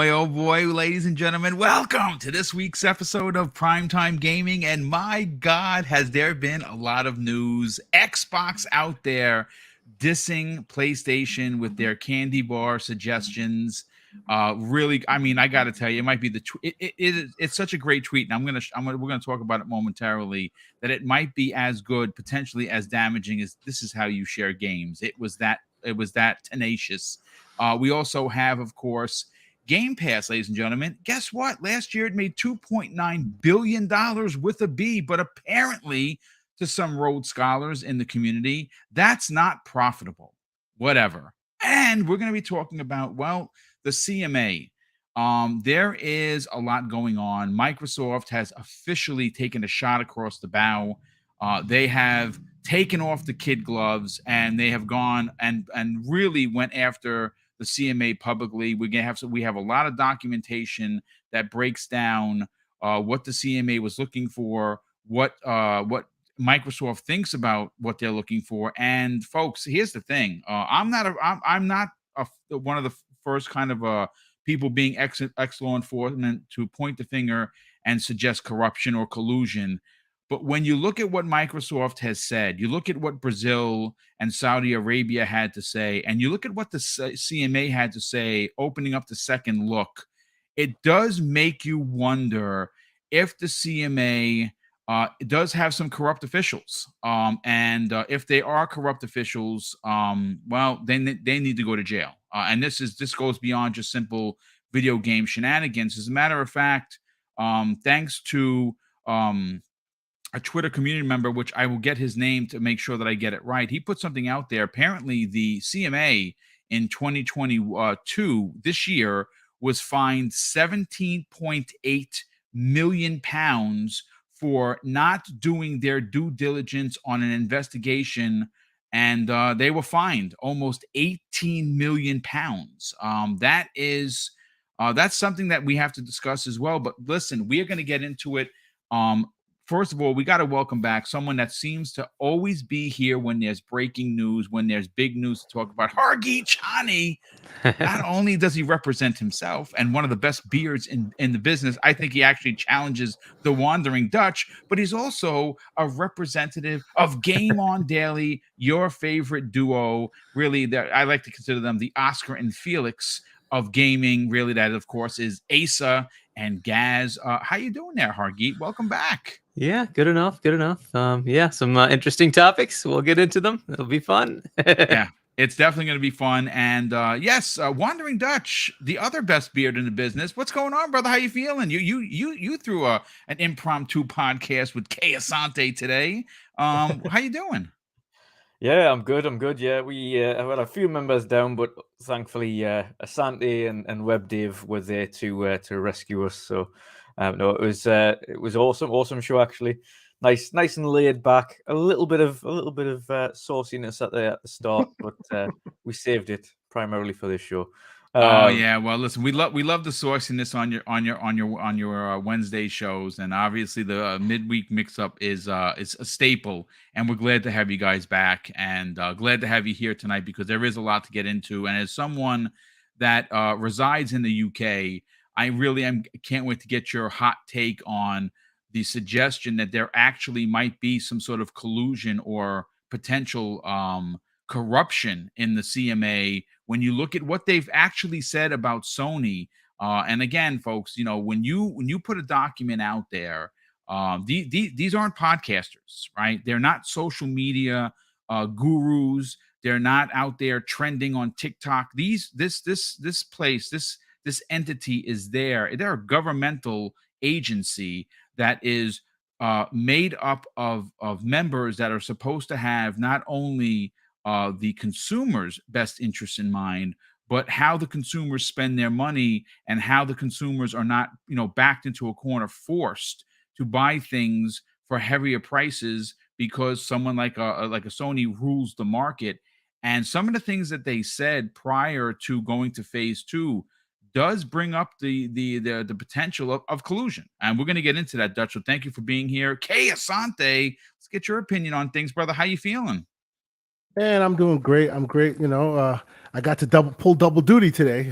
oh boy, ladies and gentlemen, welcome to this week's episode of Primetime Gaming. And my God, has there been a lot of news. Xbox out there dissing PlayStation with their candy bar suggestions. Really, I mean, I got to tell you, it might be it's such a great tweet, and we're gonna talk about it momentarily. That it might be as good, potentially as damaging as this is how you share games. It was that tenacious. We also have, of course, Game Pass, ladies and gentlemen. Guess what? Last year it made $2.9 billion with a B, but apparently to some Rhodes scholars in the community, that's not profitable. Whatever. And we're going to be talking about, well, the CMA. There is a lot going on. Microsoft has officially taken a shot across the bow. They have taken off the kid gloves and they have gone and really went after the CMA publicly. We have a lot of documentation that breaks down what the CMA was looking for, what Microsoft thinks about what they're looking for. And folks, here's the thing: I'm not one of the first kind of people being ex law enforcement to point the finger and suggest corruption or collusion. But when you look at what Microsoft has said, you look at what Brazil and Saudi Arabia had to say, and you look at what the CMA had to say, opening up the second look, it does make you wonder if the CMA does have some corrupt officials. And if they are corrupt officials, well, then they need to go to jail. And this goes beyond just simple video game shenanigans. As a matter of fact, thanks to a Twitter community member, which I will get his name to make sure that I get it right. He put something out there. Apparently, the CMA in 2022, this year, was fined 17.8 million pounds for not doing their due diligence on an investigation, and they were fined almost 18 million pounds. That's something that we have to discuss as well. But listen, we are going to get into it. First of all, we got to welcome back someone that seems to always be here when there's breaking news, when there's big news to talk about. Hargeet Chani. Not only does he represent himself and one of the best beards in the business, I think he actually challenges the Wandering Dutch, but he's also a representative of Game On Daily, your favorite duo. Really, I like to consider them the Oscar and Felix of gaming. Really, that, of course, is Asa and Gaz. How you doing there, Hargeet? Welcome back. Yeah, good enough. Yeah, some interesting topics. We'll get into them. It'll be fun. Yeah, it's definitely going to be fun. And yes, Wandering Dutch, the other best beard in the business. What's going on, brother? How you feeling? You threw an impromptu podcast with Kay Asante today. How you doing? Yeah, I'm good. Yeah, we have had a few members down, but thankfully, Asante and WebDave were there to rescue us. So, no, it was awesome show actually. Nice and laid back. A little bit of sauciness at the start, but we saved it primarily for this show. Oh yeah, well listen, we love the sauciness on your Wednesday shows, and obviously the midweek mix-up is a staple, and we're glad to have you guys back, and glad to have you here tonight because there is a lot to get into. And as someone that resides in the UK, I really can't wait to get your hot take on the suggestion that there actually might be some sort of collusion or potential corruption in the CMA when you look at what they've actually said about Sony. And again, folks, when you put a document out there, these aren't podcasters, right? They're not social media gurus. They're not out there trending on TikTok. This entity is there. They're a governmental agency that is made up of members that are supposed to have not only the consumer's best interests in mind, but how the consumers spend their money and how the consumers are not, backed into a corner, forced to buy things for heavier prices because someone like a Sony rules the market. And some of the things that they said prior to going to phase 2 does bring up the potential of collusion. And we're going to get into that, Dutch. So thank you for being here. Kay Asante, let's get your opinion on things, brother. How you feeling? And I'm doing great. I'm great. I got to pull double duty today.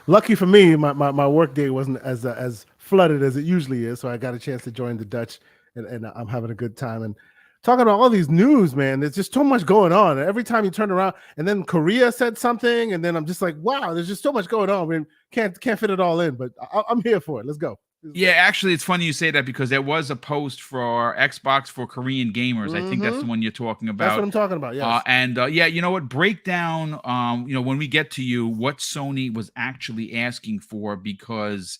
Lucky for me, my work day wasn't as flooded as it usually is, so I got a chance to join the Dutch, and I'm having a good time. And talking about all these news, man, there's just so much going on. And every time you turn around, and then Korea said something, and then I'm just like, wow, there's just so much going on. I mean, can't fit it all in, but I'm here for it. Let's go. Yeah, actually, it's funny you say that because there was a post for Xbox for Korean gamers. I think that's the one you're talking about. That's what I'm talking about. Yes. Yeah, you know what? Break down, when we get to you, what Sony was actually asking for, because,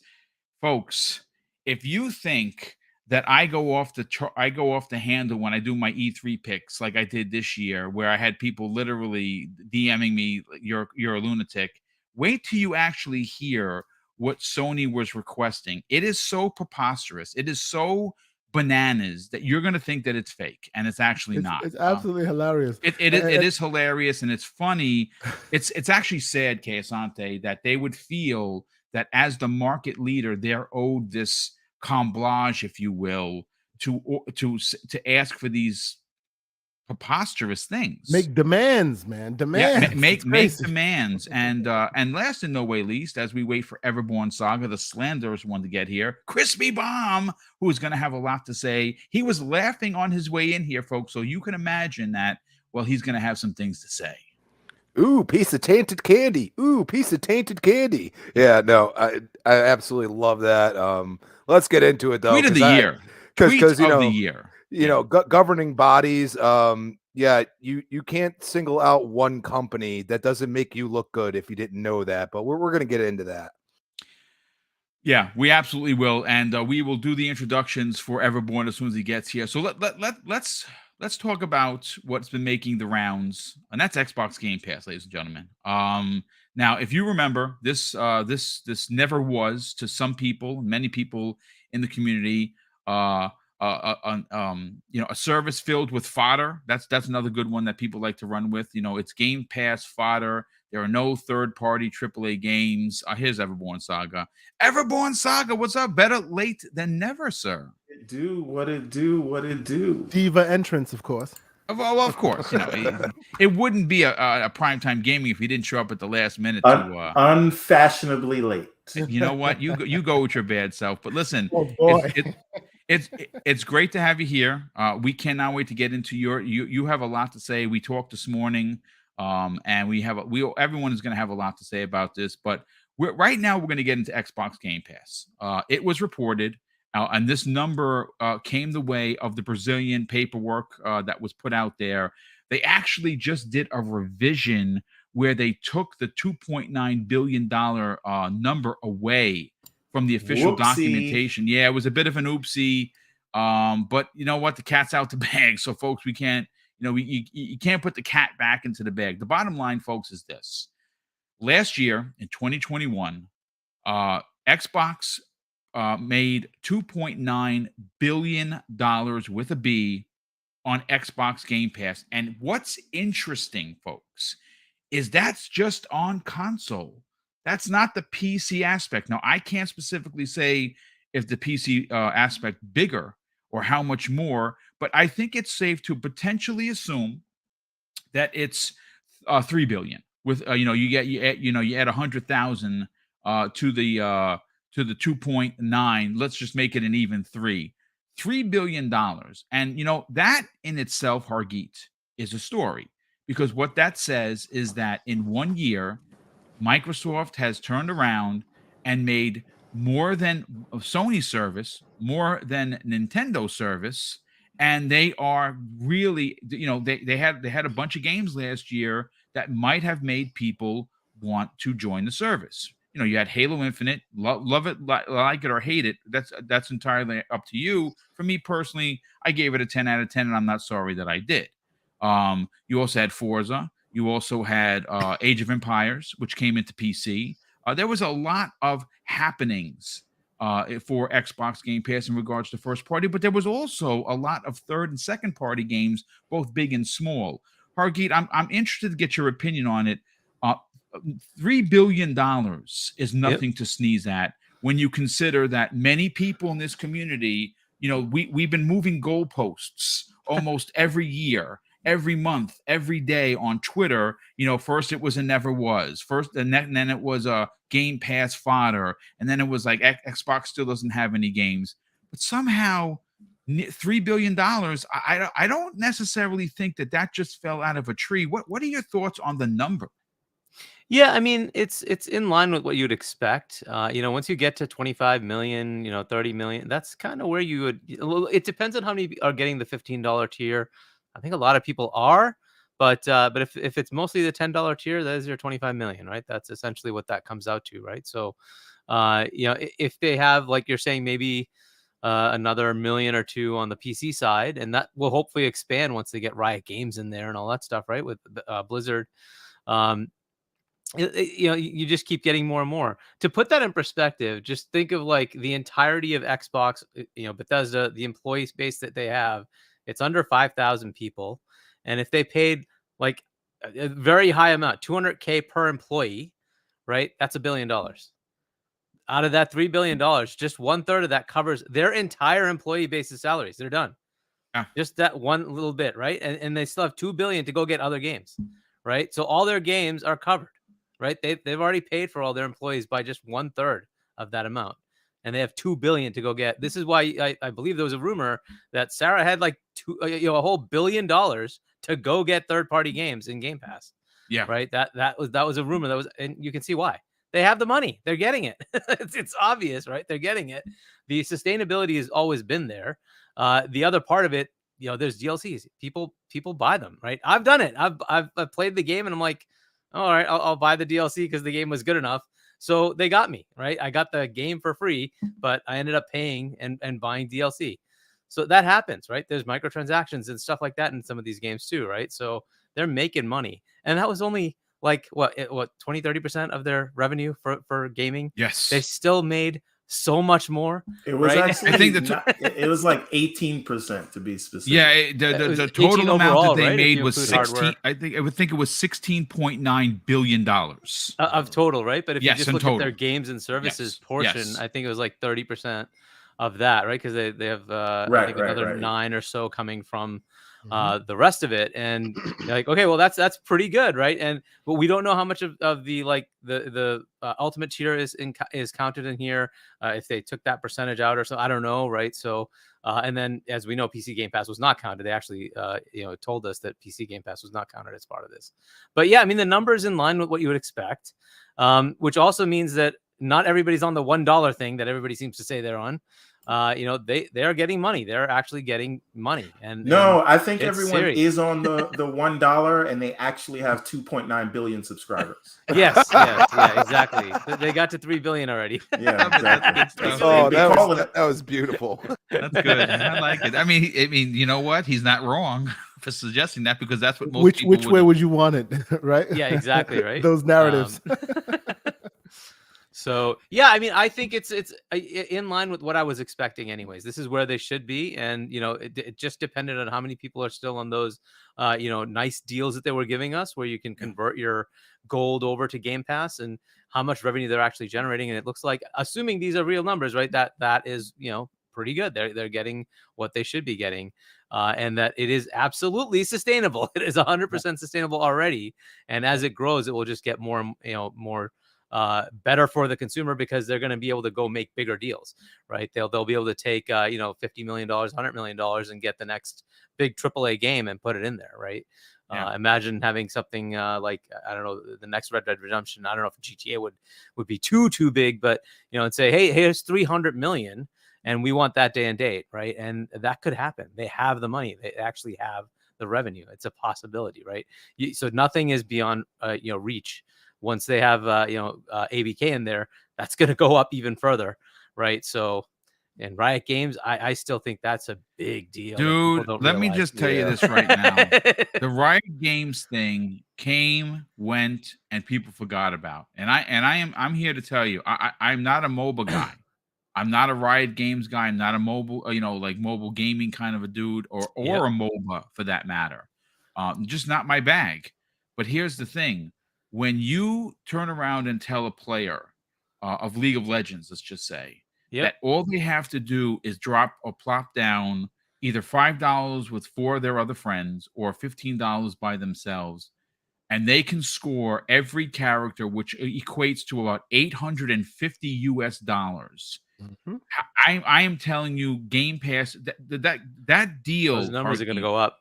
folks, if you think that I go off the handle when I do my E3 picks, like I did this year, where I had people literally DMing me, "You're a lunatic." Wait till you actually hear what Sony was requesting. It is so preposterous. It is so bananas that you're going to think that it's fake, and it's actually not. It's absolutely hilarious. It is hilarious, and it's funny. It's actually sad, Asante, that they would feel that as the market leader, they're owed this comblage, if you will, to ask for these preposterous things. Make demands, man. Demands. Yeah, make demands. And last and no way least, as we wait for Everborn Saga, the slanderous one, to get here, Crispy Bomb, who is going to have a lot to say. He was laughing on his way in here, folks, so you can imagine that, well, he's going to have some things to say. Ooh, piece of tainted candy. Ooh, piece of tainted candy. Yeah, no, I absolutely love that. Let's get into it, though. Tweet of the year. Because the year. Governing bodies, you can't single out one company. That doesn't make you look good if you didn't know that, but we're going to get into that. Yeah, we absolutely will, and we will do the introductions for Everborn as soon as he gets here. So let's talk about what's been making the rounds, and that's Xbox Game Pass, ladies and gentlemen. Now, if you remember, this never was, to some people, many people in the community, a service filled with fodder. That's another good one that people like to run with. It's Game Pass fodder. There are no third-party AAA games. Here's Everborn Saga. Everborn Saga, what's up? Better late than never, sir. What it do. Diva entrance, of course. Well, of course. It wouldn't be a primetime gaming if he didn't show up at the last minute. Unfashionably late. You know what? You go with your bad self. But listen, Oh, boy. It's great to have you here. We cannot wait to get into you have a lot to say. We talked this morning, and everyone is going to have a lot to say about this. But right now we're going to get into Xbox Game Pass. It was reported, and this number came the way of the Brazilian paperwork that was put out there. They actually just did a revision where they took the $2.9 billion number away from the official documentation. Yeah, it was a bit of an oopsie. But you know what? The cat's out the bag. So, folks, we can't, you can't put the cat back into the bag. The bottom line, folks, is this. Last year, in 2021, Xbox made $2.9 billion with a B on Xbox Game Pass. And what's interesting, folks, is that's just on console. That's not the PC aspect. Now, I can't specifically say if the PC aspect bigger or how much more, but I think it's safe to potentially assume that it's 3 billion. With you add 100,000 to the 2.9. Let's just make it an even $3 billion. And that in itself, Hargeet, is a story, because what that says is that in 1 year, Microsoft has turned around and made more than Sony service, more than Nintendo service, and they are really, they had a bunch of games last year that might have made people want to join the service. You had Halo Infinite, love it, like it or hate it. That's entirely up to you. For me personally, I gave it a 10 out of 10, and I'm not sorry that I did. You also had Forza. You also had Age of Empires, which came into PC. There was a lot of happenings for Xbox Game Pass in regards to first party, but there was also a lot of third and second party games, both big and small. Hargeet, I'm interested to get your opinion on it. $3 billion is nothing to sneeze at when you consider that many people in this community, we've been moving goalposts almost every year. every month, every day on Twitter. First it was a never was, and then it was a Game Pass fodder, and then it was like Xbox still doesn't have any games, but somehow $3 billion. I don't necessarily think that just fell out of a tree. What are your thoughts on the number? Yeah, I mean, it's in line with what you'd expect. Once you get to 25 million, 30 million, that's kind of where you would. It depends on how many are getting the $15 tier. I think a lot of people are, but if it's mostly the $10 tier, that is your 25 million, right? That's essentially what that comes out to, right? So, if they have, like you're saying, maybe another million or two on the PC side, and that will hopefully expand once they get Riot Games in there and all that stuff, right? With Blizzard. You just keep getting more and more. To put that in perspective, just think of like the entirety of Xbox, Bethesda, the employee space that they have, it's under 5,000 people. And if they paid like a very high amount, $200K per employee, right? That's $1 billion. Out of that $3 billion, just 1/3 of that covers their entire employee base's salaries. They're done. Yeah. Just that one little bit, right? And they still have $2 billion to go get other games, right? So all their games are covered. Right, they've already paid for all their employees by just 1/3 of that amount, and they have $2 billion to go get. This is why I believe there was a rumor that Sarah had like a whole $1 billion to go get third-party games in Game Pass. Yeah, right. That was a rumor. And you can see why. They have the money. They're getting it. it's obvious, right? They're getting it. The sustainability has always been there. The other part of it, there's DLCs. People buy them, right? I've done it. I've played the game, and I'm like, all right, I'll buy the DLC because the game was good enough. So they got me, right? I got the game for free, but I ended up paying and buying DLC. So that happens, right? There's microtransactions and stuff like that in some of these games too, right? So they're making money. And that was only like what 20-30% of their revenue for gaming. Yes. They still made so much more. It was right? actually, I think it was like 18% to be specific. Yeah, the total amount overall, that they right? made was Include 16. hardware. I would think it was $16.9 billion. Of total, right? But if you just look at their games and services portion, Yes. I think it was like 30% of that, right? Because they have I think another 9 or so coming from the rest of it, and you're like, okay, well that's pretty good, right? But we don't know how much of the like the ultimate tier is counted in here. If they took that percentage out or so, I don't know, right? So and then as we know, PC Game Pass was not counted. They actually told us that PC Game Pass was not counted as part of this. But yeah, I mean the number is in line with what you would expect, which also means that not everybody's on the $1 thing that everybody seems to say they're on. They are getting money. They're actually getting money. And I think everyone serious. is on the $1, and they actually have 2.9 billion subscribers. Yes, yeah, exactly. They got to 3 billion already. Yeah, exactly. That was beautiful. That's good. I like it. I mean, you know what? He's not wrong for suggesting that, because that's what most which people way would you want it, right? Yeah, exactly, right. Those narratives. So yeah, I mean, I think it's in line with what I was expecting. Anyways, this is where they should be, and it just depended on how many people are still on those, nice deals that they were giving us, where you can convert your gold over to Game Pass, and how much revenue they're actually generating. And it looks like, assuming these are real numbers, right, that is pretty good. They're getting what they should be getting, and that it is absolutely sustainable. It is 100% sustainable already, and as it grows, it will just get more, more. Better for the consumer, because they're going to be able to go make bigger deals, right? They'll be able to take $50 million, $100 million, and get the next big AAA game and put it in there, right? Imagine having something like, I don't know, the next Red Dead Redemption. I don't know if GTA would be too big, but and say, hey, here's 300 million, and we want that day and date, right? And that could happen. They have the money. They actually have the revenue. It's a possibility, right? So nothing is beyond reach. Once they have ABK in there, that's going to go up even further, right? So, and Riot Games, I still think that's a big deal, dude. Let me just tell you this right now: the Riot Games thing came, went, and people forgot about. And I'm here to tell you, I'm not a mobile guy. I'm not a Riot Games guy. I'm not a mobile, like mobile gaming kind of a dude, or a MOBA for that matter. Just not my bag. But here's the thing. When you turn around and tell a player of League of Legends, let's just say, that all they have to do is drop or plop down either $5 with 4 of their other friends or $15 by themselves, and they can score every character, which equates to about $850. Mhm. I am telling you, Game Pass, that deal, Those numbers are going to Hargeet, go up.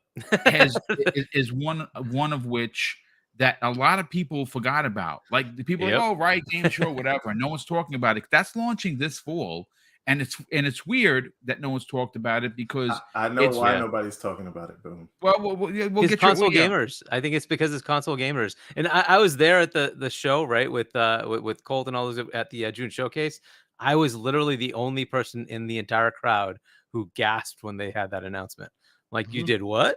is one of which that a lot of people forgot about. Like the people, Yep. like, oh, right, game show, whatever. And no one's talking about it. That's launching this fall, and it's weird that no one's talked about it because I know it's why nobody's talking about it. Boom. well, we'll It's get console your gamers. I think it's because it's console gamers. And I was there at the show, right, with Colt and all those at the June showcase. I was literally the only person in the entire crowd who gasped when they had that announcement. Like, you Mhm. did what?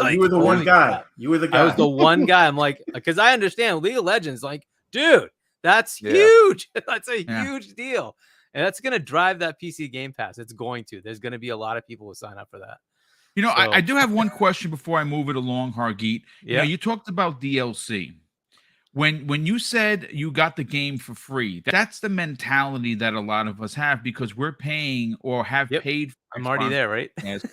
Like, you were the one holy guy. crap. You were the guy. I was the one guy. I'm like, because I understand League of Legends. Like, dude, that's Yeah. huge. That's a Yeah. huge deal, and that's gonna drive that PC Game Pass. It's going to. There's gonna be a lot of people who sign up for that. You know, So- I do have one question before I move it along, Hargeet. You know, Yeah. you talked about DLC. When you said you got the game for free, that's the mentality that a lot of us have because we're paying or have Yep. paid. For I'm already Xbox there, right? Pass.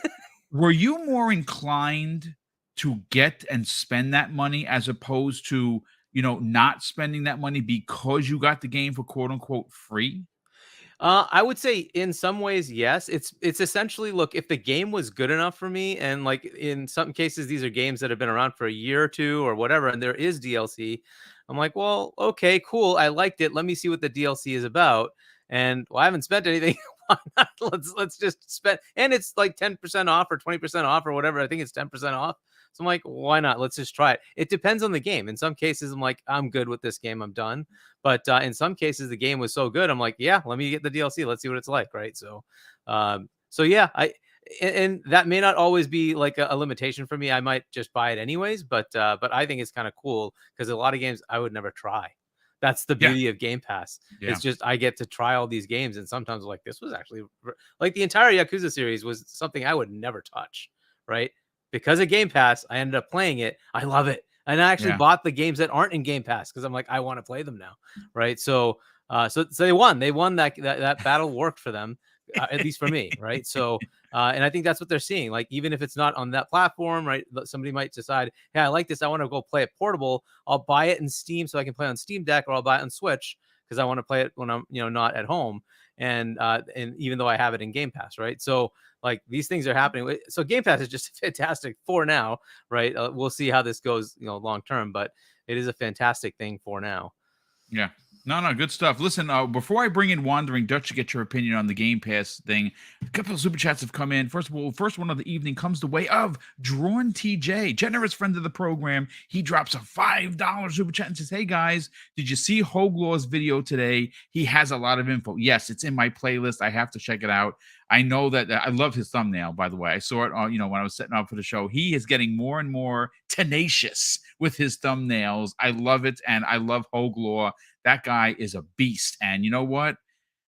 Were you more inclined to get and spend that money as opposed to, you know, not spending that money because you got the game for quote unquote free? I would say in some ways, yes. It's essentially, look, if the game was good enough for me, and like in some cases, these are games that have been around for a year or two or whatever, and there is DLC. I'm like, well, okay, cool. I liked it. Let me see what the DLC is about. And well, I haven't spent anything. Why not? Let's just spend. And it's like 10% off or 20% off or whatever. I think it's 10% off. So I'm like, why not? Let's just try it. It depends on the game. In some cases, I'm like, I'm good with this game. I'm done. But in some cases, the game was so good. I'm like, yeah, let me get the DLC. Let's see what it's like, right? So, so yeah, and that may not always be like a limitation for me. I might just buy it anyways. But I think it's kind of cool because a lot of games I would never try. That's the Yeah. beauty of Game Pass. Yeah. It's just I get to try all these games, and sometimes I'm like, this was actually like the entire Yakuza series was something I would never touch, right? Because of Game Pass, I ended up playing it. I love it. And I actually Yeah. bought the games that aren't in Game Pass because I'm like, I want to play them now, right? So, so they won. They won that battle worked for them, at least for me, right? So, and I think that's what they're seeing. Like, even if it's not on that platform, right? Somebody might decide, hey, I like this. I want to go play it portable. I'll buy it in Steam so I can play on Steam Deck, or I'll buy it on Switch because I want to play it when I'm, not at home. And even though I have it in Game Pass, right? So, like, these things are happening. So Game Pass is just fantastic for now, right? We'll see how this goes, long term, but it is a fantastic thing for now. Yeah. No, good stuff. Listen, before I bring in Wandering Dutch to get your opinion on the Game Pass thing, a couple of super chats have come in. First of all, first one of the evening comes the way of Drawn TJ, generous friend of the program. He drops a $5 super chat and says, hey guys, did you see Hoglaw's video today? He has a lot of info. Yes, it's in my playlist. I have to check it out. I know that I love his thumbnail, by the way. I saw it when I was setting up for the show. He is getting more and more tenacious with his thumbnails. I love it, and I love Hoglaw. That guy is a beast. And you know what?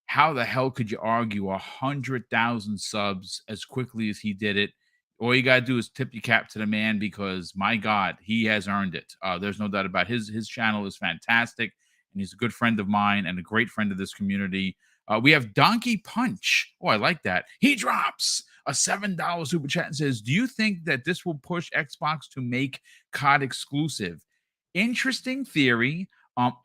How the hell could you argue 100,000 subs as quickly as he did it? All you gotta do is tip your cap to the man because my God, he has earned it. There's no doubt about it. His channel is fantastic, and he's a good friend of mine and a great friend of this community. We have Donkey Punch. Oh, I like that. He drops a $7 super chat and says, do you think that this will push Xbox to make COD exclusive? Interesting theory.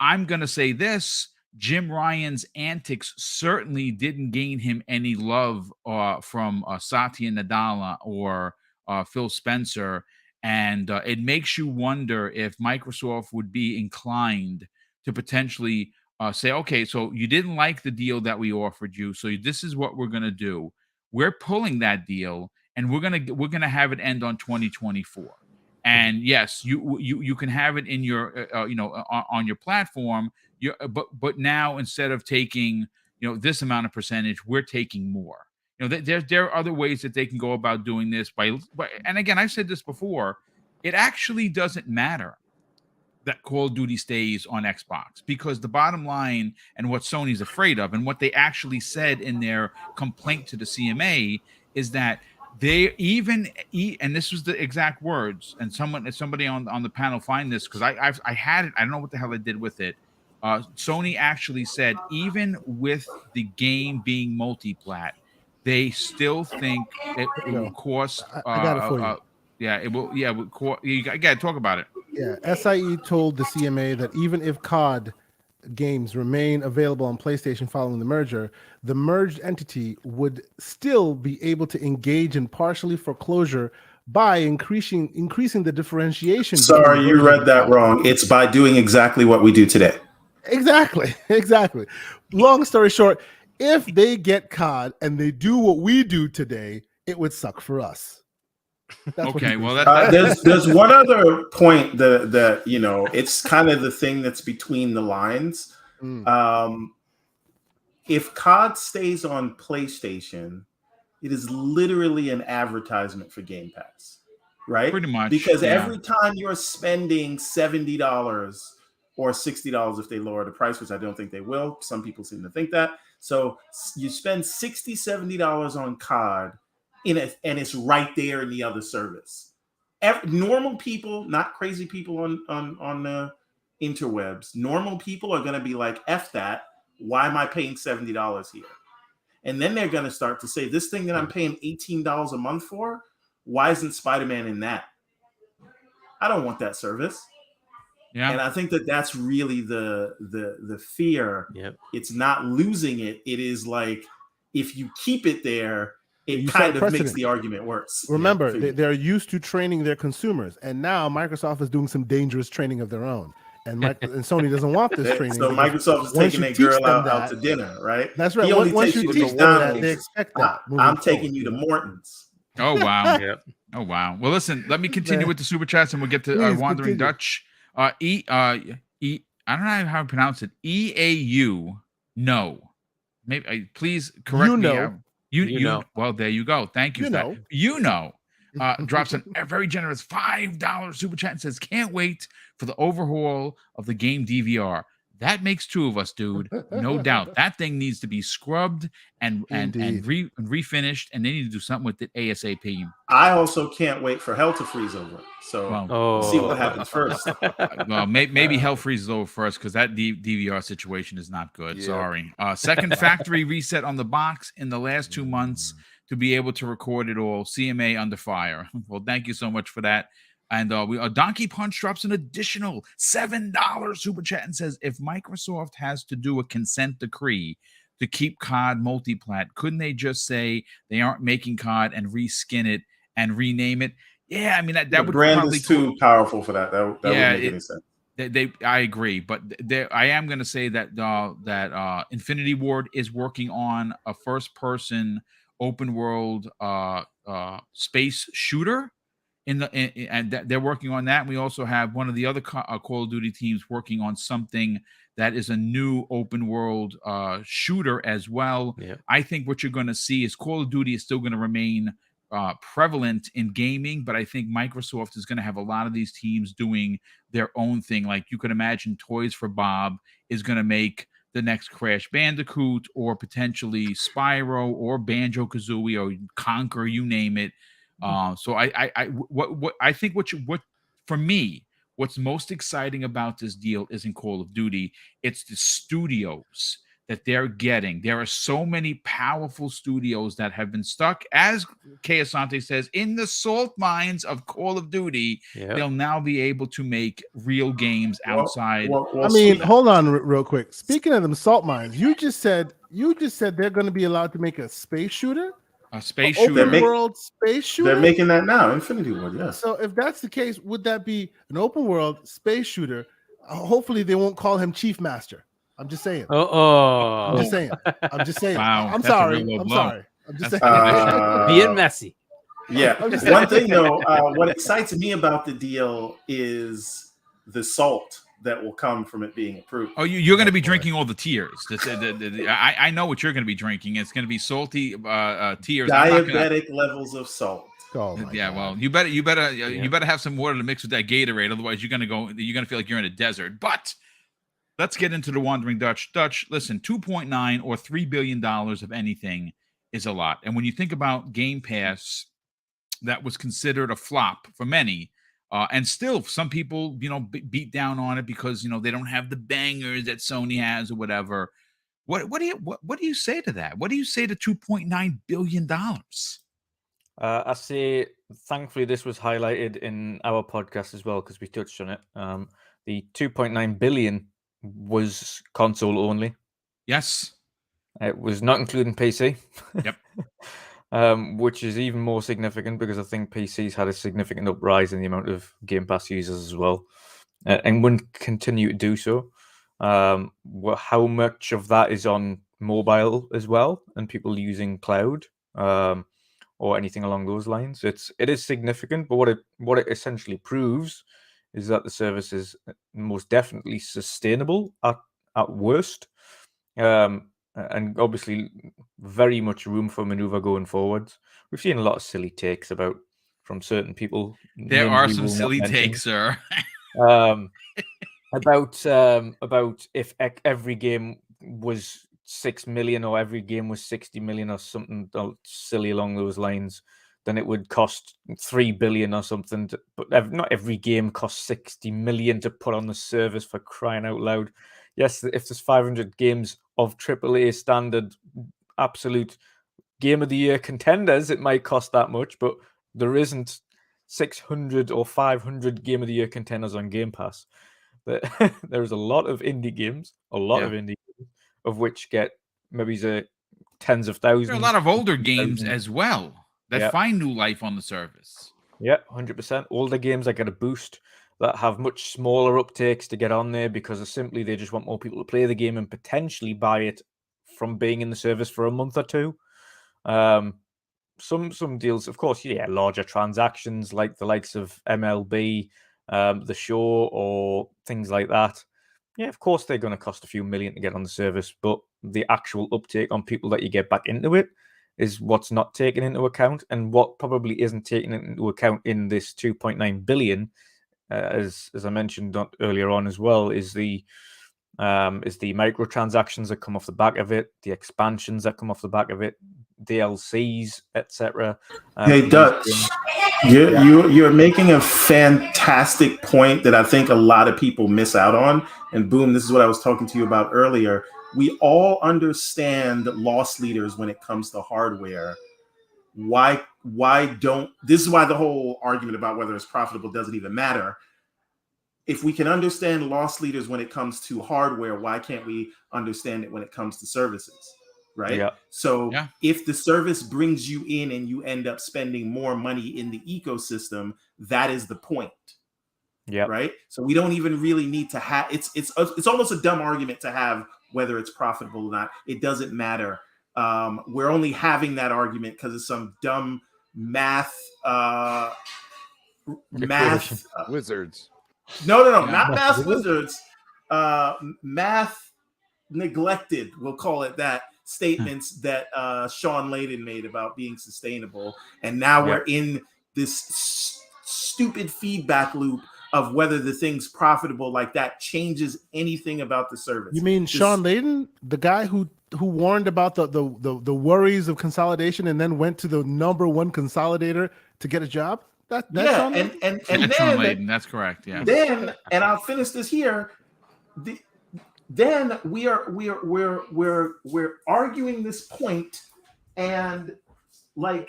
I'm going to say this. Jim Ryan's antics certainly didn't gain him any love from Satya Nadella or Phil Spencer. And it makes you wonder if Microsoft would be inclined to potentially say, okay, so you didn't like the deal that we offered you, so this is what we're going to do. We're pulling that deal, and we're gonna have it end on 2024. And yes, you can have it in your on your platform. But now instead of taking this amount of percentage, we're taking more. There are other ways that they can go about doing this and again, I've said this before. It actually doesn't matter that Call of Duty stays on Xbox because the bottom line and what Sony's afraid of and what they actually said in their complaint to the CMA is that they and this was the exact words, and somebody on the panel find this because I had it. I don't know what the hell I did with it. Sony actually said even with the game being multi-plat, they still think it will cost. I got it for you. Yeah, it will. Yeah, you got to talk about it. Yeah, SIE told the CMA that even if COD games remain available on PlayStation following the merged entity would still be able to engage in partially foreclosure by increasing the differentiation. Sorry, between you versions read of that COD. wrong. It's by doing exactly what we do today. Exactly. Long story short, if they get COD and they do what we do today, it would suck for us. That's Okay, well, there's one other point that you know, it's kind of the thing that's between the lines. If COD stays on PlayStation, it is literally an advertisement for Game Pass, right? Pretty much, because yeah. every time you're spending $70 or $60 if they lower the price, which I don't think they will. Some people seem to think that. So you spend $60, $70 on COD and it's right there in the other service. Normal people, not crazy people on the interwebs, normal people are going to be like, F that. Why am I paying $70 here? And then they're going to start to say, this thing that I'm paying $18 a month for, why isn't Spider-Man in that? I don't want that service. Yeah. And I think that that's really the fear. Yep. It's not losing it. It is like, if you keep it there, it You kind set of precedent. makes the argument worse. Remember, they're used to training their consumers, and now Microsoft is doing some dangerous training of their own. And Sony doesn't want this training. So Microsoft is taking their girl out to dinner, right? That's right. He only Once takes you to teach them that, McDonald's. they expect that. I'm taking you to Morton's. Oh wow. Yep. Oh wow. Well, listen. Let me continue with the super chats, and we'll get to Please Wandering continue. Dutch. I don't know how to pronounce it. EAU. No. Maybe please correct You me. know. You know. know. Well, there you go. Thank you You for know. that. You know. Drops a very generous $5 super chat and says, "Can't wait for the overhaul of the game DVR." That makes two of us, dude. No doubt. That thing needs to be scrubbed and refinished, and they need to do something with it ASAP. I also can't wait for hell to freeze over. So we'll see what happens first. Well, maybe hell freezes over first because that DVR situation is not good. Yeah. Sorry. Second factory reset on the box in the last 2 months to be able to record it all. CMA under fire. Well, thank you so much for that. And Donkey Punch drops an additional $7 super chat and says, if Microsoft has to do a consent decree to keep COD multiplat, couldn't they just say they aren't making COD and reskin it and rename it? Yeah, I mean that The would brand probably is too powerful for that. That wouldn't make any sense. I agree, but I am going to say that Infinity Ward is working on a first-person open world space shooter. And they're working on that. We also have one of the other Call of Duty teams working on something that is a new open world shooter as well. Yeah. I think what you're going to see is Call of Duty is still going to remain prevalent in gaming, but I think Microsoft is going to have a lot of these teams doing their own thing. Like you could imagine Toys for Bob is going to make the next Crash Bandicoot or potentially Spyro or Banjo-Kazooie or Conquer, you name it. So I think for me, what's most exciting about this deal isn't Call of Duty. It's the studios that they're getting. There are so many powerful studios that have been stuck, as Kay Asante says, in the salt mines of Call of Duty. Yep. They'll now be able to make real games outside. I mean, hold on real quick. Speaking of them salt mines, you just said they're going to be allowed to make a space shooter. A space shooter. Open world space shooter? They're making that now. Infinity Ward, yes. So if that's the case, would that be an open world space shooter? Hopefully they won't call him Chief Master. I'm just saying. I'm just saying. Wow, I'm that's a sorry. real low I'm blow. sorry. I'm just saying. Being messy. Yeah. One thing though, what excites me about the deal is the salt that will come from it being approved. Oh, you're going to be drinking all the tears. I know what you're going to be drinking. It's going to be salty tears. Diabetic levels of salt. Oh yeah, God. well, you better have some water to mix with that Gatorade. Otherwise, you're going to feel like you're in a desert. But let's get into the Wandering Dutch. Dutch, listen, 2.9 or $3 billion of anything is a lot. And when you think about Game Pass, that was considered a flop for many. And still, some people, beat down on it because, they don't have the bangers that Sony has or whatever. What do you say to that? What do you say to $2.9 billion? I say, thankfully, this was highlighted in our podcast as well because we touched on it. The 2.9 billion was console only. Yes. It was not including PC. Yep. Which is even more significant because I think PCs had a significant uprise in the amount of Game Pass users as well, and will continue to do so. How much of that is on mobile as well, and people using cloud, or anything along those lines? It is significant, but what it essentially proves is that the service is most definitely sustainable at worst. And obviously very much room for maneuver going forwards. We've seen a lot of silly takes from certain people. There names are we some will not silly mention, takes, sir. about if every game was 6 million or every game was 60 million or something silly along those lines, then it would cost 3 billion or something. But not every game costs 60 million to put on the service, for crying out loud. Yes, if there's 500 games of AAA standard, absolute game of the year contenders, it might cost that much, but there isn't 600 or 500 game of the year contenders on Game Pass. There's a lot of indie games, of which get maybe tens of thousands. There are a lot of older games as well that find new life on the service. Yeah, 100%. Older games that get a boost, that have much smaller uptakes to get on there because simply they just want more people to play the game and potentially buy it from being in the service for a month or two. Some deals, of course, larger transactions like the likes of MLB, the show, or things like that. Yeah, of course they're going to cost a few million to get on the service, but the actual uptake on people that you get back into it is what's not taken into account, and what probably isn't taken into account in this 2.9 billion. As I mentioned earlier on as well, is the microtransactions that come off the back of it, the expansions that come off the back of it, DLCs, etc. Hey, Dutch, you're making a fantastic point that I think a lot of people miss out on. And boom, this is what I was talking to you about earlier. We all understand loss leaders when it comes to hardware. Why don't, this is why the whole argument about whether it's profitable doesn't even matter. If we can understand loss leaders when it comes to hardware, why can't we understand it when it comes to services? Right. Yeah. So if the service brings you in and you end up spending more money in the ecosystem, that is the point. Yeah. Right. So we don't even really need to have, it's almost a dumb argument to have whether it's profitable or not. It doesn't matter. We're only having that argument because of some dumb math wizards. No, not math wizards. Math neglected, we'll call it that, statements that Sean Layden made about being sustainable. And now we're in this stupid feedback loop of whether the thing's profitable, like that changes anything about the service. You mean Sean Layden, the guy who warned about the worries of consolidation and then went to the number one consolidator to get a job? That's Sean Layden? and Sean then Layden, that's correct. Yeah. Then, and I'll finish this here. Then we're arguing this point, and like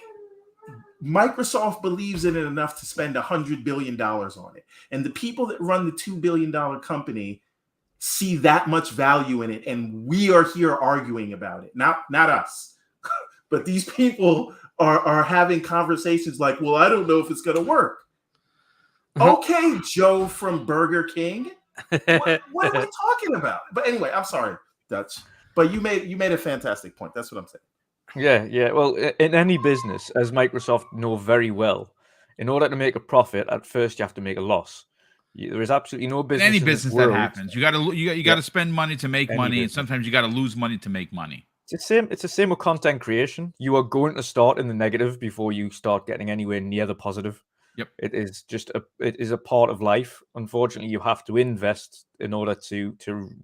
Microsoft believes in it enough to spend $100 billion on it, and the people that run the $2 billion company see that much value in it, and we are here arguing about it. Not us, but these people are having conversations like, well, I don't know if it's going to work. Okay, Joe from Burger King. What are we talking about? But anyway, I'm sorry, Dutch. But you made a fantastic point. That's what I'm saying. Yeah. Well, in any business, as Microsoft know very well, in order to make a profit, at first you have to make a loss. There is absolutely no business. Any business that happens, you got to spend money to make money, and sometimes you got to lose money to make money. It's the same with content creation. You are going to start in the negative before you start getting anywhere near the positive. Yep. It is a part of life. Unfortunately, you have to invest in order to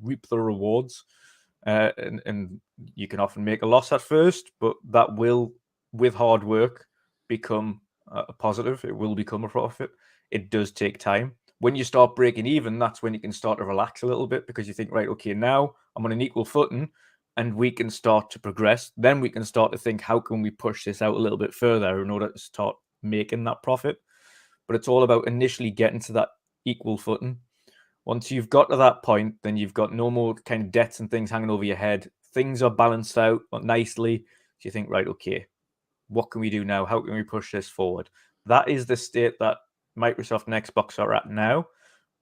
reap the rewards. And you can often make a loss at first, but that will, with hard work, become a positive. It will become a profit. It does take time. When you start breaking even, that's when you can start to relax a little bit, because you think, right, okay, now I'm on an equal footing, and we can start to progress. Then we can start to think, how can we push this out a little bit further in order to start making that profit? But it's all about initially getting to that equal footing. Once you've got to that point, then you've got no more kind of debts and things hanging over your head. Things are balanced out nicely. So you think, right, okay, what can we do now? How can we push this forward? That is the state that Microsoft and Xbox are at now.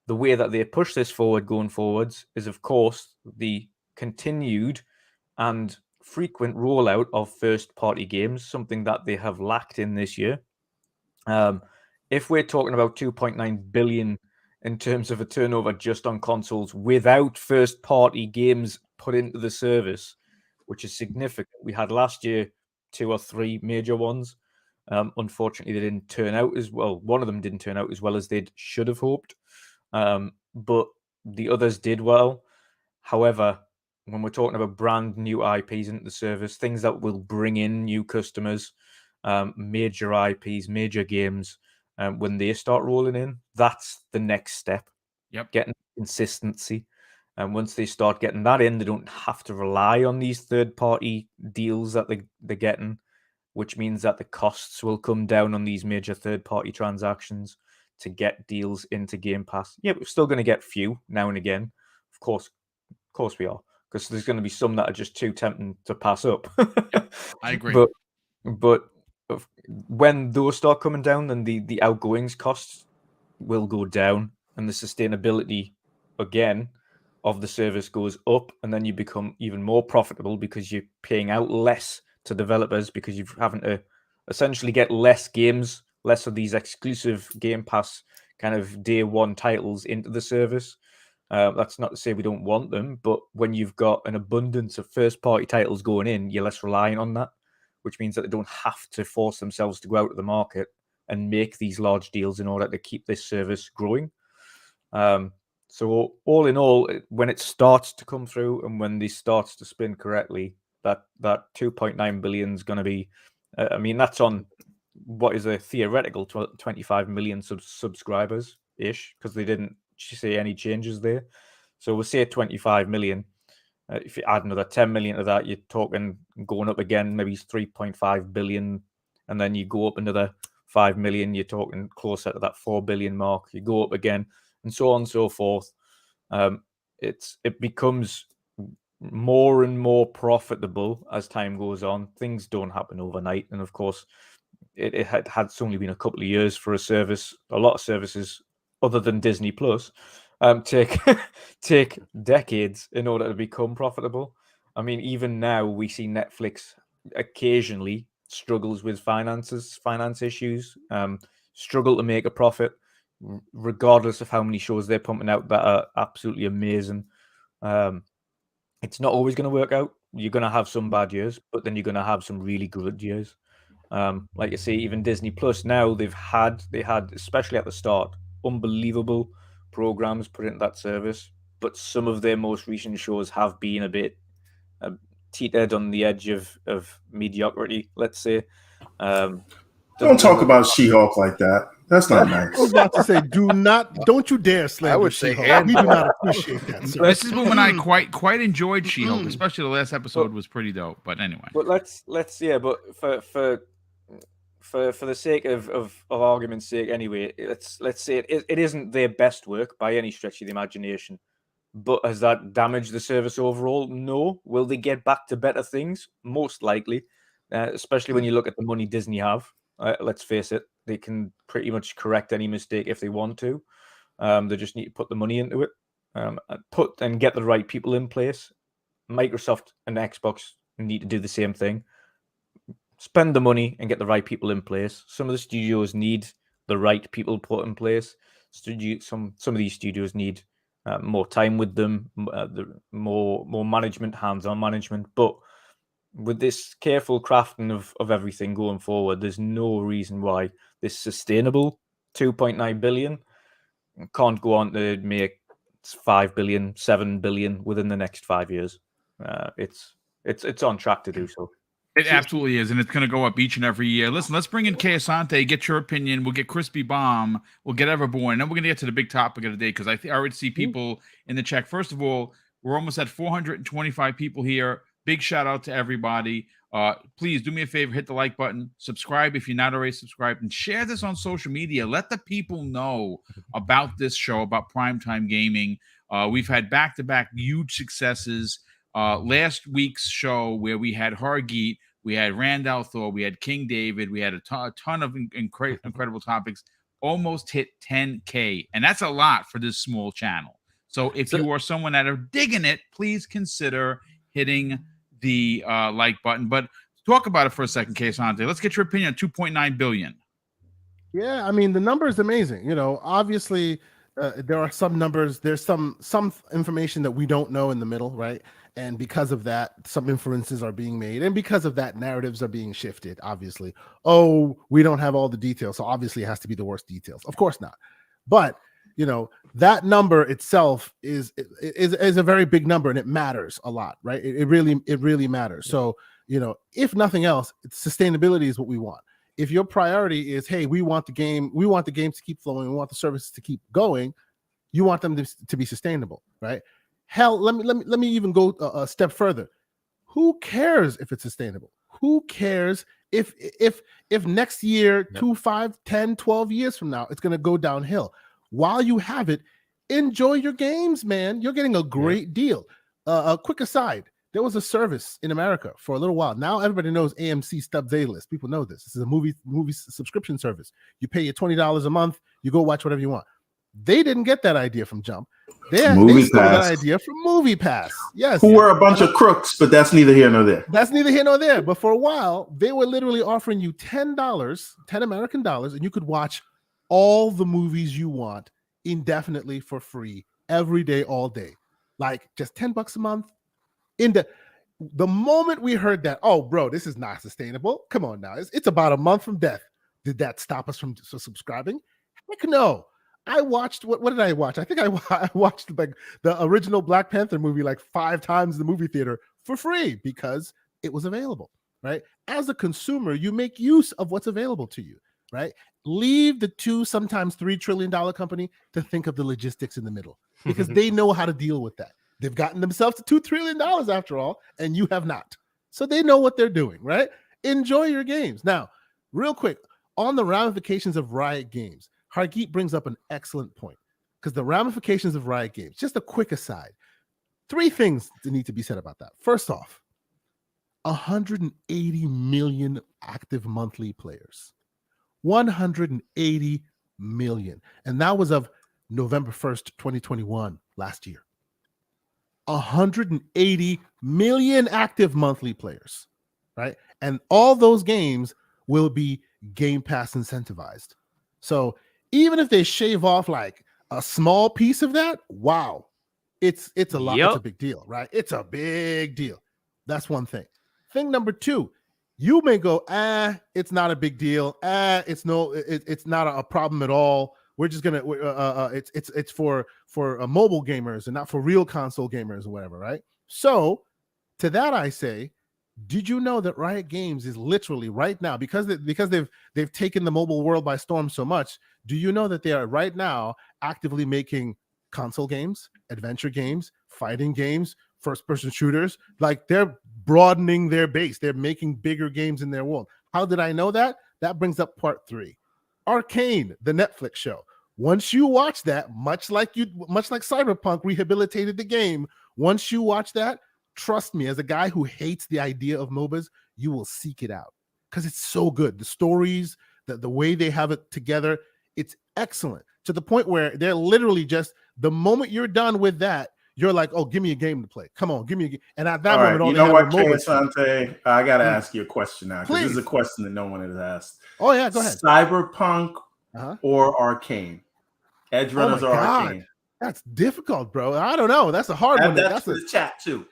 The way that they push this forward going forwards is, of course, the continued and frequent rollout of first-party games, something that they have lacked in this year. If we're talking about 2.9 billion in terms of a turnover just on consoles without first-party games put into the service, which is significant. We had last year 2 or 3 major ones. Unfortunately, they didn't turn out as well. One of them didn't turn out as well as they should have hoped, but the others did well. However, when we're talking about brand new IPs into the service, things that will bring in new customers, major IPs, major games, when they start rolling in, that's the next step. Yep. Getting consistency. And once they start getting that in, they don't have to rely on these third-party deals that they're getting, which means that the costs will come down on these major third-party transactions to get deals into Game Pass. Yeah, we're still going to get few now and again. Of course we are, because there's going to be some that are just too tempting to pass up. I agree. But when those start coming down, then the outgoings costs will go down, and the sustainability again of the service goes up, and then you become even more profitable because you're paying out less to developers because you're having to essentially get less games, less of these exclusive Game Pass kind of day one titles into the service. That's not to say we don't want them, but when you've got an abundance of first-party titles going in, you're less reliant on that, which means that they don't have to force themselves to go out to the market and make these large deals in order to keep this service growing. So all in all, when it starts to come through and when this starts to spin correctly, that 2.9 billion is going to be, I mean, that's on what is a theoretical 25 million subscribers-ish, because they didn't say any changes there. So we'll say 25 million. If you add another 10 million to that, you're talking going up again, maybe 3.5 billion. And then you go up another 5 million, you're talking closer to that 4 billion mark. You go up again, and so on and so forth. It becomes more and more profitable as time goes on. Things don't happen overnight. And of course, it had only been a couple of years for a service. A lot of services, other than Disney Plus, take decades in order to become profitable. I mean, even now we see Netflix occasionally struggles with finance issues, struggle to make a profit, regardless of how many shows they're pumping out that are absolutely amazing. It's not always going to work out. You're going to have some bad years, but then you're going to have some really good years. Like you say, even Disney Plus now, they had, especially at the start, unbelievable programs put into that service, but some of their most recent shows have been a bit teetered on the edge of mediocrity, let's say. Don't talk about She-Hulk like that. That's not nice. I was about to say, don't you dare slander would say She-Hulk. We do not appreciate that, sir. This is when I quite enjoyed She-Hulk, especially the last episode was pretty dope. But anyway, but let's but for the sake of argument's sake, anyway, let's say it isn't their best work by any stretch of the imagination. But has that damaged the service overall? No. Will they get back to better things? Most likely, especially when you look at the money Disney have. Let's face it, they can pretty much correct any mistake if they want to. They just need to put the money into it, and get the right people in place. Microsoft and Xbox need to do the same thing. Spend the money and get the right people in place. Some of the studios need the right people put in place. Some of these studios need more time with them, more management, hands-on management. But with this careful crafting of everything going forward, there's no reason why this sustainable 2.9 billion can't go on to make 5 billion, 7 billion within the next 5 years. It's on track to do so. it absolutely is, and it's going to go up each and every year. Listen, let's bring in Kay Asante, get your opinion. We'll get Crispy Bomb. We'll get Everborn. And then we're going to get to the big topic of the day, because I already see people in the chat. First of all, we're almost at 425 people here. big shout out to everybody. Please do me a favor, hit the like button, subscribe if you're not already subscribed, and share this on social media. Let the people know about this show, about Primetime Gaming. We've had back-to-back huge successes. Last week's show where we had Hargeet, we had Randall Thor, we had King David, we had a ton of incredible topics, almost hit 10K. And that's a lot for this small channel. So if you are someone that are digging it, please consider hitting the like button. But talk about it for a second, Casante. Let's get your opinion on 2.9 billion. Yeah, I mean, the number is amazing. You know, obviously, there are some numbers. There's some information that we don't know in the middle, right? And because of that, some inferences are being made, and because of that, narratives are being shifted. Obviously, oh, we don't have all the details, so obviously it has to be the worst details. Of course not, but you know, that number itself is a very big number, and it matters a lot, right? It really matters. So, you know, if nothing else, sustainability is what we want. If your priority is, hey, we want the games to keep flowing, we want the services to keep going, you want them to be sustainable, right? Hell, let me even go a step further. Who cares if it's sustainable? Who cares if next year, 2, 5, 10, 12 years from now, it's going to go downhill? While you have it, enjoy your games, man. You're getting a great deal. A quick aside, there was a service in America for a little while. Now everybody knows AMC Stubbs A-List. People know this. This is a movie subscription service. You pay your $20 a month. You go watch whatever you want. They didn't get that idea from Jump. They stole that idea from Movie Pass. Yes. Who were a bunch of crooks, but that's neither here nor there. That's neither here nor there. But for a while, they were literally offering you $10, 10 American dollars, and you could watch all the movies you want indefinitely for free every day, all day. Like just $10 a month. The moment we heard that, oh, bro, this is not sustainable. Come on now. It's about a month from death. Did that stop us from subscribing? Heck no. I watched, what did I watch? I think I watched like the original Black Panther movie like 5 times in the movie theater for free because it was available, right? As a consumer, you make use of what's available to you, right? Leave the $2, sometimes $3 trillion company to think of the logistics in the middle because they know how to deal with that. They've gotten themselves to $2 trillion after all, and you have not. So they know what they're doing, right? Enjoy your games. Now, real quick, on the ramifications of Riot Games, Hargeet brings up an excellent point because the ramifications of Riot Games, just a quick aside, 3 things that need to be said about that. First off, 180 million active monthly players. 180 million. And that was of November 1st, 2021, last year. 180 million active monthly players, right? And all those games will be Game Pass incentivized. So even if they shave off like a small piece of that, wow, it's a lot. It's a big deal, right? It's a big deal. That's one thing. Thing number 2, you may go, it's not a big deal. It's not a problem at all. We're just gonna, it's for mobile gamers and not for real console gamers or whatever, right? So to that I say, did you know that Riot Games is literally right now, because they've taken the mobile world by storm so much? Do you know that they are right now actively making console games, adventure games, fighting games, first-person shooters? Like they're broadening their base. They're making bigger games in their world. How did I know that? That brings up part 3. Arcane, the Netflix show. Once you watch that, much like Cyberpunk rehabilitated the game, once you watch that, trust me, as a guy who hates the idea of MOBAs, you will seek it out because it's so good. The stories, the way they have it together, it's excellent to the point where they're literally just, the moment you're done with that, you're like, oh, give me a game to play. Come on, give me a game. And at that moment, you know what, Asante? I got to ask you a question now because this is a question that no one has asked. Oh, yeah, go ahead. Cyberpunk or Arcane? Edge Runners or Arcane? That's difficult, bro. I don't know. That's a hard one. That's for the chat, too.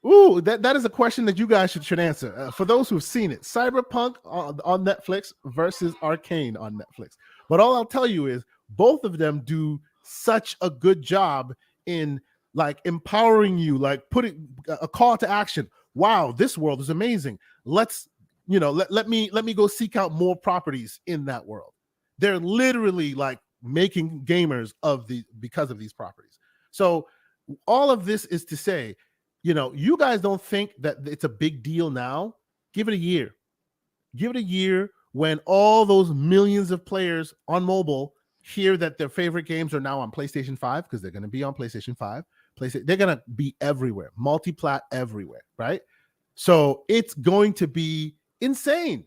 Ooh, that is a question that you guys should answer. For those who've seen it, Cyberpunk on Netflix versus Arcane on Netflix. But all I'll tell you is both of them do such a good job in like empowering you, like putting a call to action. Wow, this world is amazing. Let's, let me go seek out more properties in that world. They're literally like making gamers because of these properties. So all of this is to say, You know, you guys don't think that it's a big deal now. Give it a year. Give it a year when all those millions of players on mobile hear that their favorite games are now on PlayStation 5, because they're going to be on PlayStation 5. They're going to be everywhere, multi-plat everywhere, right? So it's going to be insane.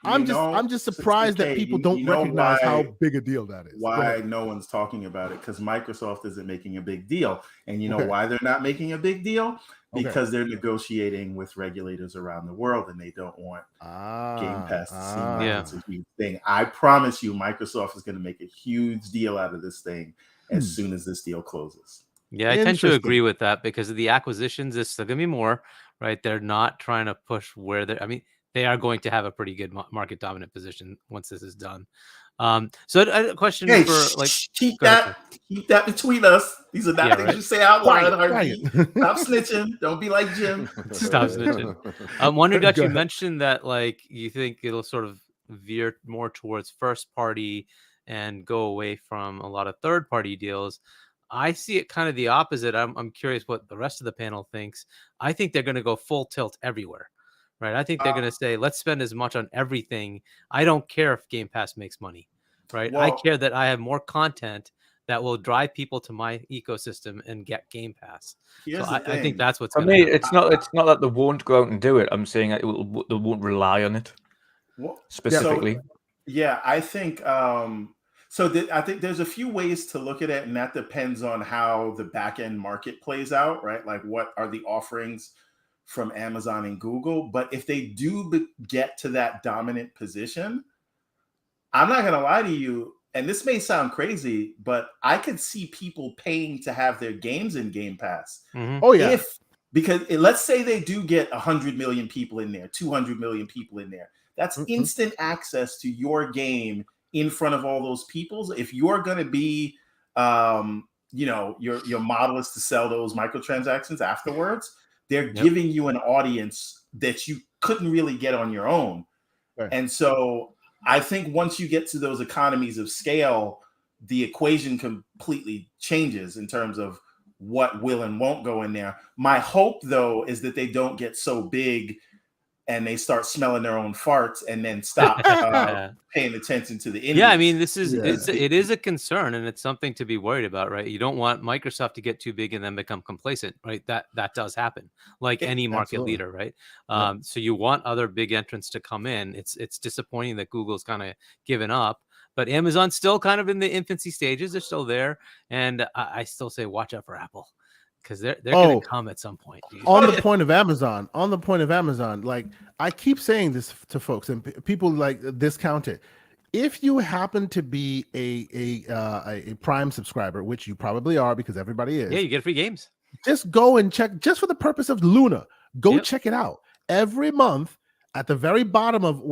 I'm just surprised that people don't recognize how big a deal that is. Why no one's talking about it? Because Microsoft isn't making a big deal. And you know Okay. why they're not making a big deal? Okay. Because they're negotiating with regulators around the world, and they don't want Game Pass to seem like it's a huge thing. I promise you, Microsoft is going to make a huge deal out of this thing as soon as this deal closes. Yeah, I tend to agree with that, because of the acquisitions, there's still going to be more, right? They're not trying to push where they're, I mean, they are going to have a pretty good market dominant position once this is done. So I had a question for like keep that between us. These are not things you say out loud. Stop snitching. Don't be like Jim. Stop snitching. Wonder, Dutch, you mentioned that like you think it'll sort of veer more towards first party and go away from a lot of third party deals. I see it kind of the opposite. I'm curious what the rest of the panel thinks. I think they're going to go full tilt everywhere. Right. I think they're going to say, let's spend as much on everything. I don't care if Game Pass makes money. Right. Well, I care that I have more content that will drive people to my ecosystem and get Game Pass. So I think that's what's for me. It's not that they won't go out and do it. I'm saying that they won't rely on it specifically. I think I think there's a few ways to look at it, and that depends on how the back end market plays out. Right. Like, what are the offerings from Amazon and Google? But if they do get to that dominant position, I'm not going to lie to you, and this may sound crazy, but I could see people paying to have their games in Game Pass. Mm-hmm. Oh, yeah. Because let's say they do get 100 million people in there, 200 million people in there. That's instant access to your game in front of all those people. If you're going to be, your model is to sell those microtransactions afterwards, they're giving you an audience that you couldn't really get on your own. Right. And so I think once you get to those economies of scale, the equation completely changes in terms of what will and won't go in there. My hope, though, is that they don't get so big and they start smelling their own farts and then stop paying attention to the indies. Yeah, I mean, it is a concern, and it's something to be worried about, right? You don't want Microsoft to get too big and then become complacent, right? That does happen, like any market leader, right? So you want other big entrants to come in. It's disappointing that Google's kind of given up, but Amazon's still kind of in the infancy stages. They're still there, and I still say watch out for Apple, because they're going to come at some point. Dude. On the point of Amazon, like I keep saying this to folks, and people like discount it. If you happen to be a Prime subscriber, which you probably are because everybody is, you get free games. Just go and check, just for the purpose of Luna. Go check it out every month. At the very bottom of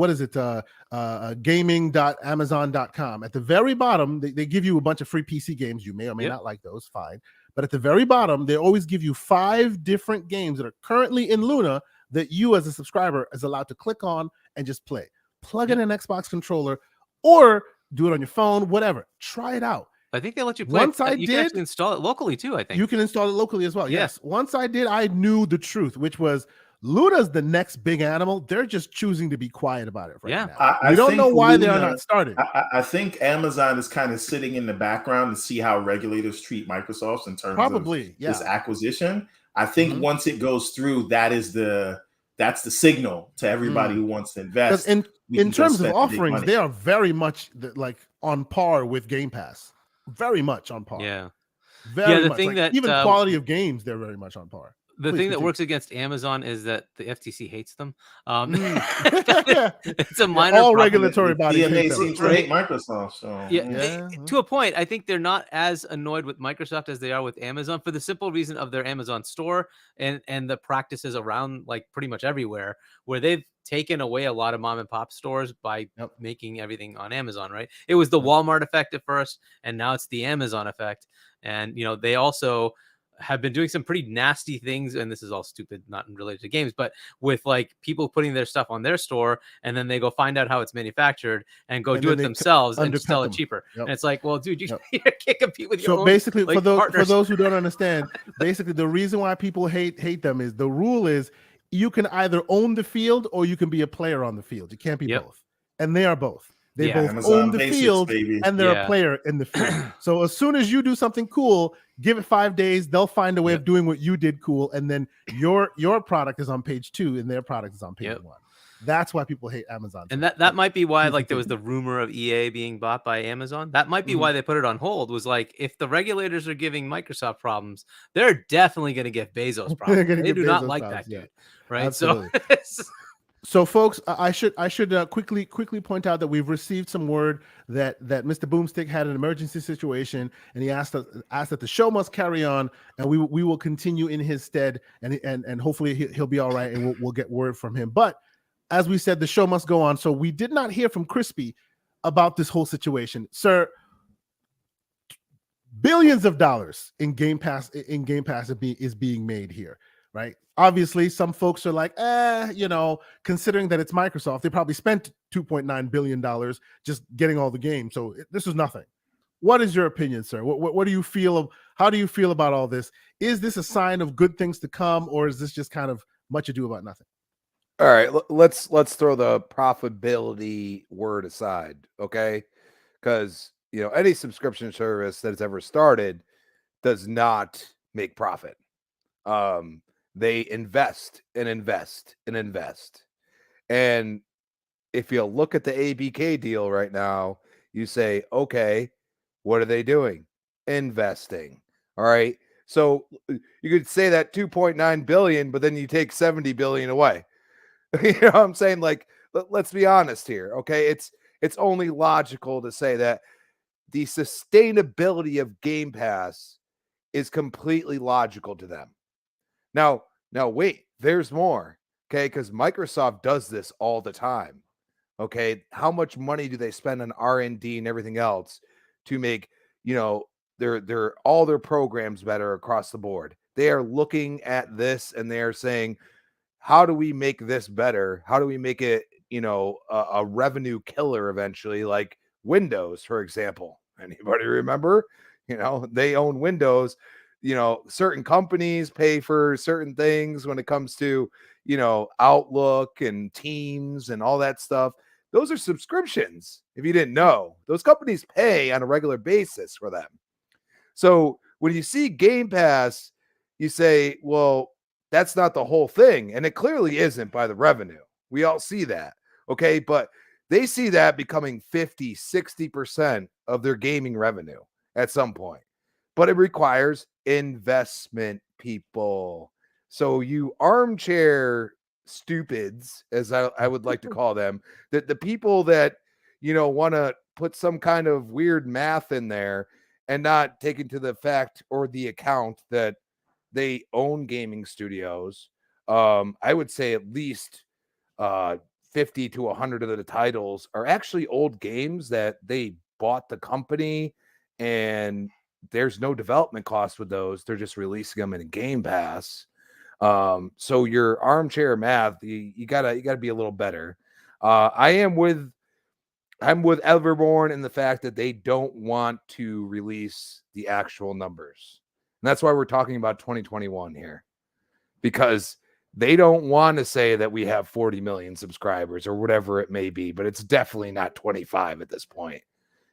gaming.amazon.com, at the very bottom, they give you a bunch of free PC games. You may or may not like those, fine. But at the very bottom, they always give you 5 different games that are currently in Luna that you as a subscriber is allowed to click on and just play. Plug in an Xbox controller or do it on your phone, whatever. Try it out. I think they let you play. Once I did, can actually install it locally too, I think. You can install it locally as well. Yes. Once I did, I knew the truth, which was Luna's the next big animal. They're just choosing to be quiet about it right now. We don't know why they are not started. I think Amazon is kind of sitting in the background to see how regulators treat Microsoft in terms of this acquisition. I think once it goes through, that's the signal to everybody who wants to invest. In terms of offerings, they are very much like on par with Game Pass. Very much on par. Yeah. Very much. Thing that even quality of games, they're very much on par. The thing that works against Amazon is that the FTC hates them. It's a minor all problem. Regulatory bodies hate Microsoft. So. To a point, I think they're not as annoyed with Microsoft as they are with Amazon, for the simple reason of their Amazon store and the practices around like pretty much everywhere, where they've taken away a lot of mom and pop stores by making everything on Amazon, right? It was the Walmart effect at first, and now it's the Amazon effect. And they also have been doing some pretty nasty things, and this is all stupid, not related to games, but with like people putting their stuff on their store, and then they go find out how it's manufactured and go And do then it they themselves and undercut sell it them. cheaper. Yep. And it's like, well, dude, you Yep. can't compete with your So own, basically, like, for partners. those who don't understand, basically the reason why people hate them is the rule is you can either own the field or you can be a player on the field. You can't be Yep. both, and they are both. They Yeah. both Amazon own the Basics, field baby. and they're Yeah. a player in the field. So as soon as you do something cool, give it 5 days, they'll find a way Yep. of doing what you did cool, and then your product is on page 2 and their product is on page Yep. 1. That's why people hate Amazon. And that might be why, Easy like, there was the thinking. rumor of EA being bought by Amazon. That might be why they put it on hold. Was like, if the regulators are giving Microsoft problems, they're definitely going to give Bezos problems. gonna They give do not Bezos like problems, that yeah. dude, right? Absolutely. So So, folks, I should quickly point out that we've received some word that Mr. Boomstick had an emergency situation, and he asked that the show must carry on, and we will continue in his stead, and hopefully he'll be all right, and we'll get word from him. But as we said, the show must go on. So we did not hear from Crispy about this whole situation, sir. Billions of dollars in Game Pass is being made here, right? Obviously, some folks are like, considering that it's Microsoft, they probably spent $2.9 billion just getting all the games. So this is nothing. What is your opinion, sir? What do you feel of? How do you feel about all this? Is this a sign of good things to come, or is this just kind of much ado about nothing? All right, let's throw the profitability word aside, okay? Because any subscription service that's ever started does not make profit. They invest and invest and invest, and if you look at the ABK deal right now, you say, okay, what are they doing? Investing. All right, so you could say that 2.9 billion, but then you take 70 billion away. You know what I'm saying? Like, let's be honest here, okay? It's only logical to say that the sustainability of Game Pass is completely logical to them. Now wait, there's more, okay? Because Microsoft does this all the time, okay? How much money do they spend on R&D and everything else to make, their all their programs better across the board? They are looking at this and they are saying, how do we make this better? How do we make it, a revenue killer eventually, like Windows, for example? Anybody remember? They own Windows. Certain companies pay for certain things when it comes to, Outlook and Teams and all that stuff. Those are subscriptions. If you didn't know, those companies pay on a regular basis for them. So when you see Game Pass, you say, well, that's not the whole thing. And it clearly isn't by the revenue. We all see that. Okay. But they see that becoming 50, 60% of their gaming revenue at some point. But it requires investment, people. So you armchair stupids, as I would like to call them, that the people that, want to put some kind of weird math in there and not take into the fact or the account that they own gaming studios. I would say at least 50 to 100 of the titles are actually old games that they bought the company, and there's no development cost with those. They're just releasing them in a Game Pass. So your armchair math, you gotta be a little better. I'm with Everborn in the fact that they don't want to release the actual numbers. And that's why we're talking about 2021 here, because they don't want to say that we have 40 million subscribers or whatever it may be, but it's definitely not 25 at this point.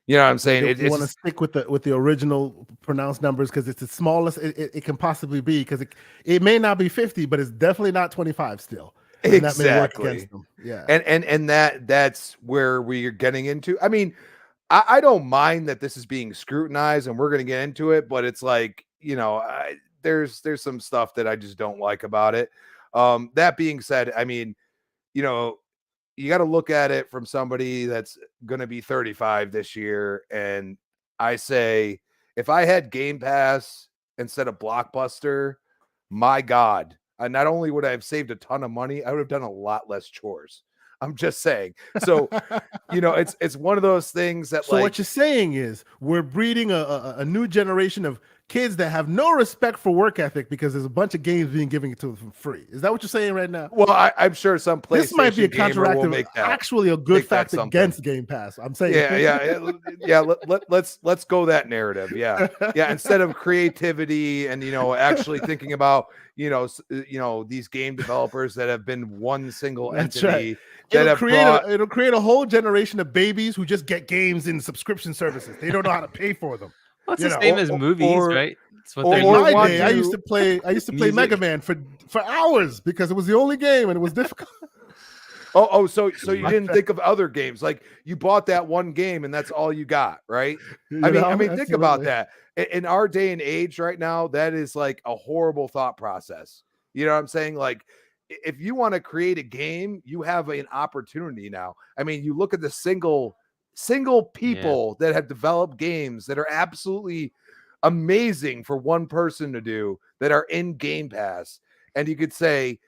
You know what I'm saying? You want to stick with the original pronounced numbers because it's the smallest it can possibly be, because it may not be 50, but it's definitely not 25 still. And exactly. That may work against them. Yeah. And that's where we're getting into. I mean, I don't mind that this is being scrutinized and we're going to get into it, but it's like, there's some stuff that I just don't like about it. That being said, I mean, you got to look at it from somebody that's going to be 35 this year. And I say, if I had Game Pass instead of Blockbuster, my God, not only would I have saved a ton of money, I would have done a lot less chores. I'm just saying. So, it's one of those things that, so what you're saying is we're breeding a new generation of kids that have no respect for work ethic because there's a bunch of games being given to them for free. Is that what you're saying right now? Well, I'm sure some PlayStation This might be a gamer will counteractive, make that. actually a good make that fact something. against Game Pass. I'm saying, yeah. Let's go that narrative. Yeah. Instead of creativity and actually thinking about these game developers that have been one single That's entity right. that It'll create a whole generation of babies who just get games in subscription services. They don't know how to pay for them. Well, it's You the know, same as movies, right? It's what they're In or my want day, I to- used to play music. Mega Man for hours because it was the only game and it was difficult. So you didn't think of other games, like you bought that one game and that's all you got, right? I mean, think about that. In our day and age right now, that is like a horrible thought process. You know what I'm saying? Like, if you want to create a game, you have an opportunity now. I mean, you look at the single people that have developed games that are absolutely amazing for one person to do that are in Game Pass, and you could say,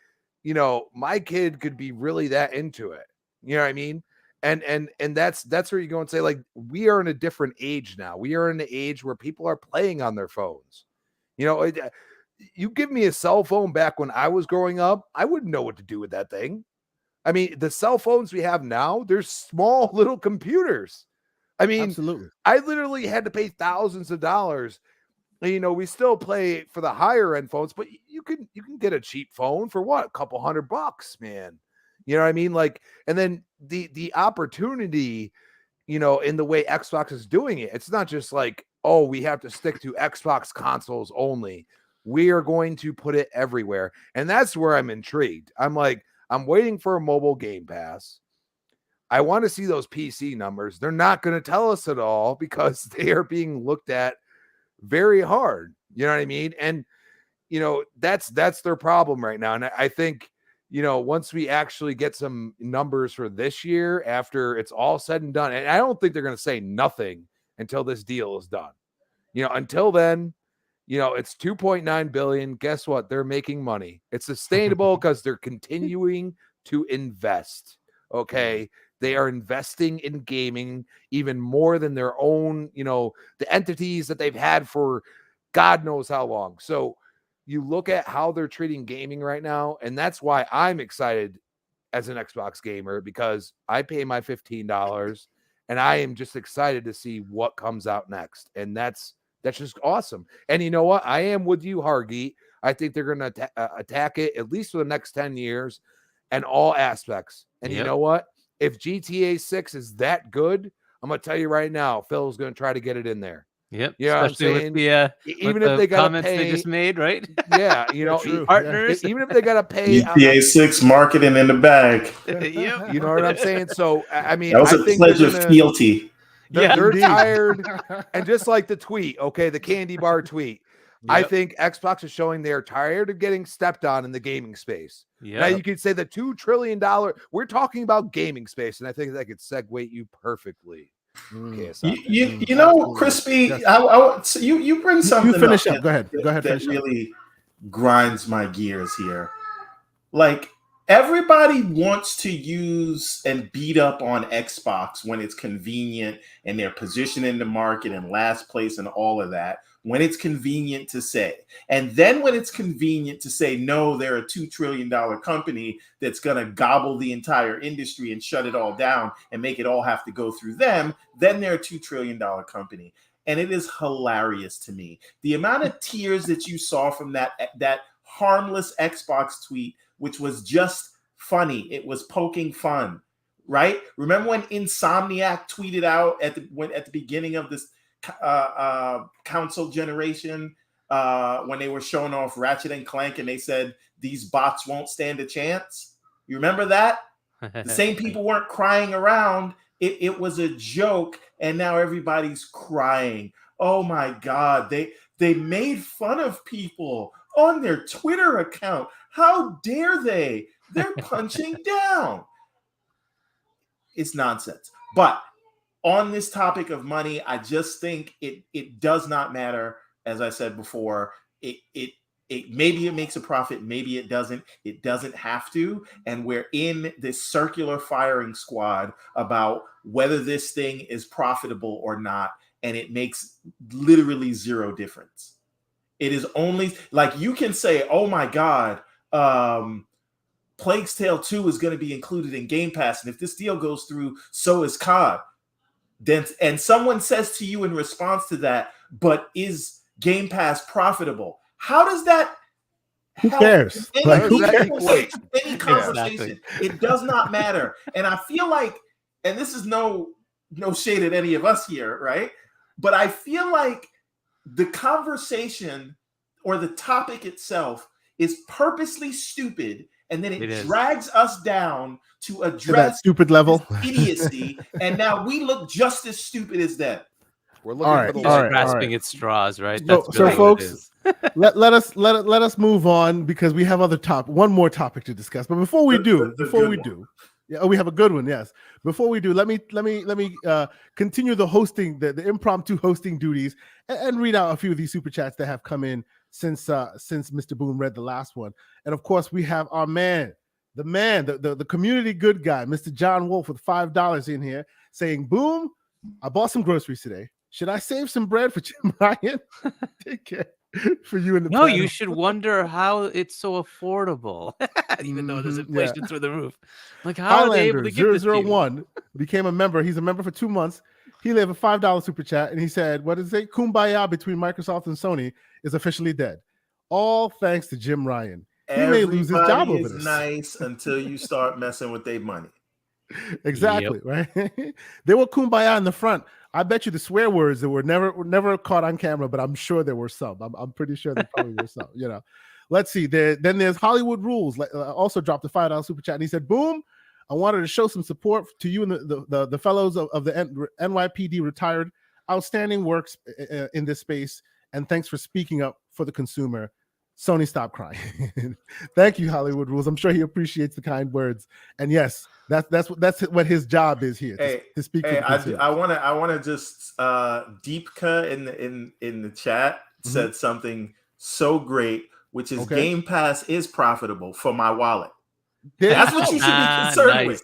my kid could be really that into it. You know what I mean? And that's where you go and say, like, we are in a different age now. We are in an age where people are playing on their phones. You give me a cell phone back when I was growing up, I wouldn't know what to do with that thing. I mean, the cell phones we have now, they're small little computers. I mean, Absolutely. I literally had to pay thousands of dollars. We still play for the higher end phones, but you can get a cheap phone for what? A couple $100, man. You know what I mean? Like, and then the opportunity, in the way Xbox is doing it, it's not just like, oh, we have to stick to Xbox consoles only. We are going to put it everywhere. And that's where I'm intrigued. I'm like, I'm waiting for a mobile Game Pass. I want to see those PC numbers. They're not going to tell us at all because they are being looked at very hard. You know what I mean? And, that's their problem right now. And I think, once we actually get some numbers for this year, after it's all said and done, and I don't think they're going to say nothing until this deal is done. Until then, it's 2.9 billion. Guess what? They're making money. It's sustainable because they're continuing to invest. Okay. They are investing in gaming even more than their own, the entities that they've had for God knows how long. So you look at how they're treating gaming right now, and that's why I'm excited as an Xbox gamer, because I pay my $15 and I am just excited to see what comes out next. And that's just awesome. And you know what? I am with you, Hargeet. I think they're going to attack it at least for the next 10 years and all aspects. And you know what? If GTA 6 is that good, I'm going to tell you right now, Phil's going to try to get it in there. Yep. Yeah, especially with the even if they got comments pay, they just made, right? Yeah, Partners. even if they got to pay GTA 6 marketing in the bag. Yep. You know what I'm saying? So I mean, That was I a think pledge of fealty. they're tired, and just like the tweet, okay, the candy bar tweet. Yep. I think Xbox is showing they're tired of getting stepped on in the gaming space. Now you could say the $2 trillion. We're talking about gaming space, and I think that could segue you perfectly. Okay, Crispy, so you bring something. You finish up. Go ahead. That really grinds my gears here. Like, everybody wants to use and beat up on Xbox when it's convenient and their position in the market and last place and all of that, when it's convenient to say. And then when it's convenient to say, no, they're a $2 trillion company that's going to gobble the entire industry and shut it all down and make it all have to go through them, then they're a $2 trillion company. And it is hilarious to me. The amount of tears that you saw from that harmless Xbox tweet, which was just funny. It was poking fun, right? Remember when Insomniac tweeted out at the beginning of this console generation, when they were showing off Ratchet and Clank, and they said these bots won't stand a chance? You remember that? The same people weren't crying around. It was a joke, and now everybody's crying. Oh my God, they made fun of people on their Twitter account. How dare they? They're punching down. It's nonsense. But on this topic of money, I just think it does not matter. As I said before, it maybe it makes a profit, maybe it doesn't. It doesn't have to. And we're in this circular firing squad about whether this thing is profitable or not. And it makes literally zero difference. It is only like you can say, "Oh my God, Plague's Tale 2 is going to be included in Game Pass, and if this deal goes through, so is COD." Then, and someone says to you in response to that, "But is Game Pass profitable?" How does that Who help cares? any, Like, who any conversation? It does not matter. And I feel like, and this is no shade at any of us here, right? But I feel like the conversation or the topic itself is purposely stupid, and then it drags us down to address that stupid level idiocy, and now we look just as stupid as them. We're looking for the grasping at straws, right? So, That's really folks, let us move on because we have one more topic to discuss. But before we do, yeah, we have a good one. Yes. Before we do, let me continue the hosting, the impromptu hosting duties, and read out a few of these super chats that have come in since Mr. Boom read the last one. And of course, we have our man, the community good guy, Mr. John Wolf, with $5 in here, saying, "Boom, I bought some groceries today. Should I save some bread for Jim Ryan? Take care for you and the No, panel." you should wonder how it's so affordable, even though there's inflation through the roof. Like, how are they able to give this to you? 001 became a member. He's a member for 2 months. He gave a $5 super chat, and he said, "What does it say? Kumbaya between Microsoft and Sony is officially dead. All thanks to Jim Ryan. He may lose his job over this." Nice until you start messing with their money. Exactly, right? They were kumbaya in the front. I bet you the swear words that were never caught on camera, but I'm sure there were some. I'm pretty sure there probably were some. Let's see. Then there's Hollywood Rules. Also dropped a $5 super chat, and he said, "Boom, I wanted to show some support to you and the fellows of the NYPD retired. Outstanding works in this space, and thanks for speaking up for the consumer. Sony, stop crying." Thank you, Hollywood Rules. I'm sure he appreciates the kind words. And yes, that's what his job is here, to speak for the consumer. I want to just Deepka in the chat said something so great, which is Game Pass is profitable for my wallet. That's what you should be concerned with.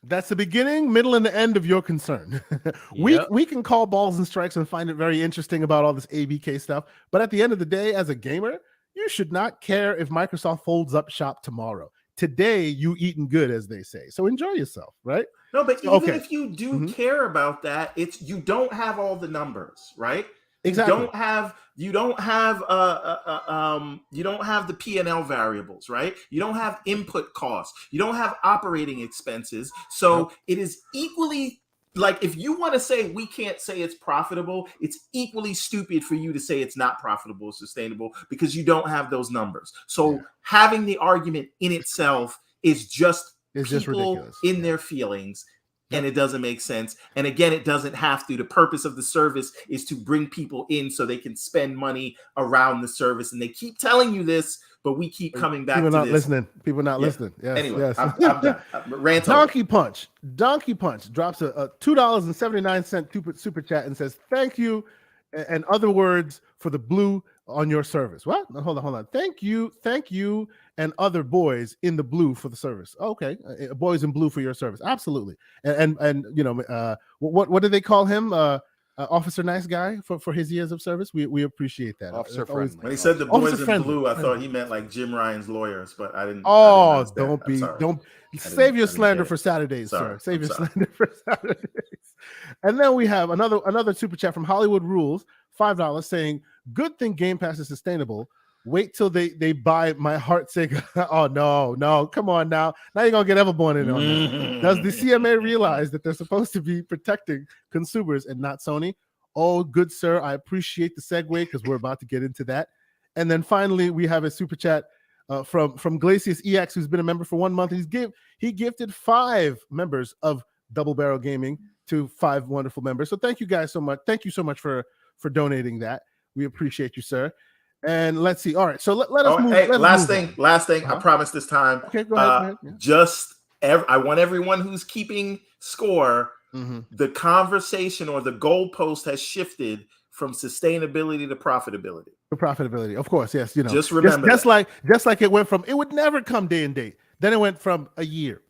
That's the beginning, middle, and the end of your concern. We can call balls and strikes and find it very interesting about all this ABK stuff. But at the end of the day, as a gamer, you should not care if Microsoft folds up shop tomorrow. Today, you eating good, as they say. So enjoy yourself, right? No, but even if you do care about that, you don't have all the numbers, right? Exactly. You don't have the P&L variables, right? You don't have input costs. You don't have operating expenses. So it is equally, like, if you want to say we can't say it's profitable, it's equally stupid for you to say it's not profitable or sustainable because you don't have those numbers. So having the argument in itself is just ridiculous in their feelings. And it doesn't make sense. And again, it doesn't have to. The purpose of the service is to bring people in so they can spend money around the service. And they keep telling you this, but we keep coming back to this. People not listening. Yes, anyway, yes. I'm done. Donkey Punch drops a $2.79 super chat and says, "Thank you and other words for the blue on your service." What? No, hold on. Thank you, and other boys in the blue for the service. Okay, boys in blue for your service. Absolutely. And what do they call him? Officer Nice Guy for his years of service. We appreciate that. Officer friendly. When he said the boys in blue, I thought he meant like Jim Ryan's lawyers, but I didn't. Oh, don't save your slander for Saturdays, sir. Save your slander for Saturdays. And then we have another super chat from Hollywood Rules, $5, saying, "Good thing Game Pass is sustainable. Wait till they buy my heart sake." Oh no, come on now. Now you're gonna get Everborn in on this. Does the CMA realize that they're supposed to be protecting consumers and not Sony? Oh, good sir. I appreciate the segue because we're about to get into that. And then finally, we have a super chat from Glacius EX, who's been a member for 1 month. He gifted 5 members of Double Barrel Gaming to 5 wonderful members. So thank you guys so much. Thank you so much for donating that. We appreciate you, sir. And let's see. All right, so let us move. Hey, last thing. I promise this time. Okay, go ahead. I want everyone who's keeping score. The conversation or the goalpost has shifted from sustainability to profitability. Of course, yes. Just remember, just like it went from it would never come day and date. Then it went from a year.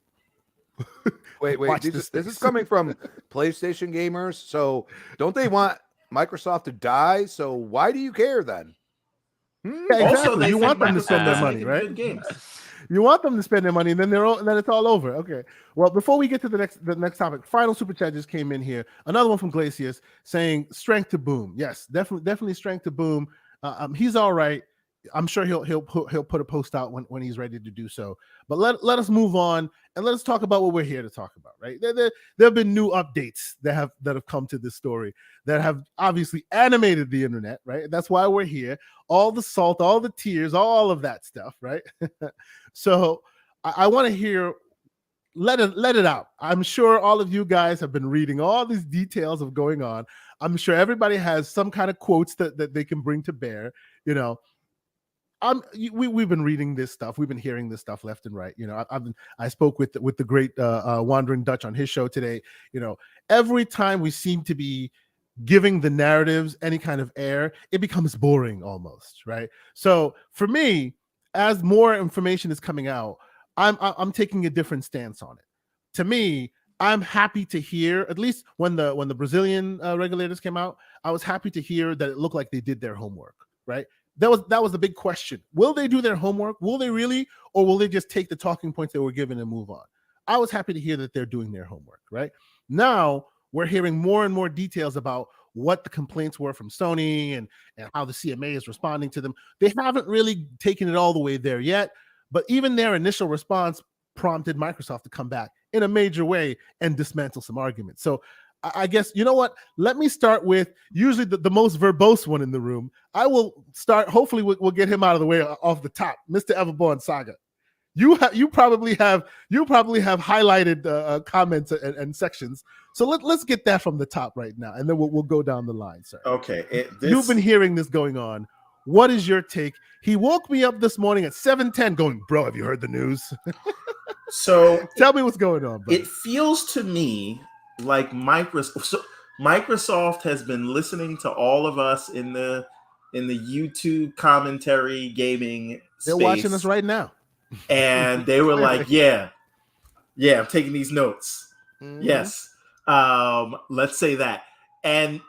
Wait. This is coming from PlayStation gamers. So don't they want Microsoft to die? So why do you care then? Yeah, Also, exactly. they You think want them to spend their Microsoft is money, making right? good games. You want them to spend their money, and then then it's all over. Okay. Well, before we get to the next topic, final super chat just came in here. Another one from Glacius saying strength to Boom. Yes, definitely strength to Boom. He's all right. I'm sure he'll put a post out when he's ready to do so. But let us move on and let us talk about what we're here to talk about. Right? There have been new updates that have come to this story that have obviously animated the internet. Right? That's why we're here. All the salt, all the tears, all of that stuff. Right? So I want to hear. Let it out. I'm sure all of you guys have been reading all these details of going on. I'm sure everybody has some kind of quotes that they can bring to bear. You know, we've been reading this stuff. We've been hearing this stuff left and right. You know, I spoke with the great Wandering Dutch on his show today. You know, every time we seem to be giving the narratives any kind of air, it becomes boring almost, right? So for me, as more information is coming out, I'm taking a different stance on it. To me, I'm happy to hear, at least when the Brazilian regulators came out, I was happy to hear that it looked like they did their homework, right? That was the big question. Will they do their homework? Will they really? Or will they just take the talking points they were given and move on? I was happy to hear that they're doing their homework, right? Now we're hearing more and more details about what the complaints were from Sony and how the CMA is responding to them. They haven't really taken it all the way there yet, but even their initial response prompted Microsoft to come back in a major way and dismantle some arguments. So I guess, you know what? Let me start with usually the most verbose one in the room. I will start. Hopefully, we'll get him out of the way off the top. Mr. Everborn Saga, you probably have highlighted comments and sections. So let's get that from the top right now, and then we'll go down the line, sir. Okay, You've been hearing this going on. What is your take? He woke me up this morning at 7:10 going, bro, have you heard the news? So tell me what's going on, bro. It feels to me like Microsoft has been listening to all of us in the YouTube commentary gaming They're space, watching us right now. And they were like, yeah, I'm taking these notes. Mm-hmm. Yes. Let's say that. And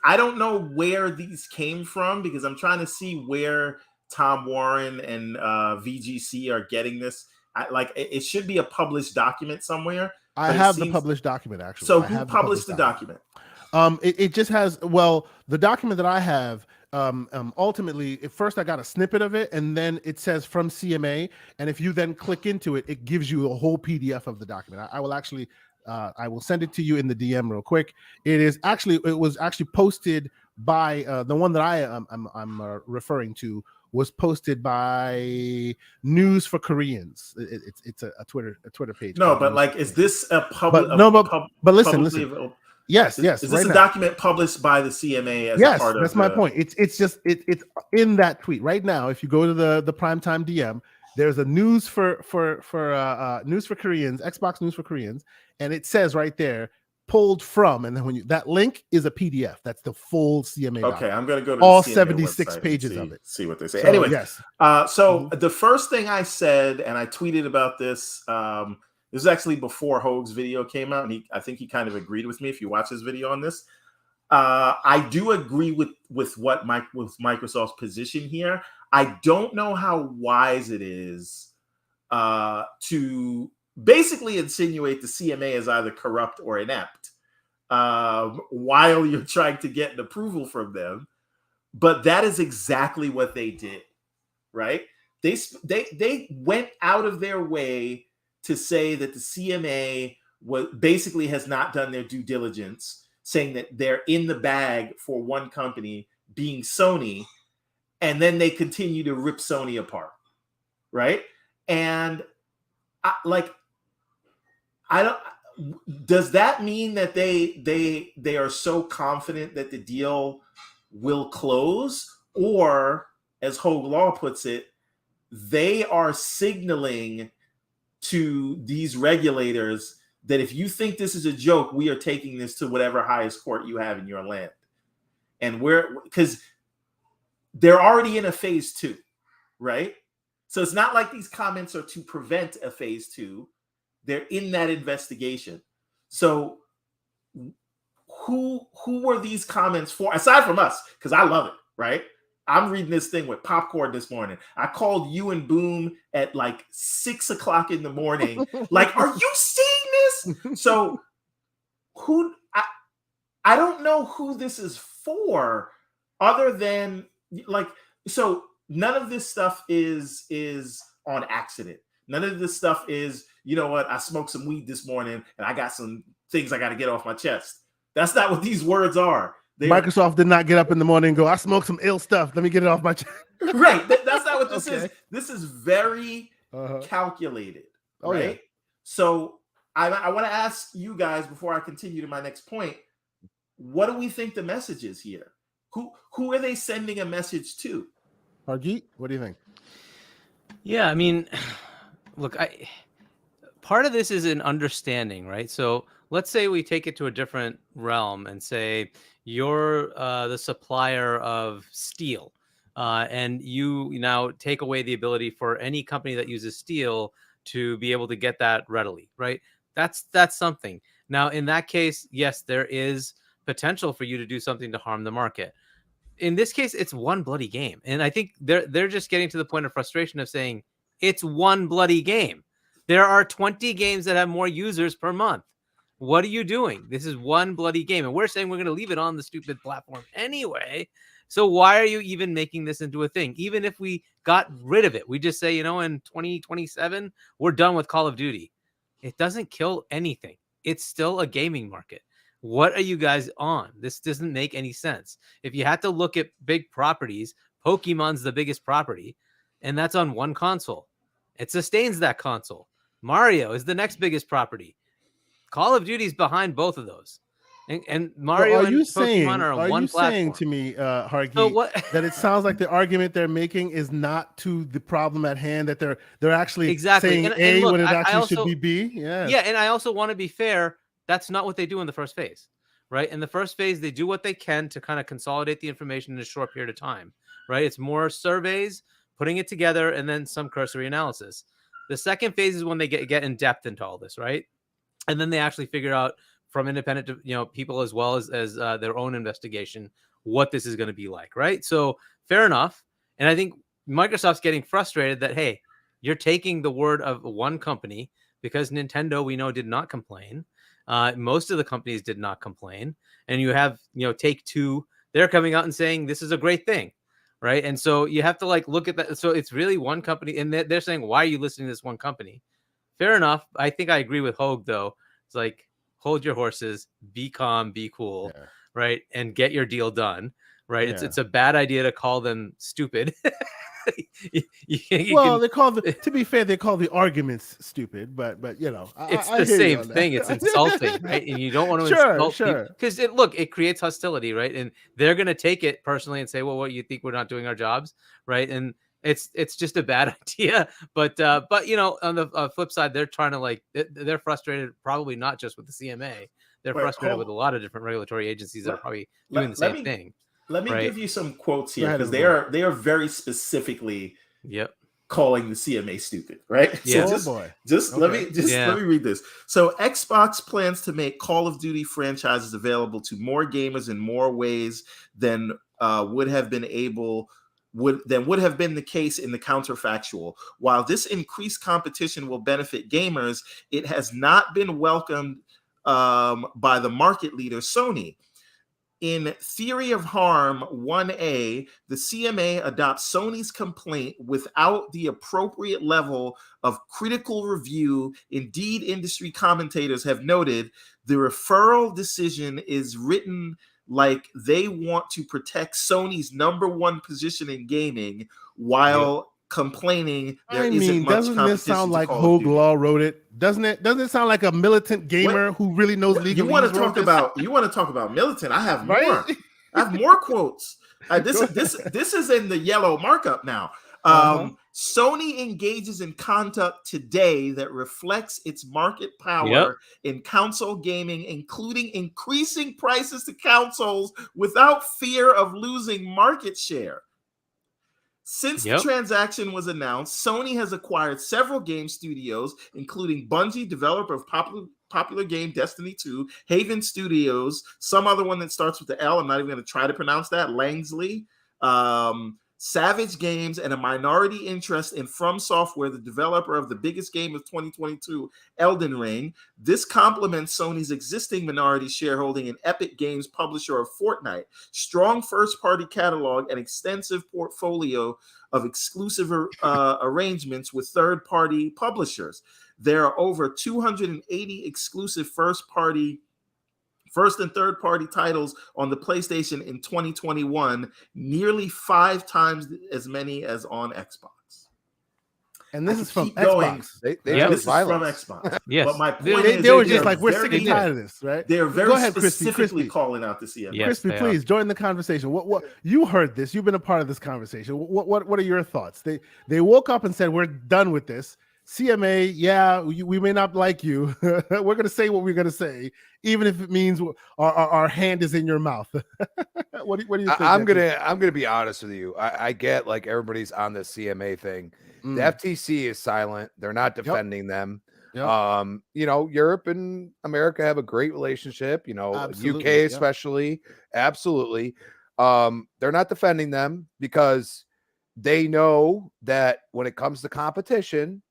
I don't know where these came from because I'm trying to see where Tom Warren and VGC are getting this. It should be a published document somewhere. I have the published document, actually. So who published the document? It just has, the document that I have, ultimately, at first I got a snippet of it, and then it says from CMA, and if you then click into it, it gives you a whole PDF of the document. I will actually, I will send it to you in the DM real quick. It was actually posted by the one that I'm referring to was posted by News for Koreans. It's a Twitter page. No, but is this a public? But listen. Yes. Is this a document published by the CMA as a part of? That's my point. It's in that tweet right now. If you go to the primetime DM, there's a News for News for Koreans, Xbox News for Koreans, and it says right there, pulled from, and then that link is a PDF. That's the full CMA. Okay, I'm going to go to all the 76 pages of it. See what they say. So, anyway, yes. The first thing I said, and I tweeted about this. This was actually before Hoag's video came out, and I think he kind of agreed with me. If you watch his video on this, I do agree with Microsoft's position here. I don't know how wise it is to basically insinuate the CMA is either corrupt or inept while you're trying to get an approval from them. But that is exactly what they did, right? They went out of their way to say that the CMA basically has not done their due diligence, saying that they're in the bag for one company, being Sony, and then they continue to rip Sony apart, right? And does that mean that they are so confident that the deal will close, or as Hoag Law puts it, they are signaling to these regulators that if you think this is a joke, we are taking this to whatever highest court you have in your land. And because they're already in a phase 2, right? So it's not like these comments are to prevent a phase 2. They're in that investigation. So who were these comments for? Aside from us, because I love it, right? I'm reading this thing with popcorn this morning. I called you and Boom at like 6 o'clock in the morning. Like, are you seeing this? So I don't know who this is for, other than like, so none of this stuff is on accident. None of this stuff is, you know what, I smoked some weed this morning and I got some things I got to get off my chest. That's not what these words are. Microsoft did not get up in the morning and go, I smoked some ill stuff. Let me get it off my chest. Right. That's not what this Okay. is. This is very calculated. Oh, right. yeah. So I want to ask you guys before I continue to my next point, what do we think the message is here? Who are they sending a message to? Harjeet, what do you think? Yeah, I mean, look, part of this is an understanding, right? So let's say we take it to a different realm and say you're the supplier of steel, and you now take away the ability for any company that uses steel to be able to get that readily, right? That's something. Now, in that case, yes, there is potential for you to do something to harm the market. In this case, it's one bloody game. And I think they're just getting to the point of frustration of saying it's one bloody game. There are 20 games that have more users per month. What are you doing? This is one bloody game. And we're saying we're going to leave it on the stupid platform anyway. So why are you even making this into a thing? Even if we got rid of it, we just say, in 2027, we're done with Call of Duty. It doesn't kill anything. It's still a gaming market. What are you guys on? This doesn't make any sense. If you had to look at big properties, Pokemon's the biggest property, and that's on one console. It sustains that console. Mario is the next biggest property. Call of Duty's behind both of those. And Mario and Pokemon are on one platform. Are you saying to me, Hargeet, So that it sounds like the argument they're making is not to the problem at hand, that they're actually saying A when it actually should be B? Yeah. Yeah, and I also want to be fair. That's not what they do in the first phase, right? In the first phase, they do what they can to kind of consolidate the information in a short period of time, right? It's more surveys, putting it together, and then some cursory analysis. The second phase is when they get in depth into all this, right? And then they actually figure out from independent, people as well as their own investigation what this is going to be like, right? So fair enough. And I think Microsoft's getting frustrated that, hey, you're taking the word of one company, because Nintendo, we know, did not complain. Most of the companies did not complain. And you have, Take-Two, they're coming out and saying this is a great thing, right? And so you have to look at that. So it's really one company, and they're saying, why are you listening to this one company? Fair enough. I think I agree with Hogue, though. It's like, hold your horses, be calm, be cool, right? And get your deal done, right? Yeah. It's a bad idea to call them stupid. To be fair, they call the arguments stupid, but it's the same thing. It's insulting, right? And you don't want to insult people, because it creates hostility, right? And they're going to take it personally and say, well, what, you think we're not doing our jobs, right? And it's just a bad idea. But on the flip side, they're trying to they're frustrated, probably not just with the CMA. They're frustrated with a lot of different regulatory agencies that are probably doing the same thing. Let me give you some quotes here, because they are very specifically calling the CMA stupid, right? Yeah. So let me read this. So Xbox plans to make Call of Duty franchises available to more gamers in more ways than would have been the case in the counterfactual. While this increased competition will benefit gamers, it has not been welcomed by the market leader, Sony. In Theory of Harm 1A, the CMA adopts Sony's complaint without the appropriate level of critical review. Indeed, industry commentators have noted the referral decision is written like they want to protect Sony's number one position in gaming while complaining there isn't much doesn't this sound like Hogue Law wrote it? Doesn't it sound like a militant gamer who really knows legal? You want to talk about militant? I have more. I have more quotes. This is in the yellow markup now. Sony engages in conduct today that reflects its market power in console gaming, including increasing prices to consoles without fear of losing market share. Since the transaction was announced, Sony has acquired several game studios, including Bungie, developer of popular game Destiny 2, Haven Studios, some other one that starts with the L. I'm not even going to try to pronounce that. Langsley, Savage Games and a minority interest in From Software, the developer of the biggest game of 2022, Elden Ring. This complements Sony's existing minority shareholding in Epic Games, publisher of Fortnite, strong first-party catalog, and extensive portfolio of exclusive arrangements with third-party publishers. There are over 280 exclusive first and third-party titles on the PlayStation in 2021, nearly 5 times as many as on Xbox. And this is from keep going. Xbox. They This chose is from violence. Xbox. Yes. But my They- point They, is, they were they just are like, we're very- sick and tired of this, right? They're very Go ahead, Crispy. specifically calling out the CMA. Yes, Crispy, they are. please join the conversation. What you heard this? You've been a part of this conversation. What are your thoughts? They woke up and said, "We're done with this." CMA, yeah, we may not like you. We're going to say what we're going to say, even if it means our hand is in your mouth. What do you think? I'm Jeffrey? gonna be honest with you. I get like everybody's on the CMA thing. The FTC is silent. They're not defending them. Yep. You know, Europe and America have a great relationship. You know, Absolutely, UK yep. especially, absolutely. They're not defending them because they know that when it comes to competition,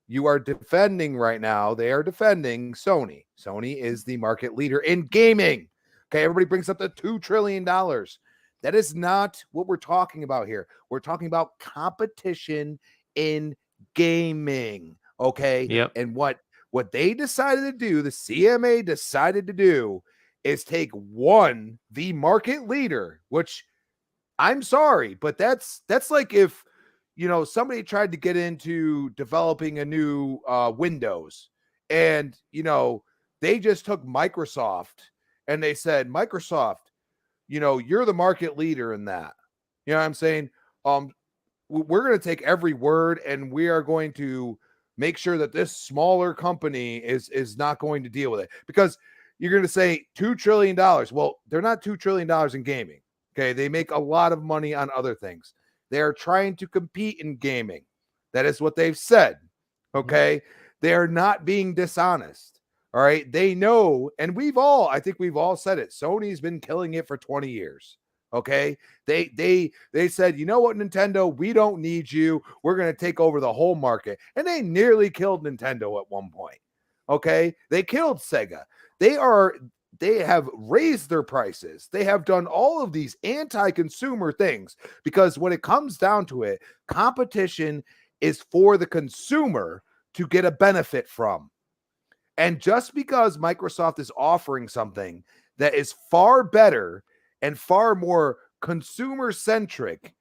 you are defending right now. They are defending Sony. Sony is the market leader in gaming. Okay, everybody brings up the $2 trillion. That is not what we're talking about here. We're talking about competition in gaming. Okay. Yep. And what they decided to do, the CMA decided to do, is take the market leader, which I'm sorry, but that's like if somebody tried to get into developing a new Windows, and they just took Microsoft and they said, Microsoft, you're the market leader in that. You know what I'm saying? We're going to take every word and we are going to make sure that this smaller company is not going to deal with it, because you're going to say $2 trillion. Well, they're not $2 trillion in gaming. Okay. They make a lot of money on other things. They are trying to compete in gaming. That is what they've said. Okay. They are not being dishonest. All right. They know, and I think we've all said it. Sony's been killing it for 20 years. Okay. They said, you know what, Nintendo, we don't need you. We're going to take over the whole market. And they nearly killed Nintendo at one point. Okay. They killed Sega. They have raised their prices. They have done all of these anti-consumer things, because when it comes down to it, competition is for the consumer to get a benefit from. And just because Microsoft is offering something that is far better and far more consumer-centric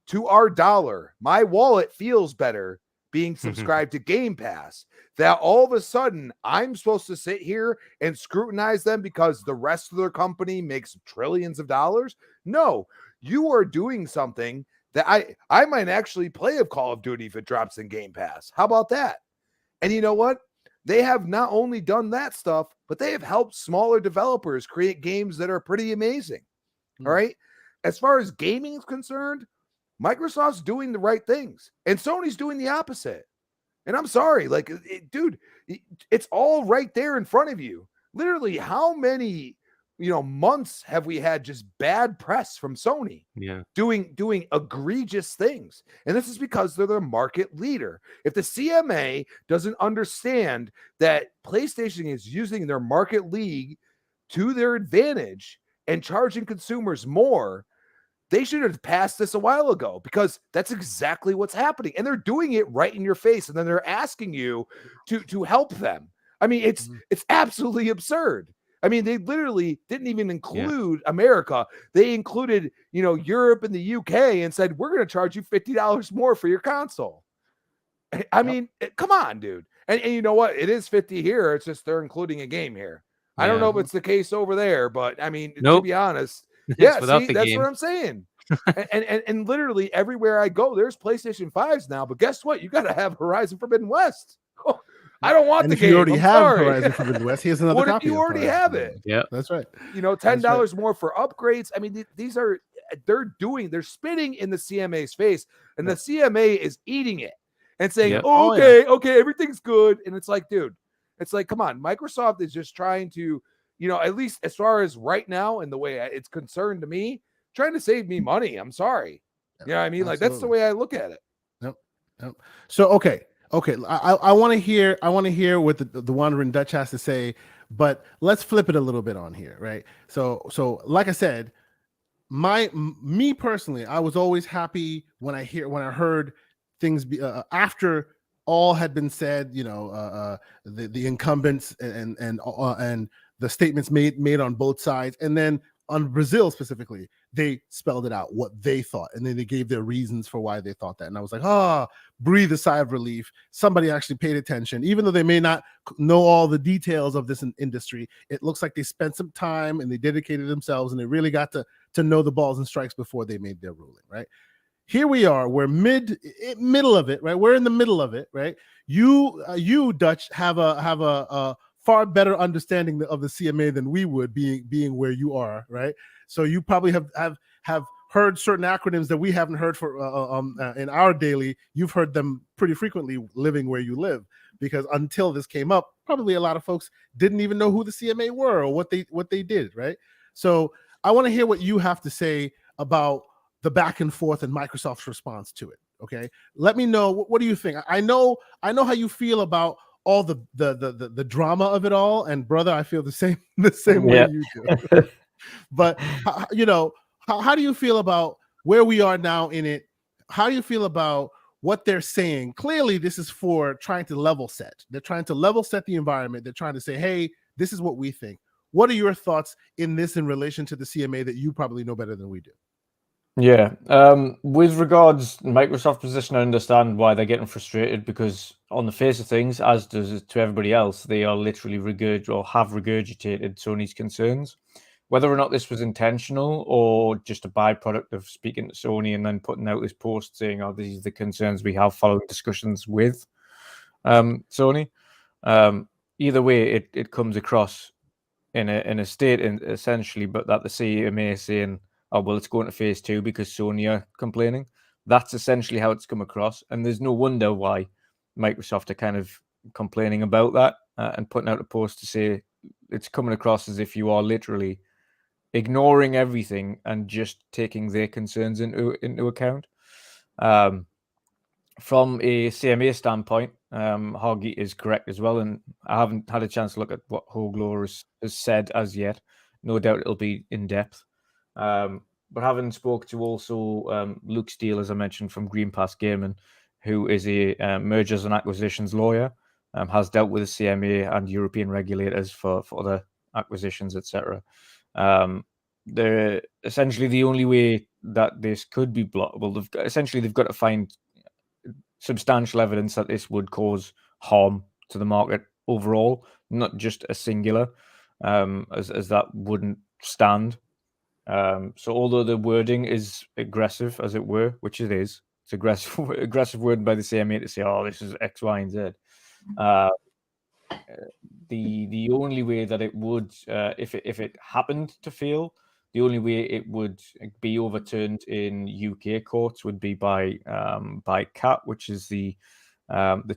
to our dollar, my wallet feels better being subscribed to Game Pass, that all of a sudden I'm supposed to sit here and scrutinize them because the rest of their company makes trillions of dollars. No, you are doing something that I might actually play a Call of Duty if it drops in Game Pass. How about that? And you know what? They have not only done that stuff, but they have helped smaller developers create games that are pretty amazing. All right. As far as gaming is concerned, Microsoft's doing the right things and Sony's doing the opposite. And I'm sorry, dude, it's all right there in front of you. Literally, how many, months have we had just bad press from Sony? Yeah. Doing egregious things. And this is because they're the market leader. If the CMA doesn't understand that PlayStation is using their market league to their advantage and charging consumers more, they should have passed this a while ago, because that's exactly what's happening. And they're doing it right in your face. And then they're asking you to help them. I mean, it's absolutely absurd. I mean, they literally didn't even include America. They included, Europe and the UK and said, we're going to charge you $50 more for your console. I mean, come on, dude. And you know what? It is 50 here. It's just they're including a game here. I don't know if it's the case over there, but I mean, to be honest, yeah, see, that's what I'm saying. and literally everywhere I go, there's PlayStation 5s now. But guess what? You got to have Horizon Forbidden West. I don't want the game. You already have sorry. Horizon Forbidden West. Here's another what copy. If you already have it? Yeah, that's right. $10 more for upgrades. I mean, they're spitting in the CMA's face, and the CMA is eating it and saying, okay, everything's good. And it's like, dude, it's like, come on, Microsoft is just trying to, at least as far as right now and the way it's concerned to me, trying to save me money. I'm sorry. Yeah, I mean, like that's the way I look at it. Yep. So okay. I want to hear what the Wandering Dutch has to say, but let's flip it a little bit on here, right? So like I said, me personally, I was always happy when I heard things after all had been said. The incumbents and the statements made on both sides, and then on Brazil specifically, they spelled it out what they thought, and then they gave their reasons for why they thought that. And I was like, breathe a sigh of relief. Somebody actually paid attention, even though they may not know all the details of this industry. It looks like they spent some time and they dedicated themselves, and they really got to know the balls and strikes before they made their ruling, right? Here we are. We're middle of it, right? We're in the middle of it, right? You Dutch have a far better understanding of the CMA than we would, being where you are, right? So you probably have heard certain acronyms that we haven't heard for in our daily. You've heard them pretty frequently living where you live, because until this came up, probably a lot of folks didn't even know who the CMA were or what they did, right? So I want to hear what you have to say about the back and forth and Microsoft's response to it. Okay, let me know what do you think. I know how you feel about all the drama of it all, and brother, I feel the same way you do. But how do you feel about where we are now in it? How do you feel about what they're saying? Clearly, this is for trying to level set. They're trying to level set the environment. They're trying to say, hey, this is what we think. What are your thoughts in this in relation to the CMA that you probably know better than we do? Yeah. With regards to Microsoft's position, I understand why they're getting frustrated, because on the face of things, as does it to everybody else, they are literally have regurgitated Sony's concerns. Whether or not this was intentional or just a byproduct of speaking to Sony and then putting out this post saying, "Oh, these are the concerns we have following discussions with Sony." Either way, it comes across in a state essentially, but that the CMA is saying, "Oh, well, it's going to phase 2 because Sony are complaining." That's essentially how it's come across, and there's no wonder why Microsoft are kind of complaining about that and putting out a post to say it's coming across as if you are literally ignoring everything and just taking their concerns into account. From a CMA standpoint, Hargi is correct as well, and I haven't had a chance to look at what Hoglo has said as yet. No doubt it'll be in depth. But having spoke to also Luke Steele, as I mentioned, from Green Pass Gaming, who is a mergers and acquisitions lawyer, has dealt with the CMA and European regulators for other acquisitions, etc. They're essentially the only way that this could be blocked. Well, they've got to find substantial evidence that this would cause harm to the market overall, not just a singular, as that wouldn't stand. So although the wording is aggressive, as it were, which it is, it's aggressive wording by the CMA to say, "Oh, this is X, Y, and Z." The only way that it would, if it happened to fail, the only way it would be overturned in UK courts would be by CAT, which is the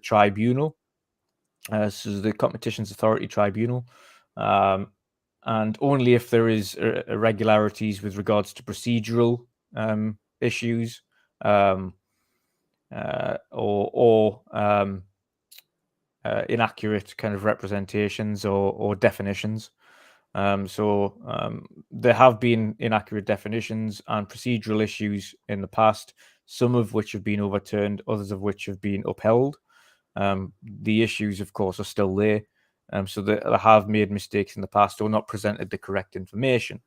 tribunal, so the Competitions Authority Tribunal, and only if there is irregularities with regards to procedural issues or inaccurate kind of representations or definitions. So there have been inaccurate definitions and procedural issues in the past, some of which have been overturned, others of which have been upheld. The issues, of course, are still there. So they have made mistakes in the past or not presented the correct information.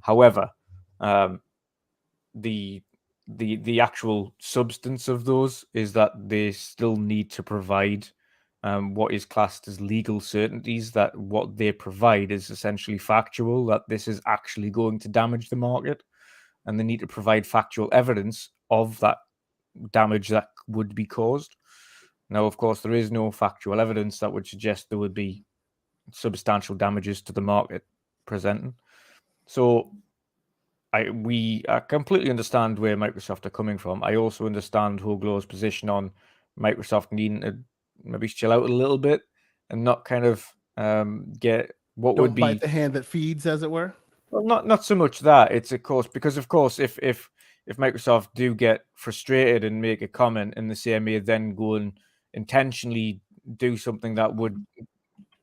However, the actual substance of those is that they still need to provide what is classed as legal certainties, that what they provide is essentially factual, that this is actually going to damage the market, and they need to provide factual evidence of that damage that would be caused. Now, of course, there is no factual evidence that would suggest there would be substantial damages to the market presenting. So I completely understand where Microsoft are coming from. I also understand Hoglo's position on Microsoft needing to maybe chill out a little bit and not kind of get what Don't would be bite the hand that feeds, as it were. Well, not so much that. It's of course because if if Microsoft do get frustrated and make a comment, and the CMA then go and intentionally do something that would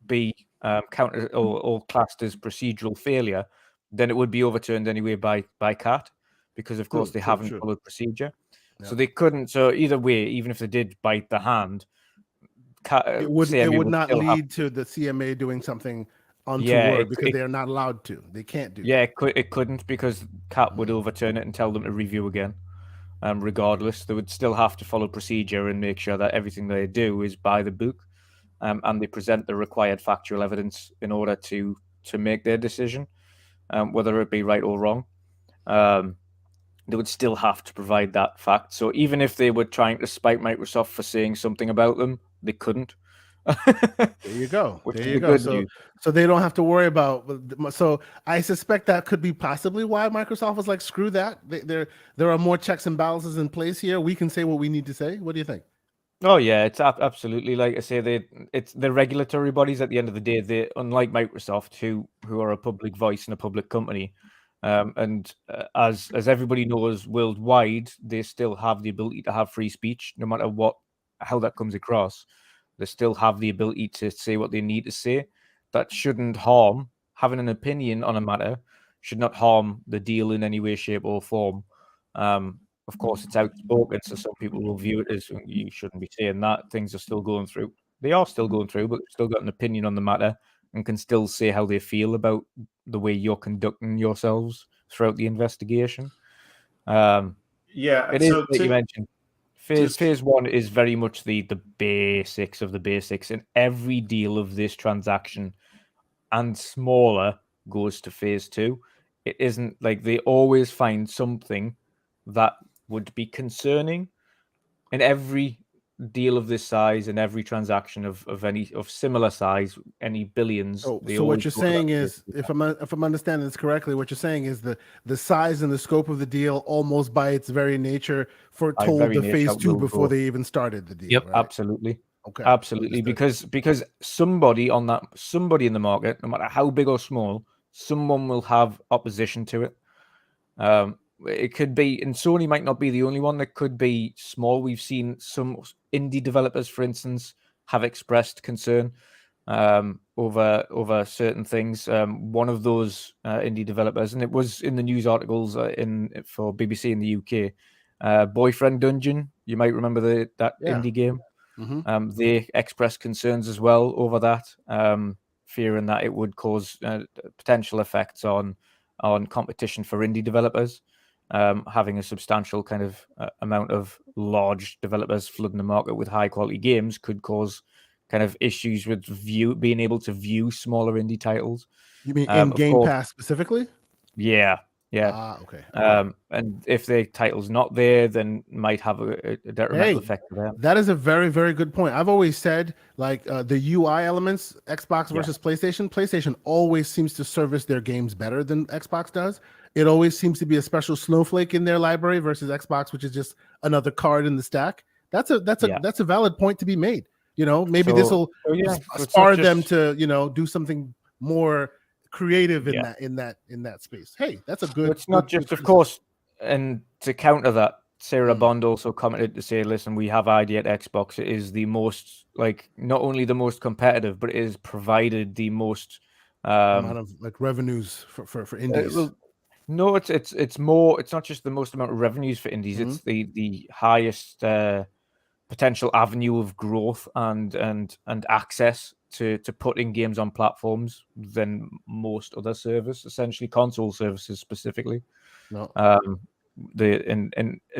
be counter or classed as procedural failure, then it would be overturned anyway by CAT, because of course they haven't followed procedure. Yeah. So they couldn't. So either way, even if they did bite the hand, it would not lead to the CMA doing something untoward because they are not allowed to. They can't do. Yeah, it couldn't, because CAT would overturn it and tell them to review again. Regardless, they would still have to follow procedure and make sure that everything they do is by the book, and they present the required factual evidence in order to make their decision, whether it be right or wrong. They would still have to provide that fact. So even if they were trying to spite Microsoft for saying something about them, they couldn't. There you go. There you go. So they don't have to worry about. So I suspect that could be possibly why Microsoft was like, screw that. There are more checks and balances in place here. We can say what we need to say. What do you think? Oh yeah, it's absolutely, like I say, it's the regulatory bodies at the end of the day. They, unlike Microsoft, who are a public voice and a public company, as everybody knows worldwide, they still have the ability to have free speech, no matter how that comes across. They still have the ability to say what they need to say. That shouldn't harm. Having an opinion on a matter should not harm the deal in any way, shape, or form. Of course, it's outspoken, so some people will view it as, you shouldn't be saying that. Things are still going through. They are still going through, but still got an opinion on the matter and can still say how they feel about the way you're conducting yourselves throughout the investigation. Yeah, it is that you mentioned. Phase one is very much the basics of the basics, and every deal of this transaction and smaller goes to phase two. It isn't like they always find something that would be concerning in every deal of this size and every transaction of similar size, any billions. So what you're saying is, if I'm understanding this correctly, what you're saying is the size and the scope of the deal, almost by its very nature, foretold the phase two before they even started the deal. Yep, right? Absolutely. Okay, absolutely, because somebody in the market, no matter how big or small, someone will have opposition to it. It could be, and Sony might not be the only one. That could be small. We've seen some indie developers, for instance, have expressed concern over certain things. One of those indie developers, and it was in the news articles for BBC in the UK, Boyfriend Dungeon. You might remember that indie game. Mm-hmm. They expressed concerns as well over that, fearing that it would cause potential effects on competition for indie developers. Having a substantial kind of amount of large developers flooding the market with high quality games could cause kind of issues with being able to view smaller indie titles. You mean in Game Pass specifically? Yeah. Okay. And if the title's not there, then might have a detrimental effect to them. That is a very, very good point. I've always said, like, the UI elements, Xbox versus PlayStation. PlayStation always seems to service their games better than Xbox does. It always seems to be a special snowflake in their library versus Xbox, which is just another card in the stack. That's a valid point to be made. You know, maybe this will inspire them to, do something more creative in that space. Hey, that's a good. It's not just, of course, and to counter that, Sarah Bond also commented to say, "Listen, we have ID at Xbox. It is the most, like, not only the most competitive, but it is provided the most amount of like revenues for indies." No, it's more. It's not just the most amount of revenues for indies. Mm-hmm. It's the highest potential avenue of growth and access to putting games on platforms than most other services, essentially console services specifically. No. In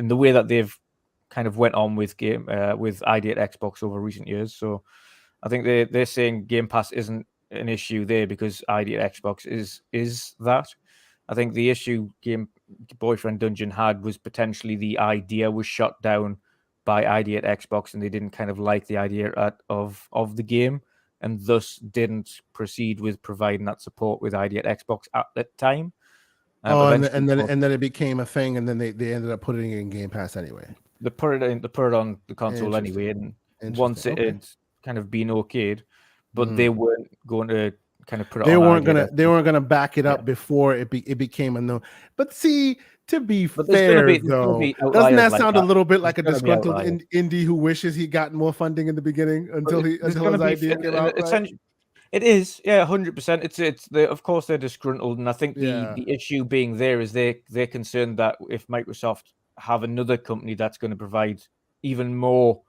the way that they've kind of went on with ID at Xbox over recent years. So I think they're saying Game Pass isn't an issue there because ID at Xbox is that. I think the issue Boyfriend Dungeon had was potentially the idea was shot down by ID at Xbox, and they didn't kind of like the idea of the game, and thus didn't proceed with providing that support with ID at Xbox at that time. And then it became a thing, and then they ended up putting it in Game Pass anyway. They put it on the console anyway, and once it had kind of been okayed, but they weren't going to kind of put it. They weren't gonna back it up before it became a no. But see, To be But there's gonna fair, be- there's gonna though, be doesn't outliers that like sound that. a little bit like a There's gonna be disgruntled outliers. indie who wishes he got more funding in the beginning until There's his gonna be idea came out? Right? It is, yeah, 100%. Of course they're disgruntled, and I think Yeah. the issue being there is they're concerned that if Microsoft have another company that's going to provide even more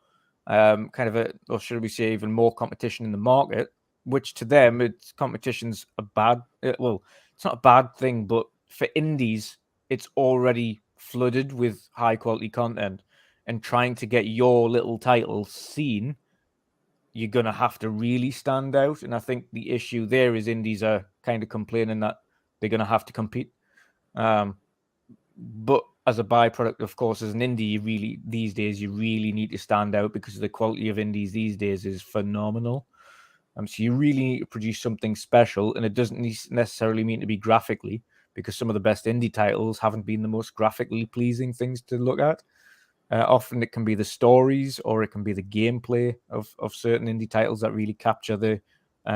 or should we say even more competition in the market, which to them competition's a bad it's not a bad thing, but for indies it's already flooded with high quality content, and trying to get your little title seen, you're going to have to really stand out. And I think the issue there is indies are kind of complaining that they're going to have to compete. But as a byproduct, of course, as an indie, these days, you really need to stand out because the quality of indies these days is phenomenal. So you really need to produce something special, and it doesn't necessarily mean to be graphically, because some of the best indie titles haven't been the most graphically pleasing things to look at. Often it can be the stories or it can be the gameplay of certain indie titles that really capture the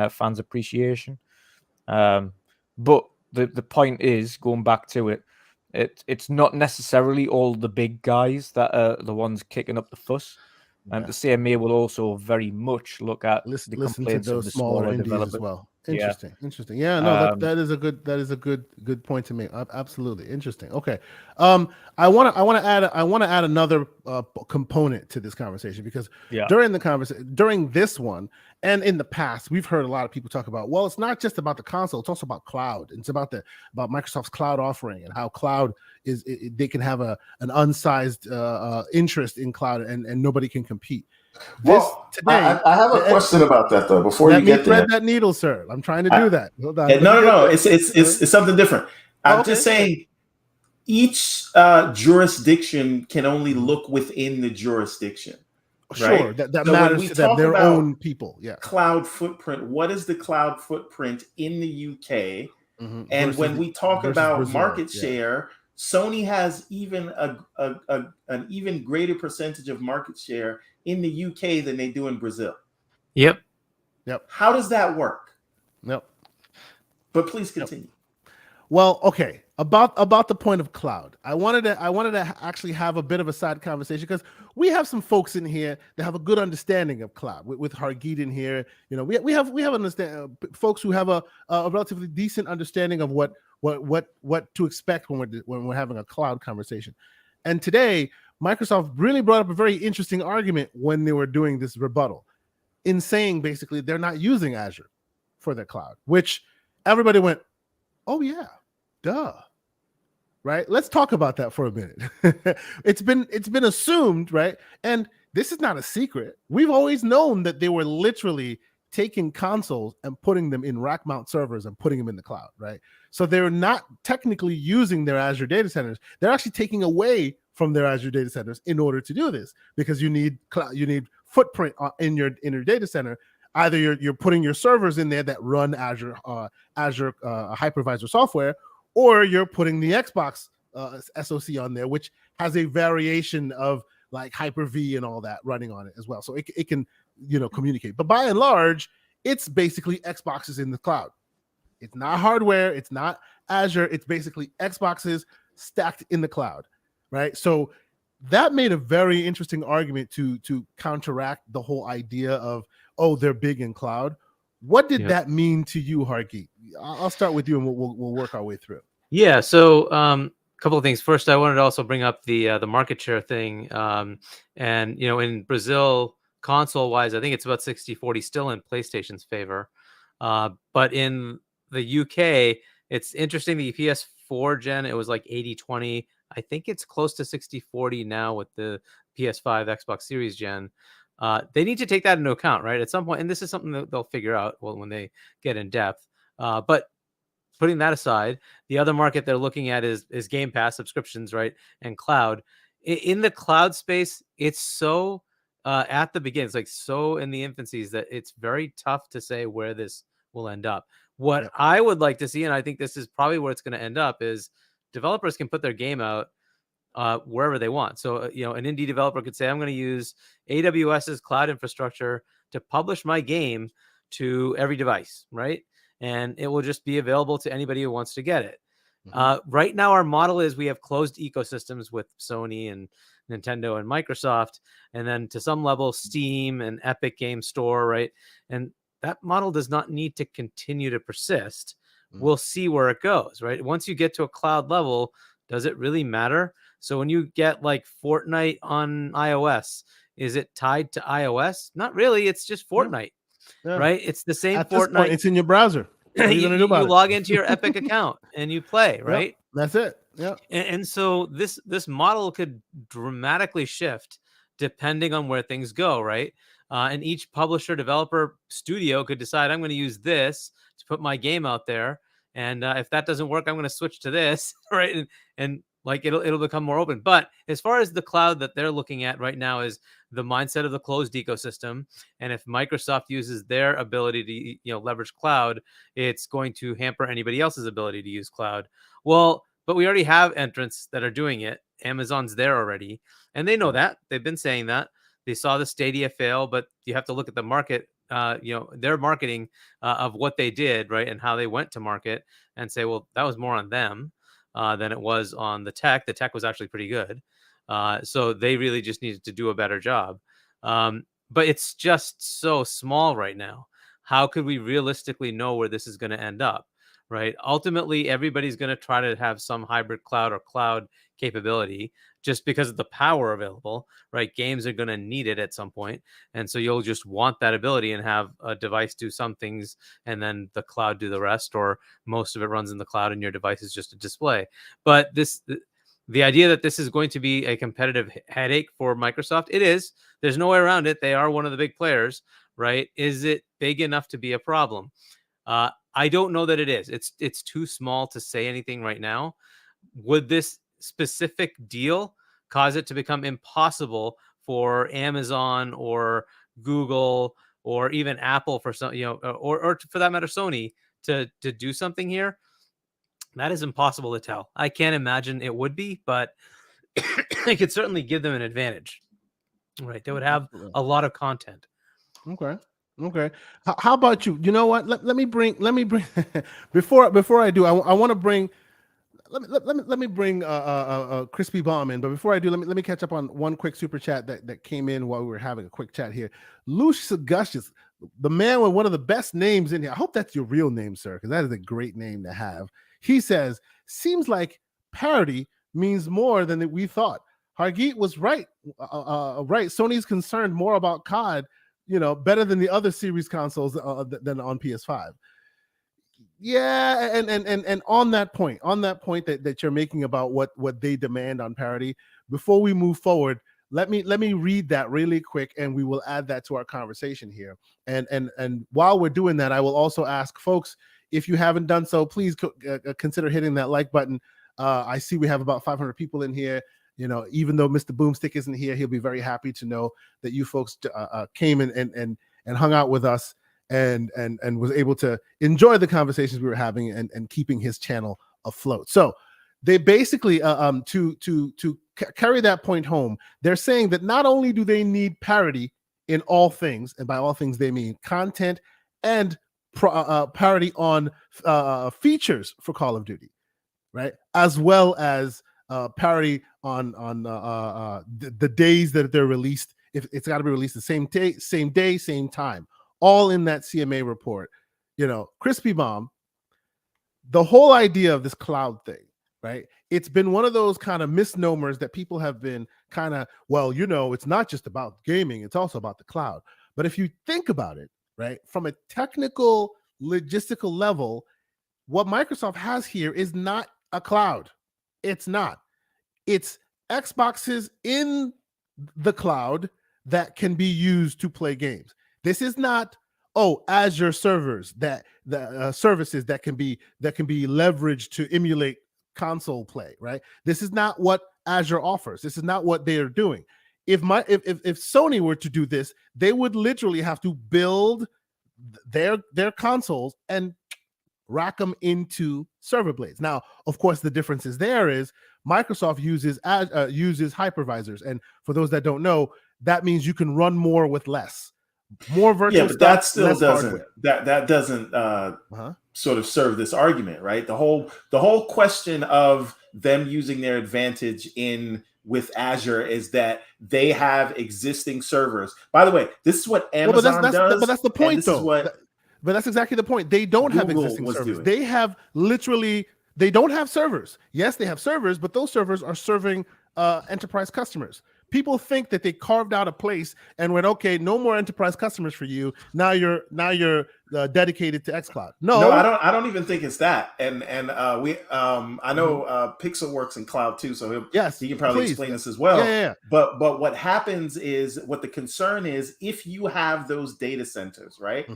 fans' appreciation. But the point is, going back to it, it's not necessarily all the big guys that are the ones kicking up the fuss. And the CMA will also very much look at listen the to complaints those of the smaller indies developers as well. Yeah. Interesting. Yeah, no, that is a good point to make. Absolutely interesting. Okay, I want to add another component to this conversation, because during this one and in the past, we've heard a lot of people talk about, well, it's not just about the console, it's also about cloud. It's about Microsoft's cloud offering, and how cloud is they can have an unsized interest in cloud, and nobody can compete. I have a question about that, though. Before you get there, thread that needle, sir. I'm trying to do that. Hold on. No. It's something different. I'm just saying, each jurisdiction can only look within the jurisdiction. Sure, right? that So matters to them, their own people. Yeah. Cloud footprint. What is the cloud footprint in the UK? And when we talk about Brazil, market share, Sony has even an even greater percentage of market share in the UK than they do in Brazil. Yep. How does that work? Yep. But please continue. Well, okay. About the point of cloud, I wanted to actually have a bit of a side conversation, because we have some folks in here that have a good understanding of cloud. With Hargeet in here, we have folks who have a relatively decent understanding of what to expect when we're having a cloud conversation. And today, Microsoft really brought up a very interesting argument when they were doing this rebuttal, in saying basically they're not using Azure for their cloud, which everybody went, oh yeah, duh. Right? Let's talk about that for a minute. It's been assumed, right? And this is not a secret. We've always known that they were literally taking consoles and putting them in rack mount servers and putting them in the cloud, right? So they're not technically using their Azure data centers. They're actually taking away from their Azure data centers in order to do this, because you need footprint in your data center. Either you're putting your servers in there that run Azure hypervisor software, or you're putting the Xbox SoC on there, which has a variation of like Hyper-V and all that running on it as well. So it can communicate. But by and large, it's basically Xboxes in the cloud. It's not hardware. It's not Azure. It's basically Xboxes stacked in the cloud, right? So that made a very interesting argument to counteract the whole idea of, oh, they're big in cloud. What did that mean to you, Hargeet? I'll start with you, and we'll work our way through. Yeah. So a couple of things. First, I wanted to also bring up the market share thing. And in Brazil, console wise, I think it's about 60-40 still in PlayStation's favor. But in the UK, it's interesting. The PS4 gen, it was like 80-20. I think it's close to 60-40 now with the PS5 Xbox Series gen. They need to take that into account, right? At some point, and this is something that they'll figure out when they get in depth. But putting that aside, the other market they're looking at is Game Pass subscriptions, right? And cloud. In the cloud space, it's so at the beginning, it's like so in the infancies that it's very tough to say where this will end up. What I would like to see, and I think this is probably where it's going to end up, is developers can put their game out wherever they want. So, an indie developer could say, I'm going to use AWS's cloud infrastructure to publish my game to every device, right? And it will just be available to anybody who wants to get it. Right now, our model is we have closed ecosystems with Sony and Nintendo and Microsoft, and then to some level, Steam and Epic Game Store, right? And that model does not need to continue to persist. We'll see where it goes, right? Once you get to a cloud level, does it really matter? So when you get like Fortnite on iOS, is it tied to iOS? Not really. It's just Fortnite, right? It's the same At this Fortnite. point, it's in your browser. What are you going to do about it? Log into your Epic account and you play, right? That's it. Yeah. And so this model could dramatically shift depending on where things go, right? And each publisher, developer, studio could decide, I'm going to use this to put my game out there. And if that doesn't work, I'm going to switch to this, right? And like it'll become more open. But as far as the cloud that they're looking at right now is the mindset of the closed ecosystem. And if Microsoft uses their ability to leverage cloud, it's going to hamper anybody else's ability to use cloud. Well, but we already have entrants that are doing it. Amazon's there already, and they know that. They've been saying that. They saw the Stadia fail, but you have to look at the market, their marketing of what they did, right, and how they went to market, and say, well, that was more on them than it was on the tech. The tech was actually pretty good. So they really just needed to do a better job. But it's just so small right now. How could we realistically know where this is going to end up? Right. Ultimately, everybody's going to try to have some hybrid cloud or cloud capability just because of the power available. Right. Games are going to need it at some point. And so you'll just want that ability and have a device do some things and then the cloud do the rest, or most of it runs in the cloud and your device is just a display. But the idea that this is going to be a competitive headache for Microsoft, it is. There's no way around it. They are one of the big players. Right. Is it big enough to be a problem? I don't know that it is. It's too small to say anything right now. Would this specific deal cause it to become impossible for Amazon or Google or even Apple for some, or for that matter, Sony to do something here? That is impossible to tell. I can't imagine it would be, but it could certainly give them an advantage. Right? They would have a lot of content. Okay. How about you? You know what? Let me bring before I do, I want to bring let me bring Crispy Bomb in. But before I do, let me catch up on one quick super chat that came in while we were having a quick chat here. Lush Gushes, the man with one of the best names in here. I hope that's your real name, sir, because that is a great name to have. He says, seems like parity means more than we thought. Hargeet was right. Right. Sony's concerned more about COD, better than the other series consoles than on PS5. Yeah, and on that point that you're making about what they demand on parity, before we move forward, let me read that really quick, and we will add that to our conversation here. And while we're doing that, I will also ask folks, if you haven't done so, please consider hitting that like button. I see we have about 500 people in here. Even though Mr. Boomstick isn't here, he'll be very happy to know that you folks came and hung out with us and was able to enjoy the conversations we were having and keeping his channel afloat. So they basically to carry that point home, they're saying that not only do they need parity in all things, and by all things they mean content and parity on features for Call of Duty, right, as well as parity on the days that they're released. If it's got to be released the same day, same time, all in that CMA report. Crispy Bomb, the whole idea of this cloud thing, right? It's been one of those kind of misnomers that people have been kind of, it's not just about gaming, it's also about the cloud. But if you think about it, right, from a technical, logistical level, what Microsoft has here is not a cloud. It's not. It's Xboxes in the cloud that can be used to play games. This is not Azure servers that the services that can be leveraged to emulate console play, right? This is not what Azure offers. This is not what they are doing. If Sony were to do this, they would literally have to build their consoles and rack them into server blades. Now, of course, the difference is Microsoft uses hypervisors, and for those that don't know, that means you can run more with less. More virtual but that still doesn't. hardware. that doesn't sort of serve this argument, right? The whole question of them using their advantage with Azure is that they have existing servers. By the way, this is what Amazon does. But that's the point, though. But that's exactly the point. They don't have existing servers. They have they don't have servers. Yes, they have servers, but those servers are serving enterprise customers. People think that they carved out a place and went, okay, no more enterprise customers for you. Now you're dedicated to xCloud. No, I don't even think it's that. And I know Pixel works in cloud too, so he can probably explain this as well. Yeah. But what happens is, what the concern is, if you have those data centers, right?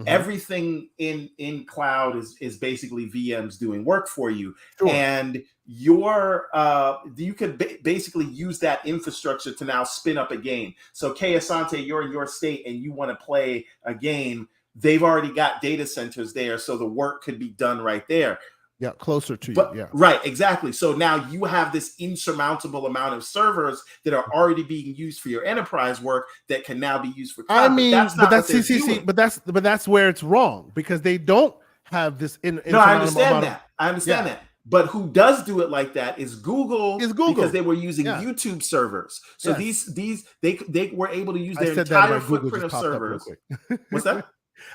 Everything in cloud is basically VMs doing work for you, and you could basically use that infrastructure to now spin up a game. So Kay Asante, you're in your state and you want to play a game. They've already got data centers there, so the work could be done right there. Yeah, closer to you. Yeah, right, exactly. So now you have this insurmountable amount of servers that are already being used for your enterprise work that can now be used for cloud. I mean, but that's where it's wrong, because they don't have this. I understand that. But who does do it like that is Google. Because they were using YouTube servers. So they were able to use their entire footprint of servers. What's that?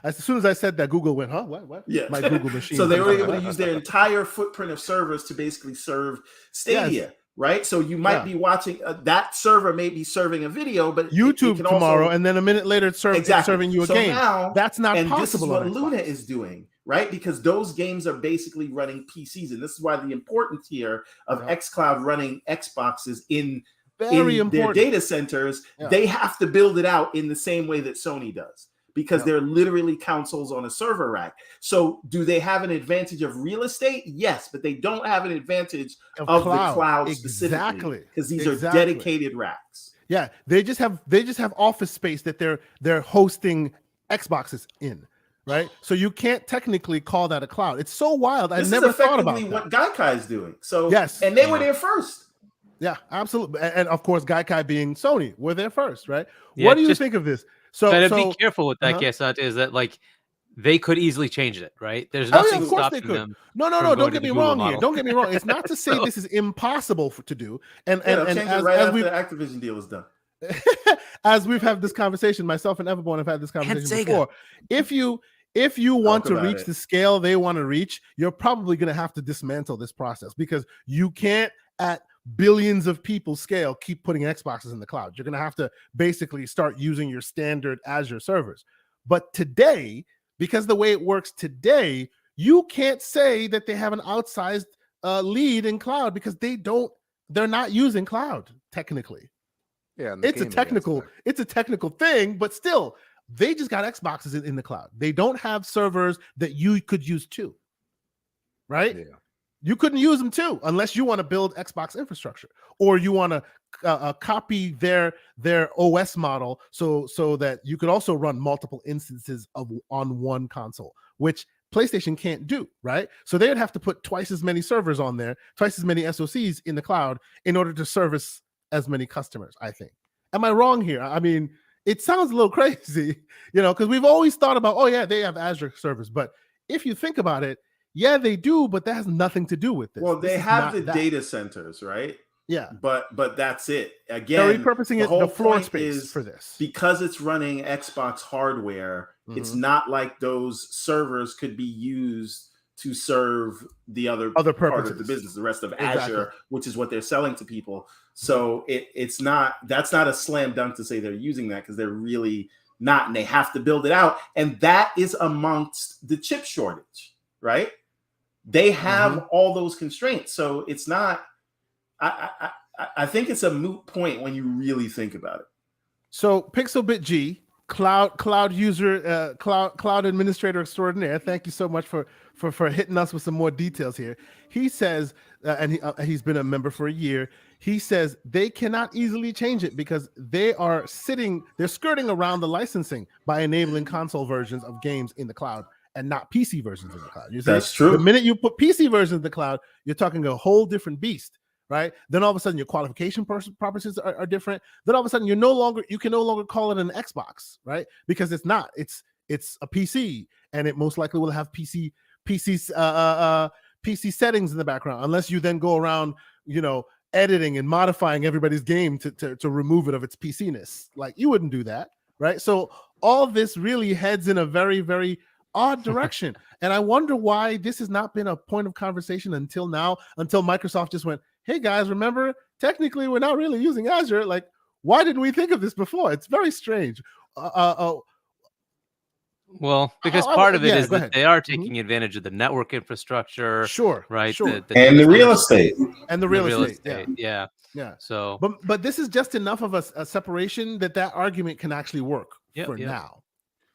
As soon as I said that, Google went, huh? What? Yeah. My Google machine. So they were able to use their entire footprint of servers to basically serve Stadia, right? So you might be watching that server may be serving a video, but YouTube it tomorrow, and then a minute later it's serving you a game. Now, that's not possible. This is what Luna is doing, right? Because those games are basically running PCs, and this is why the importance here of xCloud running Xboxes in their data centers. They have to build it out in the same way that Sony does, because they're literally consoles on a server rack. So do they have an advantage of real estate? Yes, but they don't have an advantage of the cloud specifically, because these are dedicated racks. Yeah, they just have office space that they're hosting Xboxes in, right? So you can't technically call that a cloud. It's so wild. I never thought about that. What Gaikai is doing. So yes, and they were there first. Yeah, absolutely. And of course, Gaikai being Sony, were there first, right? What do you think of this? So be careful with that, Kesant, is that they could easily change it, right? There's nothing stopping them. No. Don't get me wrong here. Don't get me wrong. It's not to say this is impossible to do. And change it right after the Activision deal is done. As we've had this conversation, myself and Everborn have had this conversation before. If you want to reach the scale they want to reach, you're probably going to have to dismantle this process, because you can't at billions of people scale keep putting Xboxes in the cloud. You're going to have to basically start using your standard Azure servers. But today, because the way it works today, you can't say that they have an outsized lead in cloud, because they're not using cloud technically. Yeah, it's a technical thing, but still, they just got Xboxes in the cloud. They don't have servers that you could use too, right? Yeah. You couldn't use them too unless you want to build Xbox infrastructure, or you want to copy their OS model so that you could also run multiple instances on one console, which PlayStation can't do, right? So they'd have to put twice as many servers on there, twice as many SoCs in the cloud in order to service as many customers, I think. Am I wrong here? I mean, it sounds a little crazy, because we've always thought about, they have Azure servers. But if you think about it, yeah, they do, but that has nothing to do with this. Well, they have the data centers, right? Yeah. But that's it. Again, they're repurposing the floor space for this. Because it's running Xbox hardware, it's not like those servers could be used to serve the other part of the business, the rest of Azure, which is what they're selling to people. So that's not a slam dunk to say they're using that, because they're really not, and they have to build it out. And that is amongst the chip shortage, right? They have all those constraints. So it's not, I think it's a moot point when you really think about it. So Pixelbit G, cloud user, cloud administrator extraordinaire, thank you so much for hitting us with some more details here. He says, and he's been a member for a year, he says they cannot easily change it because they're skirting around the licensing by enabling console versions of games in the cloud and not PC versions in the cloud. That's true. The minute you put PC versions in the cloud, you're talking a whole different beast, right? Then all of a sudden your qualification properties are different. Then all of a sudden you can no longer call it an Xbox, right? Because it's not. It's it's a PC, and it most likely will have PC settings in the background, unless you then go around, editing and modifying everybody's game to remove it of its PC-ness. Like, you wouldn't do that, right? So all this really heads in a very, very odd direction. And I wonder why this has not been a point of conversation until now, until Microsoft just went, hey guys, remember, technically we're not really using Azure. Like, why didn't we think of this before? It's very strange. Well, because part of it is that they are Mm-hmm. taking advantage of the network infrastructure, Sure, right? sure. And the real estate. And the real estate. Yeah. Yeah. So, but this is just enough of a separation that argument can actually work for now.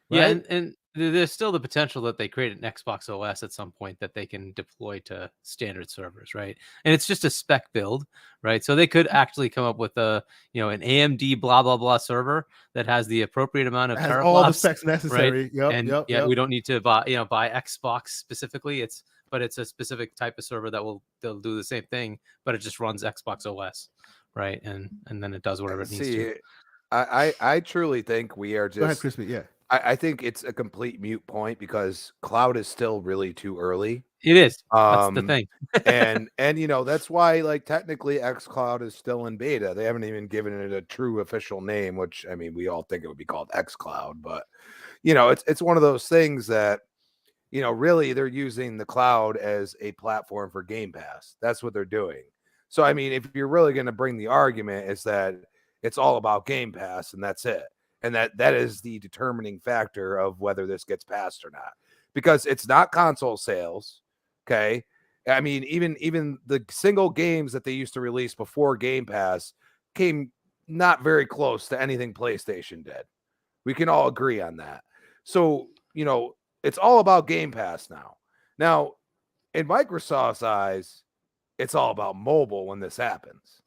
Right? Yeah, and there's still the potential that they create an Xbox OS at some point that they can deploy to standard servers, right? And it's just a spec build, right? So they could actually come up with an AMD blah blah blah server that has the appropriate amount of teraflops, all the specs necessary. Right? Yep. We don't need to buy Xbox specifically. But it's a specific type of server they'll do the same thing, but it just runs Xbox OS, right? And then it does whatever it needs to. I truly think we are just. Go ahead, Crispy. Yeah. I think it's a complete mute point because cloud is still really too early. It is. That's the thing. and that's why, like, technically xCloud is still in beta. They haven't even given it a true official name, which, I mean, we all think it would be called xCloud, but it's one of those things that really they're using the cloud as a platform for Game Pass. That's what they're doing. So, I mean, if you're really going to bring the argument, is that it's all about Game Pass and that's it. And that is the determining factor of whether this gets passed or not, because it's not console sales. Okay. I mean, even the single games that they used to release before Game Pass came not very close to anything PlayStation did. We can all agree on that. So, it's all about Game Pass now. Now, in Microsoft's eyes, it's all about mobile when this happens.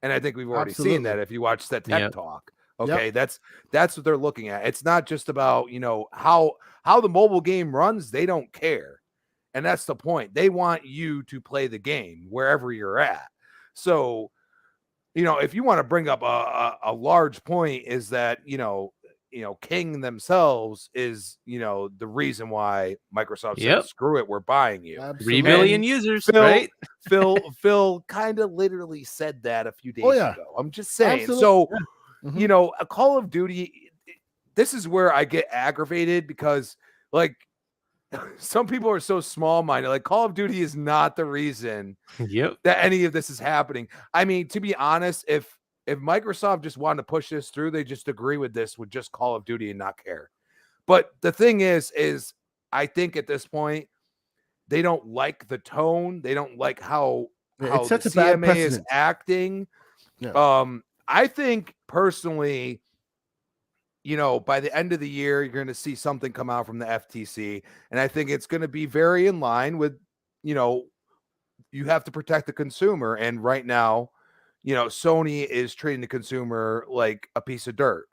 And I think we've already seen that if you watch that Tech Talk. Okay, that's what they're looking at. It's not just about, how the mobile game runs. They don't care. And that's the point. They want you to play the game wherever you're at. So, if you want to bring up a large point, is that, King themselves is, the reason why Microsoft said, screw it, we're buying you. Absolutely. 3 billion users, right? Phil kind of literally said that a few days ago. I'm just saying. Absolutely. So, a Call of Duty, this is where I get aggravated because, like, some people are so small-minded. Like, Call of Duty is not the reason that any of this is happening. I mean, to be honest, if Microsoft just wanted to push this through, they just agree with this with just Call of Duty and not care. But the thing is I think at this point, they don't like the tone. They don't like how the CMA is acting. Yeah. I think personally, by the end of the year, you're going to see something come out from the FTC. And I think it's going to be very in line with, you have to protect the consumer. And right now, Sony is treating the consumer like a piece of dirt.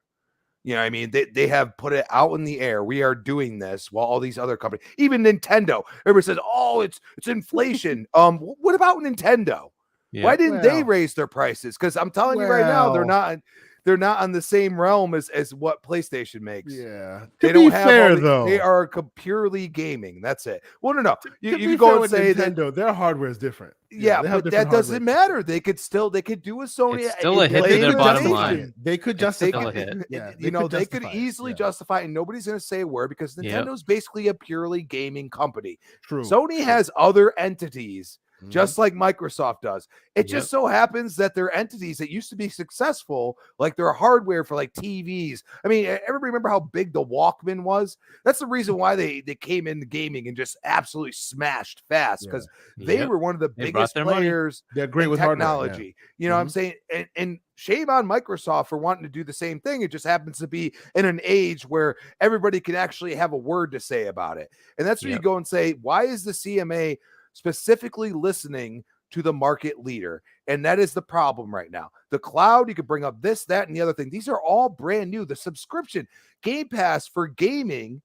I mean, they have put it out in the air. We are doing this while all these other companies, even Nintendo, everybody says, oh, it's inflation. What about Nintendo? Yeah. Why didn't they raise their prices? Because I'm telling you right now, they're not on the same realm as what PlayStation makes. Yeah. They don't have fair, though. They are purely gaming. That's it. Well, no. You can go and say Nintendo, that their hardware is different. Yeah, but that doesn't matter. They could do a Sony. It's still a hit to their bottom line. They could justify it. Yeah, they could easily justify it, and nobody's going to say a word because Nintendo's basically a purely gaming company. True. Sony has other entities. Just like Microsoft does. It just so happens that their entities that used to be successful, like their hardware for like TVs. I mean, everybody remember how big the Walkman was? That's the reason why they came into gaming and just absolutely smashed fast, because they were one of the biggest players. They're great with technology. Hardware, You know what I'm saying? And shame on Microsoft for wanting to do the same thing. It just happens to be in an age where everybody can actually have a word to say about it. And that's where you go and say, why is the CMA specifically listening to the market leader? And that is the problem right now. The cloud, you could bring up this, that, and the other thing. These are all brand new. The subscription, Game Pass for gaming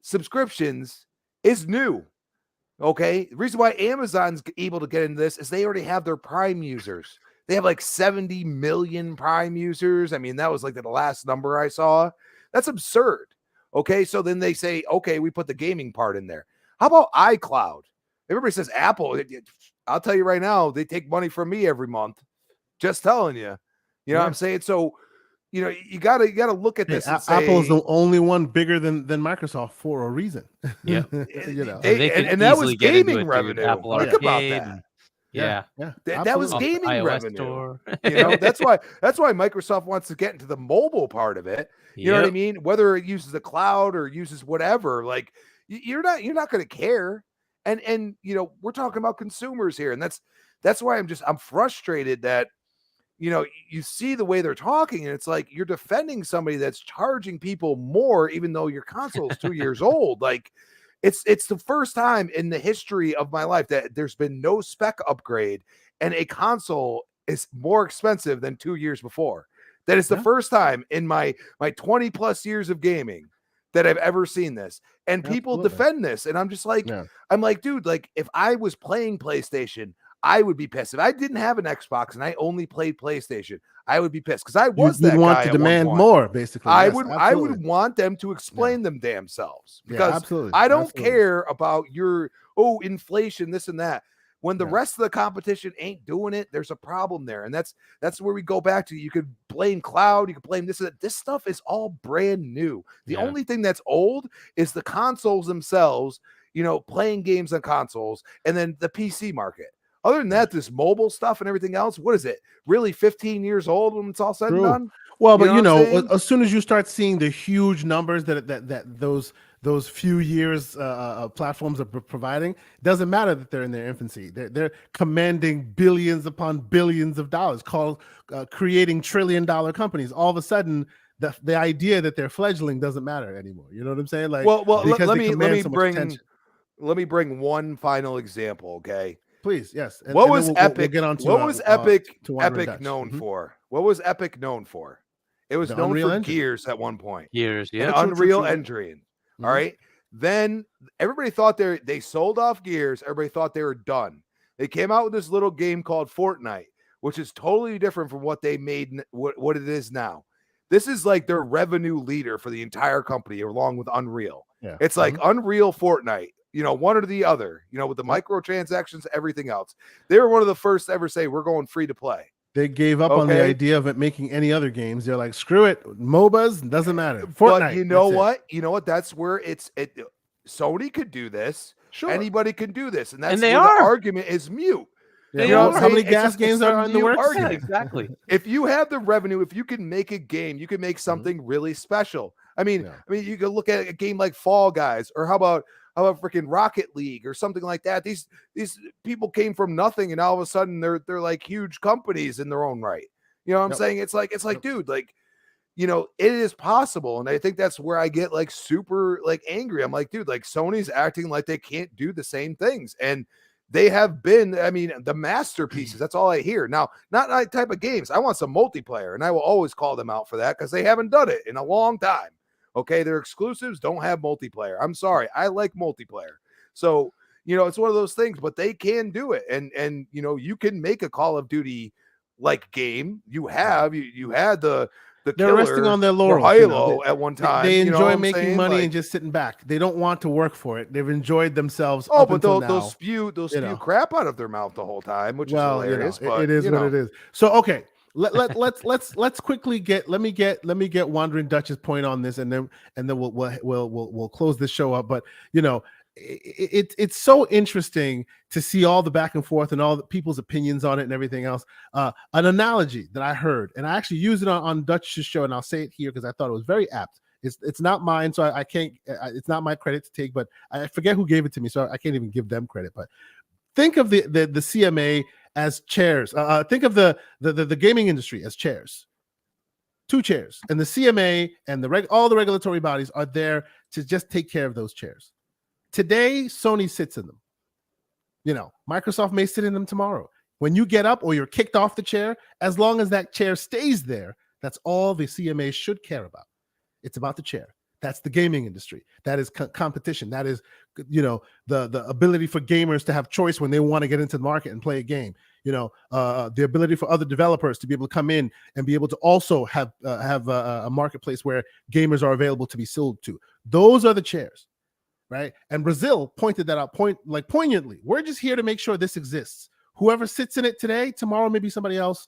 subscriptions is new. Okay. The reason why Amazon's able to get into this is they already have their Prime users. They have like 70 million Prime users. I mean, that was like the last number I saw. That's absurd. Okay, so then they say, okay, we put the gaming part in there. How about iCloud? Everybody says Apple. I'll tell you right now, they take money from me every month. Just telling you. You know what I'm saying? So, you know, you gotta look at this and say Apple is the only one bigger than Microsoft for a reason. Yeah. You know, They could and that was easily get into gaming it, dude. revenue. Apple Think about Arcade that. and- yeah. That was Off the gaming iOS revenue. store. You know, that's why Microsoft wants to get into the mobile part of it. You know what I mean? Whether it uses the cloud or uses whatever, like you're not going to care. And you know, we're talking about consumers here, and that's why I'm frustrated that, you know, you see the way they're talking, and it's like you're defending somebody that's charging people more, even though your console is 2 years old. Like, it's the first time in the history of my life that there's been no spec upgrade and a console is more expensive than 2 years before. That is the first time in my 20 plus years of gaming that I've ever seen this. And people defend this. And I'm just like, I'm like, dude, like if I was playing PlayStation, I would be pissed. If I didn't have an Xbox and I only played PlayStation, I would be pissed because I was that want guy to at demand one point. more, basically. I would want them to explain them damn selves, because I don't care about your inflation, this and that. When the rest of the competition ain't doing it, there's a problem there. And that's where we go back to. You could blame cloud, you could blame this and that. This stuff is all brand new. The only thing that's old is the consoles themselves, you know, playing games on consoles, and then the PC market. Other than that, this mobile stuff and everything else, what is it? Really 15 years old when it's all said and done? Well, but you know, as soon as you start seeing the huge numbers that those few years platforms are providing, it doesn't matter that they're in their infancy. They're commanding billions upon billions of dollars, creating $1 trillion companies. All of a sudden, the idea that they're fledgling doesn't matter anymore. You know what I'm saying? Like, well, let me bring one final example, okay? Please, yes. What was Epic? What was Epic known for? What was Epic known for? It was known for Gears at one point. Gears, and Unreal Engine. All right. Then everybody thought they sold off Gears. Everybody thought they were done. They came out with this little game called Fortnite, which is totally different from what they made, what it is now. This is like their revenue leader for the entire company, along with Unreal. Yeah. It's like Unreal, Fortnite. You know, one or the other, you know, with the microtransactions, everything else. They were one of the first to ever say, we're going free to play. They gave up on the idea of it making any other games. They're like, screw it. MOBAs, doesn't matter. Fortnite. But you know what? You know what? That's where Sony could do this. Sure. Anybody can do this. And that's where the argument is mute. Yeah. You know how many gas games are in the works? Yeah, exactly. If you have the revenue, if you can make a game, you can make something really special. I mean, you can look at a game like Fall Guys, or how about freaking Rocket League or something like that. These people came from nothing, and all of a sudden they're like huge companies in their own right. You know what I'm saying? It's like, dude, like, you know, it is possible. And I think that's where I get like super like angry. I'm like, dude, like Sony's acting like they can't do the same things. And they have been, I mean, the masterpieces. That's all I hear. Now, not that type of games. I want some multiplayer, and I will always call them out for that because they haven't done it in a long time. Okay, their exclusives don't have multiplayer. I'm sorry. I like multiplayer. So, you know, it's one of those things, but they can do it. And you know, you can make a Call of Duty like game. You had the they're resting on their laurels. You know, at one time. They enjoy making money and just sitting back. They don't want to work for it. They've enjoyed themselves. Oh, but they'll spew crap out of their mouth the whole time, which is hilarious. You know, but it is what it is. So okay. Let's quickly get let me get Wandering Dutch's point on this, and then we'll close this show up. But you know, it's so interesting to see all the back and forth and all the people's opinions on it and everything else. An analogy that I heard, and I actually used it on Dutch's show, and I'll say it here because I thought it was very apt. It's not mine, so I can't. It's not my credit to take, but I forget who gave it to me, so I can't even give them credit. But think of the CMA as chairs. Think of the gaming industry as chairs. 2 chairs, and the CMA and all the regulatory bodies are there to just take care of those chairs. Today, Sony sits in them. You know, Microsoft may sit in them tomorrow. When you get up or you're kicked off the chair, as long as that chair stays there, that's all the CMA should care about. It's about the chair. That's the gaming industry. That is competition. That is, you know, the ability for gamers to have choice when they want to get into the market and play a game. You know, the ability for other developers to be able to come in and be able to also have a marketplace where gamers are available to be sold to. Those are the chairs, right? And Brazil pointed that out poignantly. We're just here to make sure this exists. Whoever sits in it today, tomorrow, maybe somebody else,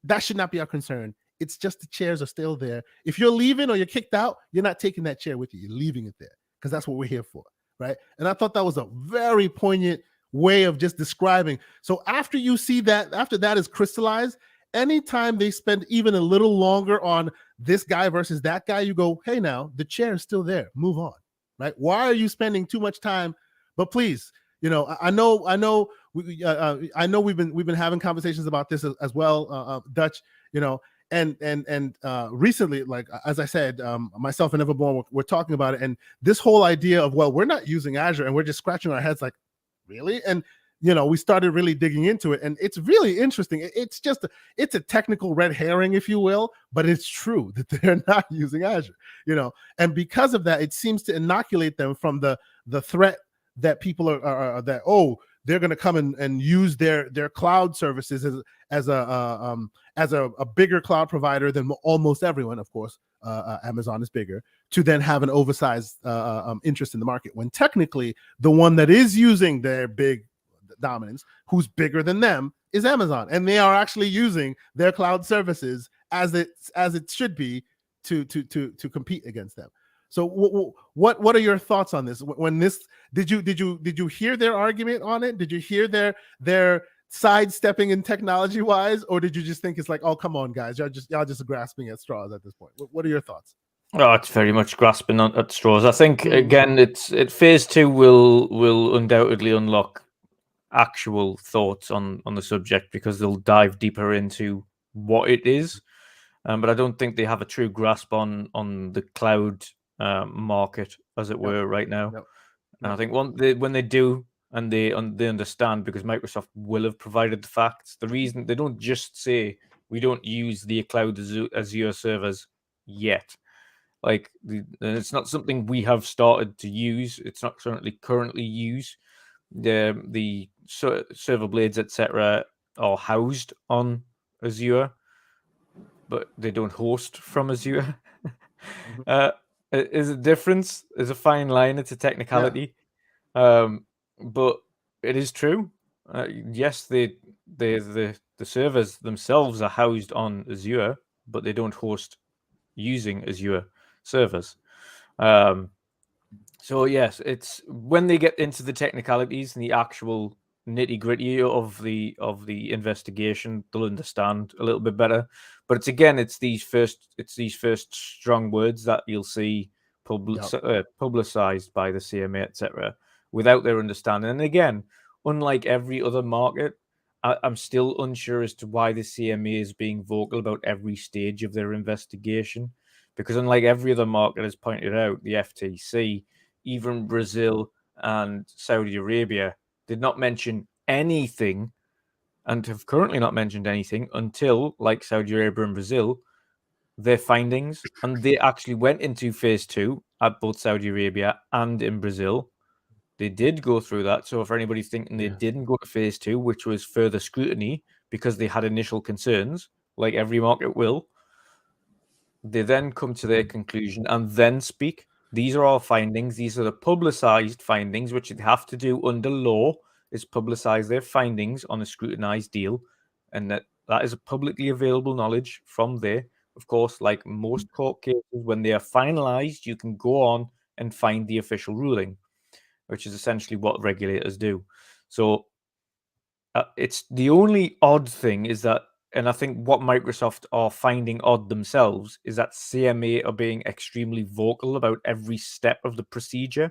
that should not be our concern. It's just the chairs are still there. If you're leaving or you're kicked out, you're not taking that chair with you. You're leaving it there because that's what we're here for, right? And I thought that was a very poignant way of just describing. So after you see that, after that is crystallized, anytime they spend even a little longer on this guy versus that guy, you go, hey, now the chair is still there. Move on, right? Why are you spending too much time? But please, you know, I know we've been having conversations about this as well, Dutch, you know, and recently, like as I said, myself and Everborn, we're talking about it, and this whole idea of, well, we're not using Azure, and we're just scratching our heads like, really? And you know, we started really digging into it, and it's really interesting. It's a technical red herring, if you will, but it's true that they're not using Azure, you know, and because of that, it seems to inoculate them from the threat that people are that, oh, they're going to come and use their cloud services as a bigger cloud provider than almost everyone. Of course, Amazon is bigger, to then have an oversized interest in the market, when technically the one that is using their big dominance, who's bigger than them, is Amazon, and they are actually using their cloud services as it should be to compete against them. So what are your thoughts on this? When this, did you hear their argument on it? Did you hear their sidestepping in technology wise, or did you just think it's like, oh, come on, guys, y'all just grasping at straws at this point? What are your thoughts? Oh, it's very much grasping at straws. I think again, phase 2 will undoubtedly unlock actual thoughts on the subject, because they'll dive deeper into what it is. But I don't think they have a true grasp on the cloud market, as it were, right now. And I think when they do, and they understand, because Microsoft will have provided the facts. The reason they don't just say we don't use the cloud Azure servers yet. Like, it's not something we have started to use. It's not currently used. The server blades, etc., are housed on Azure, but they don't host from Azure. Is a difference. There's a fine line. It's a technicality, but it is true. Yes, the servers themselves are housed on Azure, but they don't host using Azure servers. So yes, it's when they get into the technicalities and the actual nitty-gritty of the investigation, they'll understand a little bit better. But it's these first strong words that you'll see publicized by the CMA, etc., without their understanding. And again, unlike every other market, I'm still unsure as to why the CMA is being vocal about every stage of their investigation, because unlike every other market, as pointed out, the FTC, even Brazil and Saudi Arabia did not mention anything, and have currently not mentioned anything until, like Saudi Arabia and Brazil, their findings, and they actually went into phase 2 at both Saudi Arabia and in Brazil. They did go through that. So for anybody thinking they didn't go to phase 2, which was further scrutiny because they had initial concerns, like every market will, they then come to their conclusion and then speak. These are all findings. These are the publicized findings, which they have to do under law, is publicize their findings on a scrutinized deal. And that is a publicly available knowledge from there. Of course, like most court cases, when they are finalized, you can go on and find the official ruling, which is essentially what regulators do. So it's the only odd thing is that, and I think what Microsoft are finding odd themselves, is that CMA are being extremely vocal about every step of the procedure.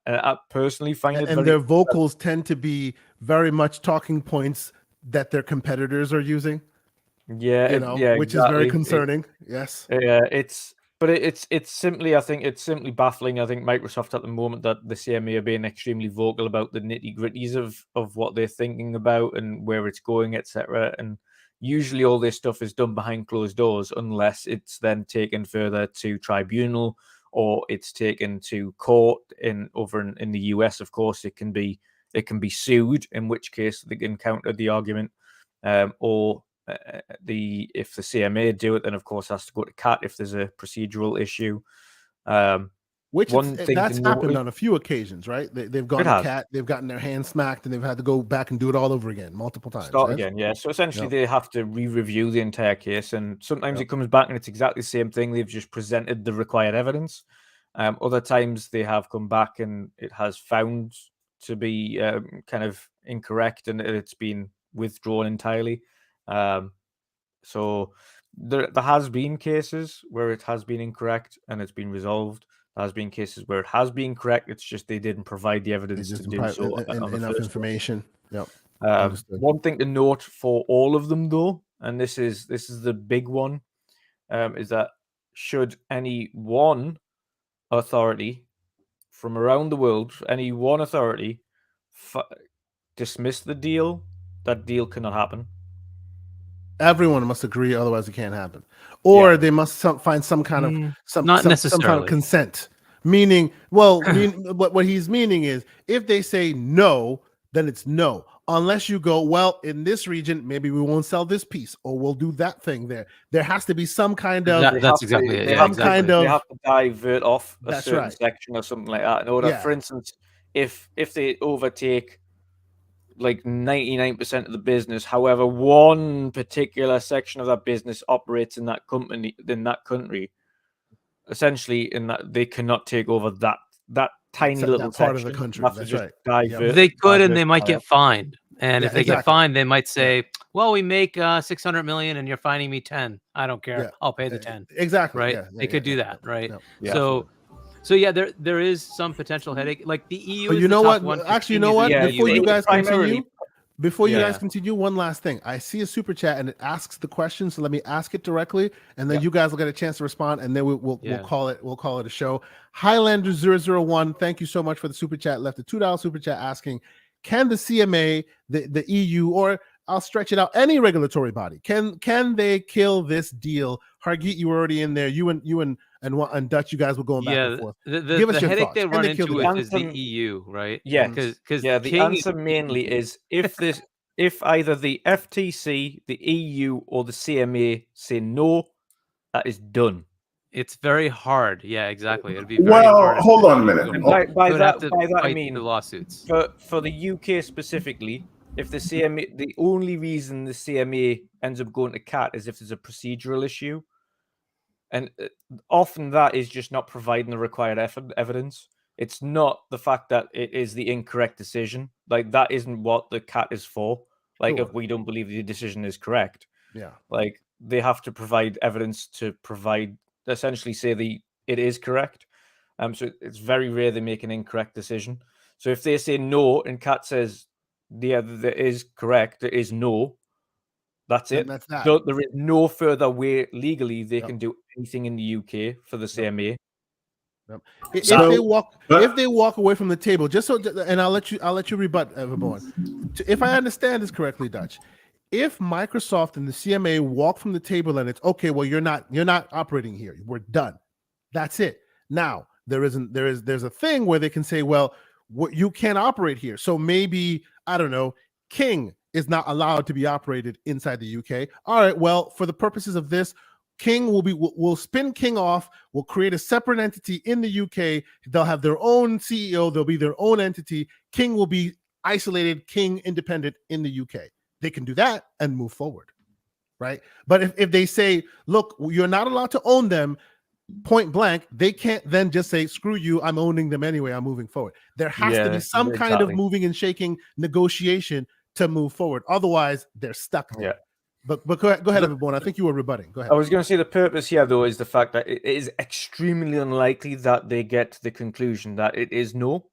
And I personally find it, and their vocals tend to be very much talking points that their competitors are using. Yeah, which is very concerning. Yes. Yeah, it's simply, I think it's simply baffling. I think Microsoft at the moment, that the CMA are being extremely vocal about the nitty-gritties of what they're thinking about and where it's going, etc. And usually all this stuff is done behind closed doors, unless it's then taken further to tribunal or it's taken to court. Over in the US, of course, it can be sued, in which case they can counter the argument, or if the CMA do it, then of course has to go to CAT if there's a procedural issue. Which One thing that's to note happened is- on a few occasions, right? They've gone It to has. cat, they've gotten their hands smacked, and they've had to go back and do it all over again multiple times. Start right? again, yeah. So essentially, Yep. they have to re-review the entire case, and sometimes Yep. it comes back and it's exactly the same thing. They've just presented the required evidence. Other times they have come back and it has found to be kind of incorrect, and it's been withdrawn entirely. So there has been cases where it has been incorrect and it's been resolved. There has been cases where it has been correct. It's just they didn't provide the They evidence just to do so. on the enough first one. information. Yep. Understood. One thing to note for all of them, though, and this is the big one, is that should any one authority from around the world, any one authority, dismiss the deal, that deal cannot happen. Everyone must agree, otherwise it can't happen. Or they must find some kind of Not some kind of necessarily. consent. Meaning, well, what he's meaning is if they say no, then it's no. Unless you go, well, in this region, maybe we won't sell this piece, or we'll do that thing there. There has to be some kind of That's exactly it. They Yeah, have exactly. kind of- they have to divert off a That's certain right. section or something like that in order. Yeah. For instance, if they overtake like 99% of the business, however, one particular section of that business operates in that company, in that country, essentially, in that they cannot take over that tiny That little part of the section. country, They have to that's just right. Yep. divert. They could, and divert they might get fined. And Yeah, if they get exactly. fined, they might say, "Well, we make 600 million, and you're fining me 10. I don't care. Yeah. I'll pay the 10." Exactly. Right? Yeah, They could do that, right? Yeah. Yeah. So yeah, there is some potential headache. Like the EU. But is you the know tough what? one 'cause Actually, you King know is what? in the Before EU. you guys primarily- continue, Before you Yeah. guys continue, one last thing. I see a super chat and it asks the question, so let me ask it directly, and then Yeah. you guys will get a chance to respond, and then we'll Yeah. call it a show. Highlander 001, thank you so much for the super chat. Left a $2 super chat asking, can the CMA, the EU, or I'll stretch it out, any regulatory body, can they kill this deal? Hargeet, you were already in there. You and Dutch, you guys were going back and forth. Give us The your headache thoughts. they Can run they kill into the with is the Anthem- EU, right? Yes. Because Yeah, the King answer mainly is if either the FTC, the EU, or the CMA say no, that is done. it's very hard. Yeah, exactly. It'd be very Well, hard. if hold the on a EU minute. would- By they would that, have to by that I fight mean the lawsuits. for the UK specifically, if the CMA, the only reason the CMA ends up going to CAT is if there's a procedural issue, and often that is just not providing the required evidence. It's not the fact that it is the incorrect decision. Like that isn't what the CAT is for. Like Sure. if we don't believe the decision is correct, Yeah. like they have to provide evidence to provide essentially say it is correct. So it's very rare they make an incorrect decision. So if they say no and CAT says yeah, that is correct, there is no, that's Then it. that's that. So there is no further way legally they Yep. can do anything in the UK for the CMA. If So- they walk away from the table, just so, and I'll let you rebut, everyone. If I understand this correctly, Dutch, if Microsoft and the CMA walk from the table and it's okay, well, you're not operating here. We're done. That's it. Now there's a thing where they can say, well, you can't operate here. So maybe, I don't know, King is not allowed to be operated inside the UK. All right, well, for the purposes of this, King we'll spin King off. We'll create a separate entity in the UK. They'll have their own CEO. They'll be their own entity. King will be isolated, King independent in the UK. They can do that and move forward, right? But if they say, look, you're not allowed to own them, point blank, they can't then just say, screw you, I'm owning them anyway, I'm moving forward. There has to be some kind of exactly. moving and shaking negotiation to move forward. Otherwise, they're stuck there. Yeah. But go ahead, everyone. I think you were rebutting. Go ahead. I was going to say the purpose here, though, is the fact that it is extremely unlikely that they get to the conclusion that it is no.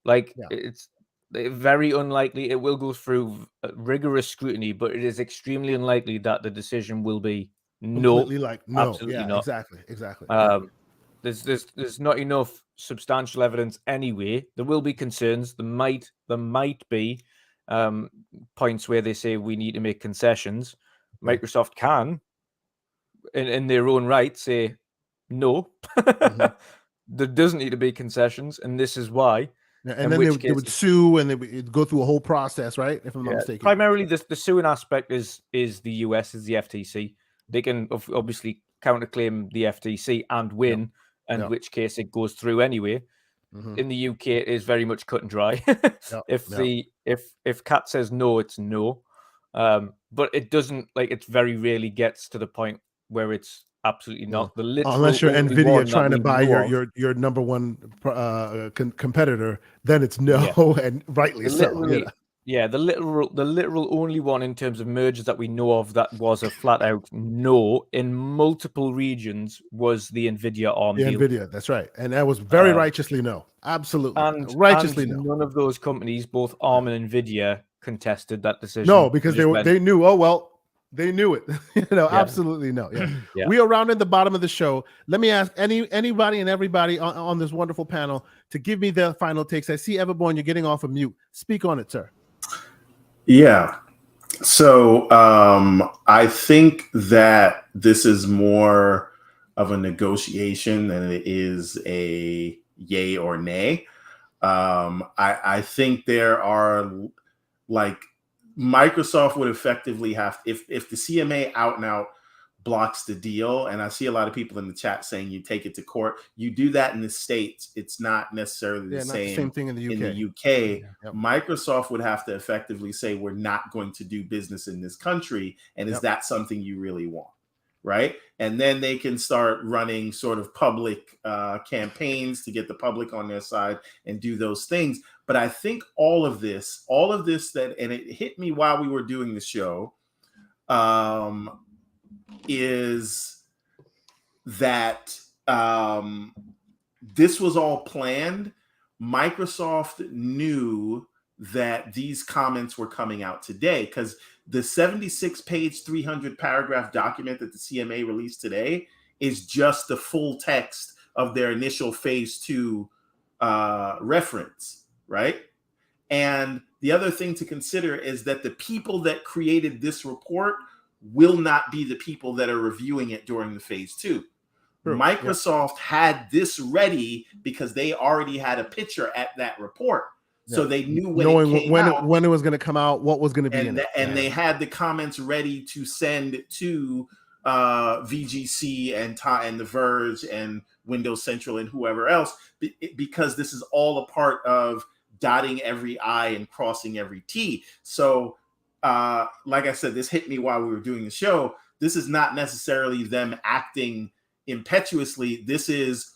Like, Yeah. it's very unlikely. It will go through rigorous scrutiny, but it is extremely unlikely that the decision will be no. Completely like no. absolutely Yeah, not. exactly. There's not enough substantial evidence anyway. There will be concerns. There might be points where they say we need to make concessions. Microsoft can, in their own right, say no. There doesn't need to be concessions, and this is why. Yeah, in and then which they would case- sue and they would go through a whole process, right? If I'm not mistaken. Primarily, the suing aspect is the US, is the FTC. They can obviously counterclaim the FTC and win, in Yeah. which case it goes through anyway. Mhm. In the UK, it is very much cut and dry. Yeah, If Cat says no, it's no. But it doesn't, like, it very rarely gets to the point where it's absolutely not. The literal Unless you're only Nvidia one that trying to we buy know of- your number one competitor, then it's no, Yeah. and rightly the so. literally, yeah, the literal only one in terms of mergers that we know of that was a flat out no in multiple regions was the Nvidia ARM The deal. Nvidia, that's right, and that was very righteously no, absolutely righteously no. None of those companies, both ARM and Nvidia, contested that decision. No, because just they knew. Oh well, they knew it. Yeah. Absolutely no. Yeah. Yeah. We are rounding the bottom of the show. Let me ask anybody and everybody on this wonderful panel to give me their final takes. I see Everborn, you're getting off of mute. Speak on it, sir. Yeah. So I think that this is more of a negotiation than it is a yay or nay. I think there are, like, Microsoft would effectively have, if the CMA out and out blocks the deal, and I see a lot of people in the chat saying you take it to court. You do that in the States, it's not necessarily the same thing in the UK. In the UK, Yep. Microsoft would have to effectively say, we're not going to do business in this country, and is that something you really want? Right? And then they can start running sort of public campaigns to get the public on their side and do those things. But I think all of this that, and it hit me while we were doing the show, is that this was all planned. Microsoft knew that these comments were coming out today, because the 76-page, 300-paragraph document that the CMA released today is just the full text of their initial phase 2 reference, right? And the other thing to consider is that the people that created this report will not be the people that are reviewing it during the phase 2. True. Microsoft had this ready because they already had a picture at that report. So they knew when it was going to come out, what was going to be in it. And they had the comments ready to send to VGC and The Verge and Windows Central and whoever else, because this is all a part of dotting every I and crossing every T. So like I said, this hit me while we were doing the show. This is not necessarily them acting impetuously. This is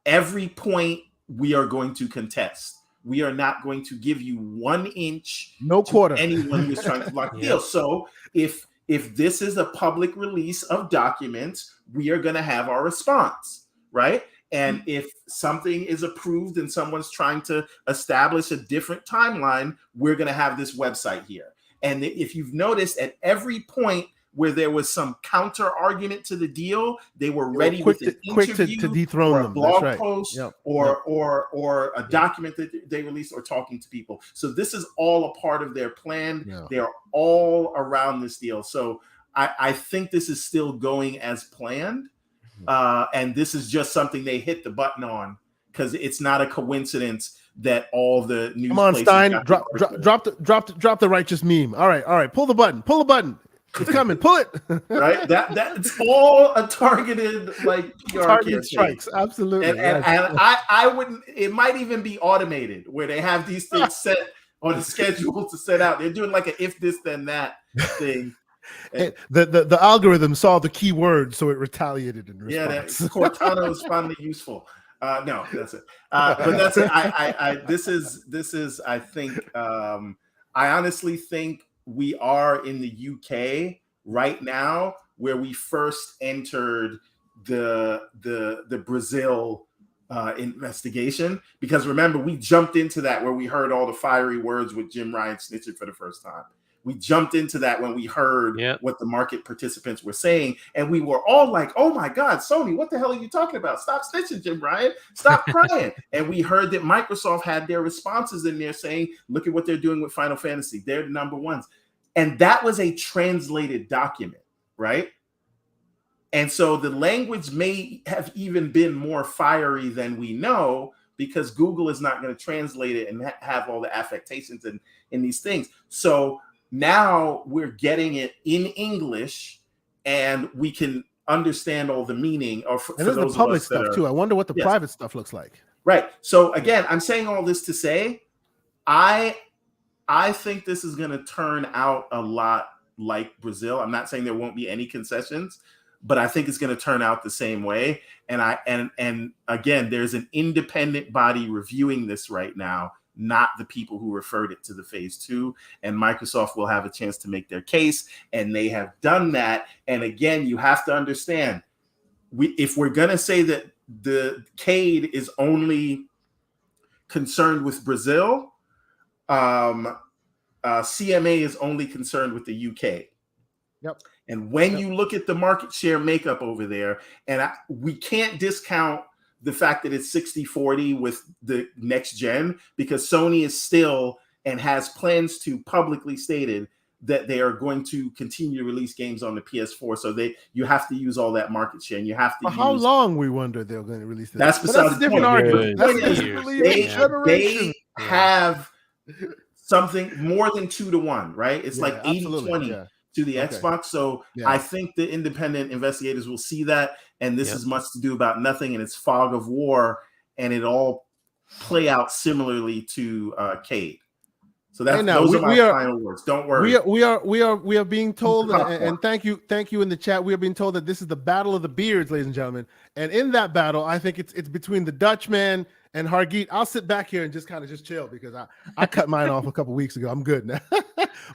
every point we are going to contest. We are not going to give you 1 inch, no quarter, anyone who's trying to block the deal. So if this is a public release of documents, we are going to have our response, right? And if something is approved and someone's trying to establish a different timeline, we're going to have this website here. And if you've noticed, at every point where there was some counter argument to the deal, they were ready with an interview, to dethrone or a them. blog That's right. post, or a document that they released, or talking to people. So this is all a part of their plan. Yeah. They're all around this deal. So I think this is still going as planned. And this is just something they hit the button on, because it's not a coincidence that all the news. Come on, Stein, drop the righteous meme. All right, pull the button. It's coming, pull it. Right, that's all a targeted, like, PR targeted strikes. Absolutely, and I wouldn't. It might even be automated, where they have these things set on a schedule to set out. They're doing like an if this then that thing. The algorithm saw the key word, so it retaliated in response. Yeah, Cortana is finally useful. No, that's it. But that's it. This is. I think. I honestly think we are in the UK right now, where we first entered the Brazil investigation, because remember, we jumped into that where we heard all the fiery words with Jim Ryan snitching for the first time. We jumped into that when we heard what the market participants were saying, and we were all like, oh my God, Sony, what the hell are you talking about? Stop snitching, Jim Ryan. Stop crying. And we heard that Microsoft had their responses in there saying, look at what they're doing with Final Fantasy. They're the number ones. And that was a translated document, right? And so the language may have even been more fiery than we know, because Google is not going to translate it and have all the affectations in these things. So now we're getting it in English, and we can understand all the meaning, or for And this is those the of public us that stuff are too. I wonder what the Yes. private stuff looks like. right. So again, I'm saying all this to say, I think this is going to turn out a lot like Brazil. I'm not saying there won't be any concessions, but I think it's going to turn out the same way. And again, there's an independent body reviewing this right now, not the people who referred it to the phase 2. And Microsoft will have a chance to make their case, and they have done that. And again, you have to understand, if we're going to say that the CADE is only concerned with Brazil, CMA is only concerned with the UK. Yep. And when you look at the market share makeup over there, and we can't discount the fact that it's 60-40 with the next gen, because Sony is still and has plans to publicly stated that they are going to continue to release games on the PS4. So you have to use all that market share, and you have to For how long we wonder they're going to release this. That's But besides a the different point. argument. That's a Years. disbelieving generation. They have something more than 2-1, right? It's like 80-20 to the Xbox. So I think the independent investigators will see that, and this is much to do about nothing, and it's fog of war, and it all play out similarly to CADE. So that's those are my final words. Don't worry. We are being told, and thank you in the chat. We are being told that this is the battle of the beards, ladies and gentlemen. And in that battle, I think it's between the Dutchman and Hargeet. I'll sit back here and just chill, because I cut mine off a couple weeks ago. I'm good now.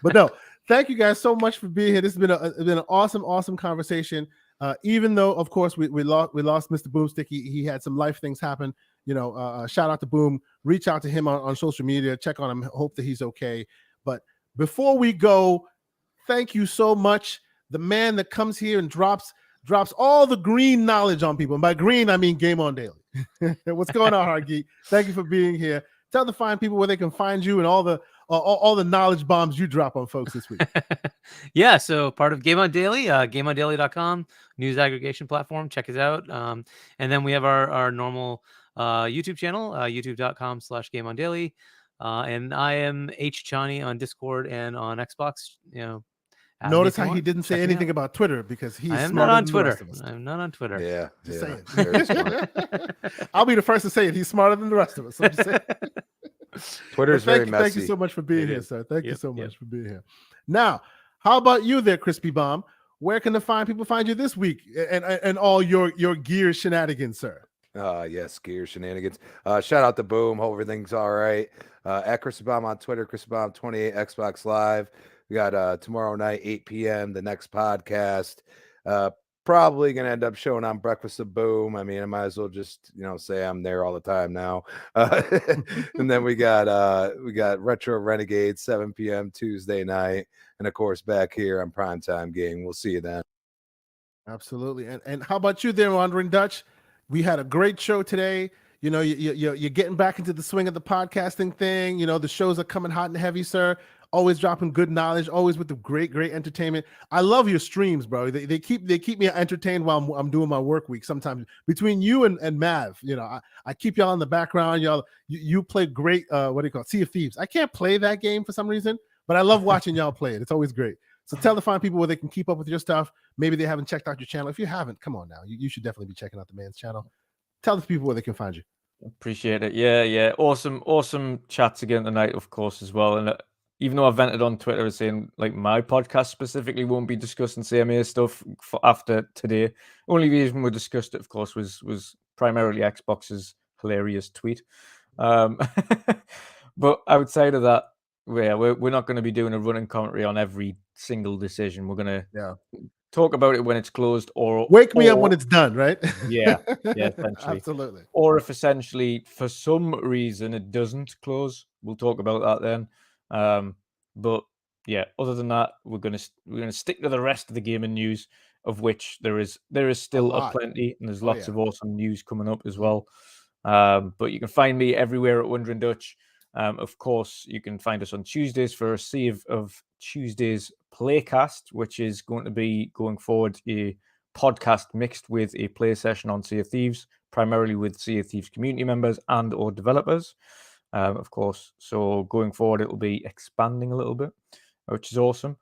But no, thank you guys so much for being here. This has been an awesome conversation. Even though, of course, we lost Mr. Boomstick. He had some life things happen. Shout out to Boom. Reach out to him on social media. Check on him. Hope that he's okay. But before we go, thank you so much. The man that comes here and drops all the green knowledge on people. And by green, I mean Game On Daily. What's going on, Hargeet? Thank you for being here. Tell the fine people where they can find you and all the knowledge bombs you drop on folks this week. Yeah, so part of Game On Daily, gameondaily.com, news aggregation platform. Check us out. And then we have our normal YouTube channel, youtube.com/GameOnDaily. And I am H Chani on Discord and on Xbox. Notice how he didn't say anything about Twitter, because he's I am smarter not on than Twitter. The rest of us. I'm not on Twitter. Yeah, Just saying. Very smart. I'll be the first to say it. He's smarter than the rest of us. I'm just saying. Twitter's very messy. Thank you so much for being here, sir. Thank you so much for being here. Now, how about you there, Crispy Bomb? Where can the fine people find you this week and all your gear shenanigans, sir? Yes, gear shenanigans. Shout out to Boom. Hope everything's all right. At Crispy Bomb on Twitter, Crispy Bomb 28, Xbox Live. We got tomorrow night, 8 p.m., the next podcast. Probably gonna end up showing on Breakfast of Boom. I mean, I might as well just say I'm there all the time now. And then we got Retro Renegade 7 p.m. Tuesday night, and of course back here on Primetime Game. We'll see you then. Absolutely. And how about you there, Wandering Dutch? We had a great show today. You're getting back into the swing of the podcasting thing. The shows are coming hot and heavy, sir. Always dropping good knowledge, always with the great entertainment. I love your streams, bro. They keep me entertained while I'm doing my work week. Sometimes between you and Mav, I keep y'all in the background. You play great. What do you call it? Sea of Thieves. I can't play that game for some reason, but I love watching y'all play it. It's always great. So tell the fine people where they can keep up with your stuff. Maybe they haven't checked out your channel. If you haven't, come on now. You should definitely be checking out the man's channel. Tell the people where they can find you. Appreciate it. Yeah. Awesome chats again tonight, of course, as well. And even though I vented on Twitter as saying like my podcast specifically won't be discussing CMA stuff for after today. Only reason we discussed it, of course, was primarily Xbox's hilarious tweet. But outside of that, we're not going to be doing a running commentary on every single decision. We're going to talk about it when it's closed, or wake me up when it's done, right? Yeah, essentially. Absolutely. Or if essentially for some reason it doesn't close, we'll talk about that then. But yeah, other than that, we're gonna stick to the rest of the gaming news, of which there is still a plenty, and there's lots of awesome news coming up as well. But you can find me everywhere at Wondering Dutch. Of course, you can find us on Tuesdays for a Sea of Tuesdays Playcast, which is going to be going forward a podcast mixed with a play session on Sea of Thieves, primarily with Sea of Thieves community members and or developers. Of course, so going forward, it will be expanding a little bit, which is awesome.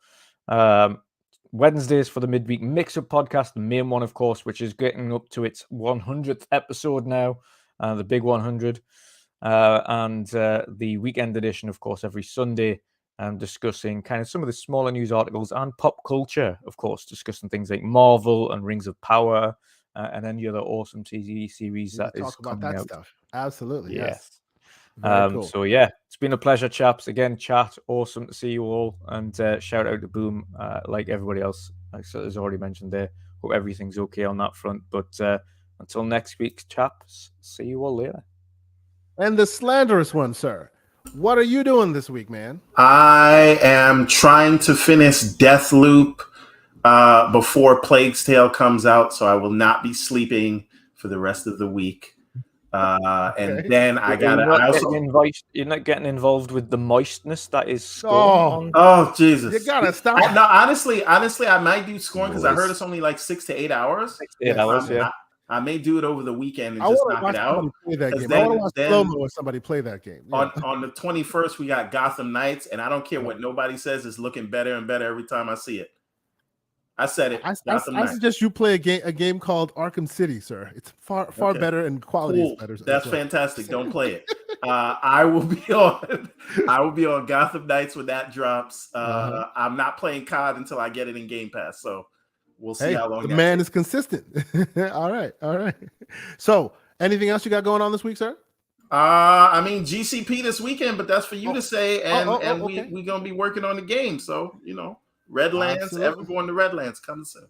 Wednesdays for the midweek mix-up podcast, the main one, of course, which is getting up to its 100th episode now, the big 100. And the weekend edition, of course, every Sunday, discussing kind of some of the smaller news articles and pop culture, of course, discussing things like Marvel and Rings of Power and any other awesome TV series We that can is talk about coming that out. stuff. Absolutely. Yes. Yes. Very cool. So yeah, it's been a pleasure, chaps. Again, chat, awesome to see you all, and shout out to Boom, like everybody else, as already mentioned there. Hope everything's okay on that front. But until next week, chaps, see you all later. And the slanderous one, sir. What are you doing this week, man? I am trying to finish Deathloop before Plague's Tale comes out, so I will not be sleeping for the rest of the week. And then I gotta. You're not getting involved with the moistness that is Scorn. Oh. Oh Jesus! You gotta stop. No, honestly, I might do Scorn because I heard it's only like 6 to 8 hours. 6 to 8 hours, yeah. I may do it over the weekend and I just want to knock it out. play that game. Then- I want to watch then- slow-mo with somebody play that game. Yeah. On the 21st, we got Gotham Knights, and I don't care what nobody says. It's looking better and better every time I see it. I said it. I Knights. suggest you play a game called Arkham City, sir. It's far Okay. better and quality is better. That's fantastic. Don't play it. I will be on Gotham Knights when that drops. I'm not playing COD until I get it in Game Pass. So we'll see how long. The man is consistent. All right. So, anything else you got going on this week, sir? I mean GCP this weekend, but that's for you to say. And okay. we gonna be working on the game. So Redlands, Absolutely. everyone to Redlands coming soon.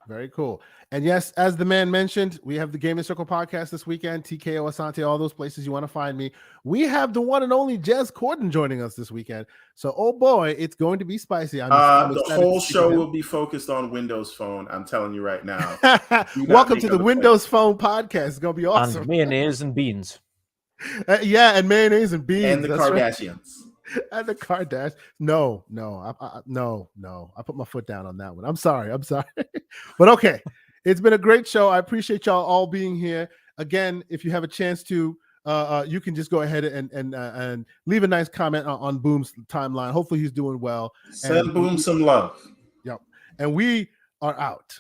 Very cool. And yes, as the man mentioned, we have the Gaming Circle podcast this weekend, TKO Asante, all those places you want to find me. We have the one and only Jez Corden joining us this weekend. So, oh boy, it's going to be spicy. I'm The whole show will be focused on Windows Phone. I'm telling you right now. Welcome to the Windows Phone podcast. It's going to be awesome. And mayonnaise and beans. And mayonnaise and beans. And the That's Kardashians. Right. And the Kardashians. No. I put my foot down on that one. I'm sorry. But okay. It's been a great show. I appreciate y'all all being here. Again, if you have a chance to, you can just go ahead and leave a nice comment on Boom's timeline. Hopefully he's doing well. Send Boom some love. Yep. And we are out.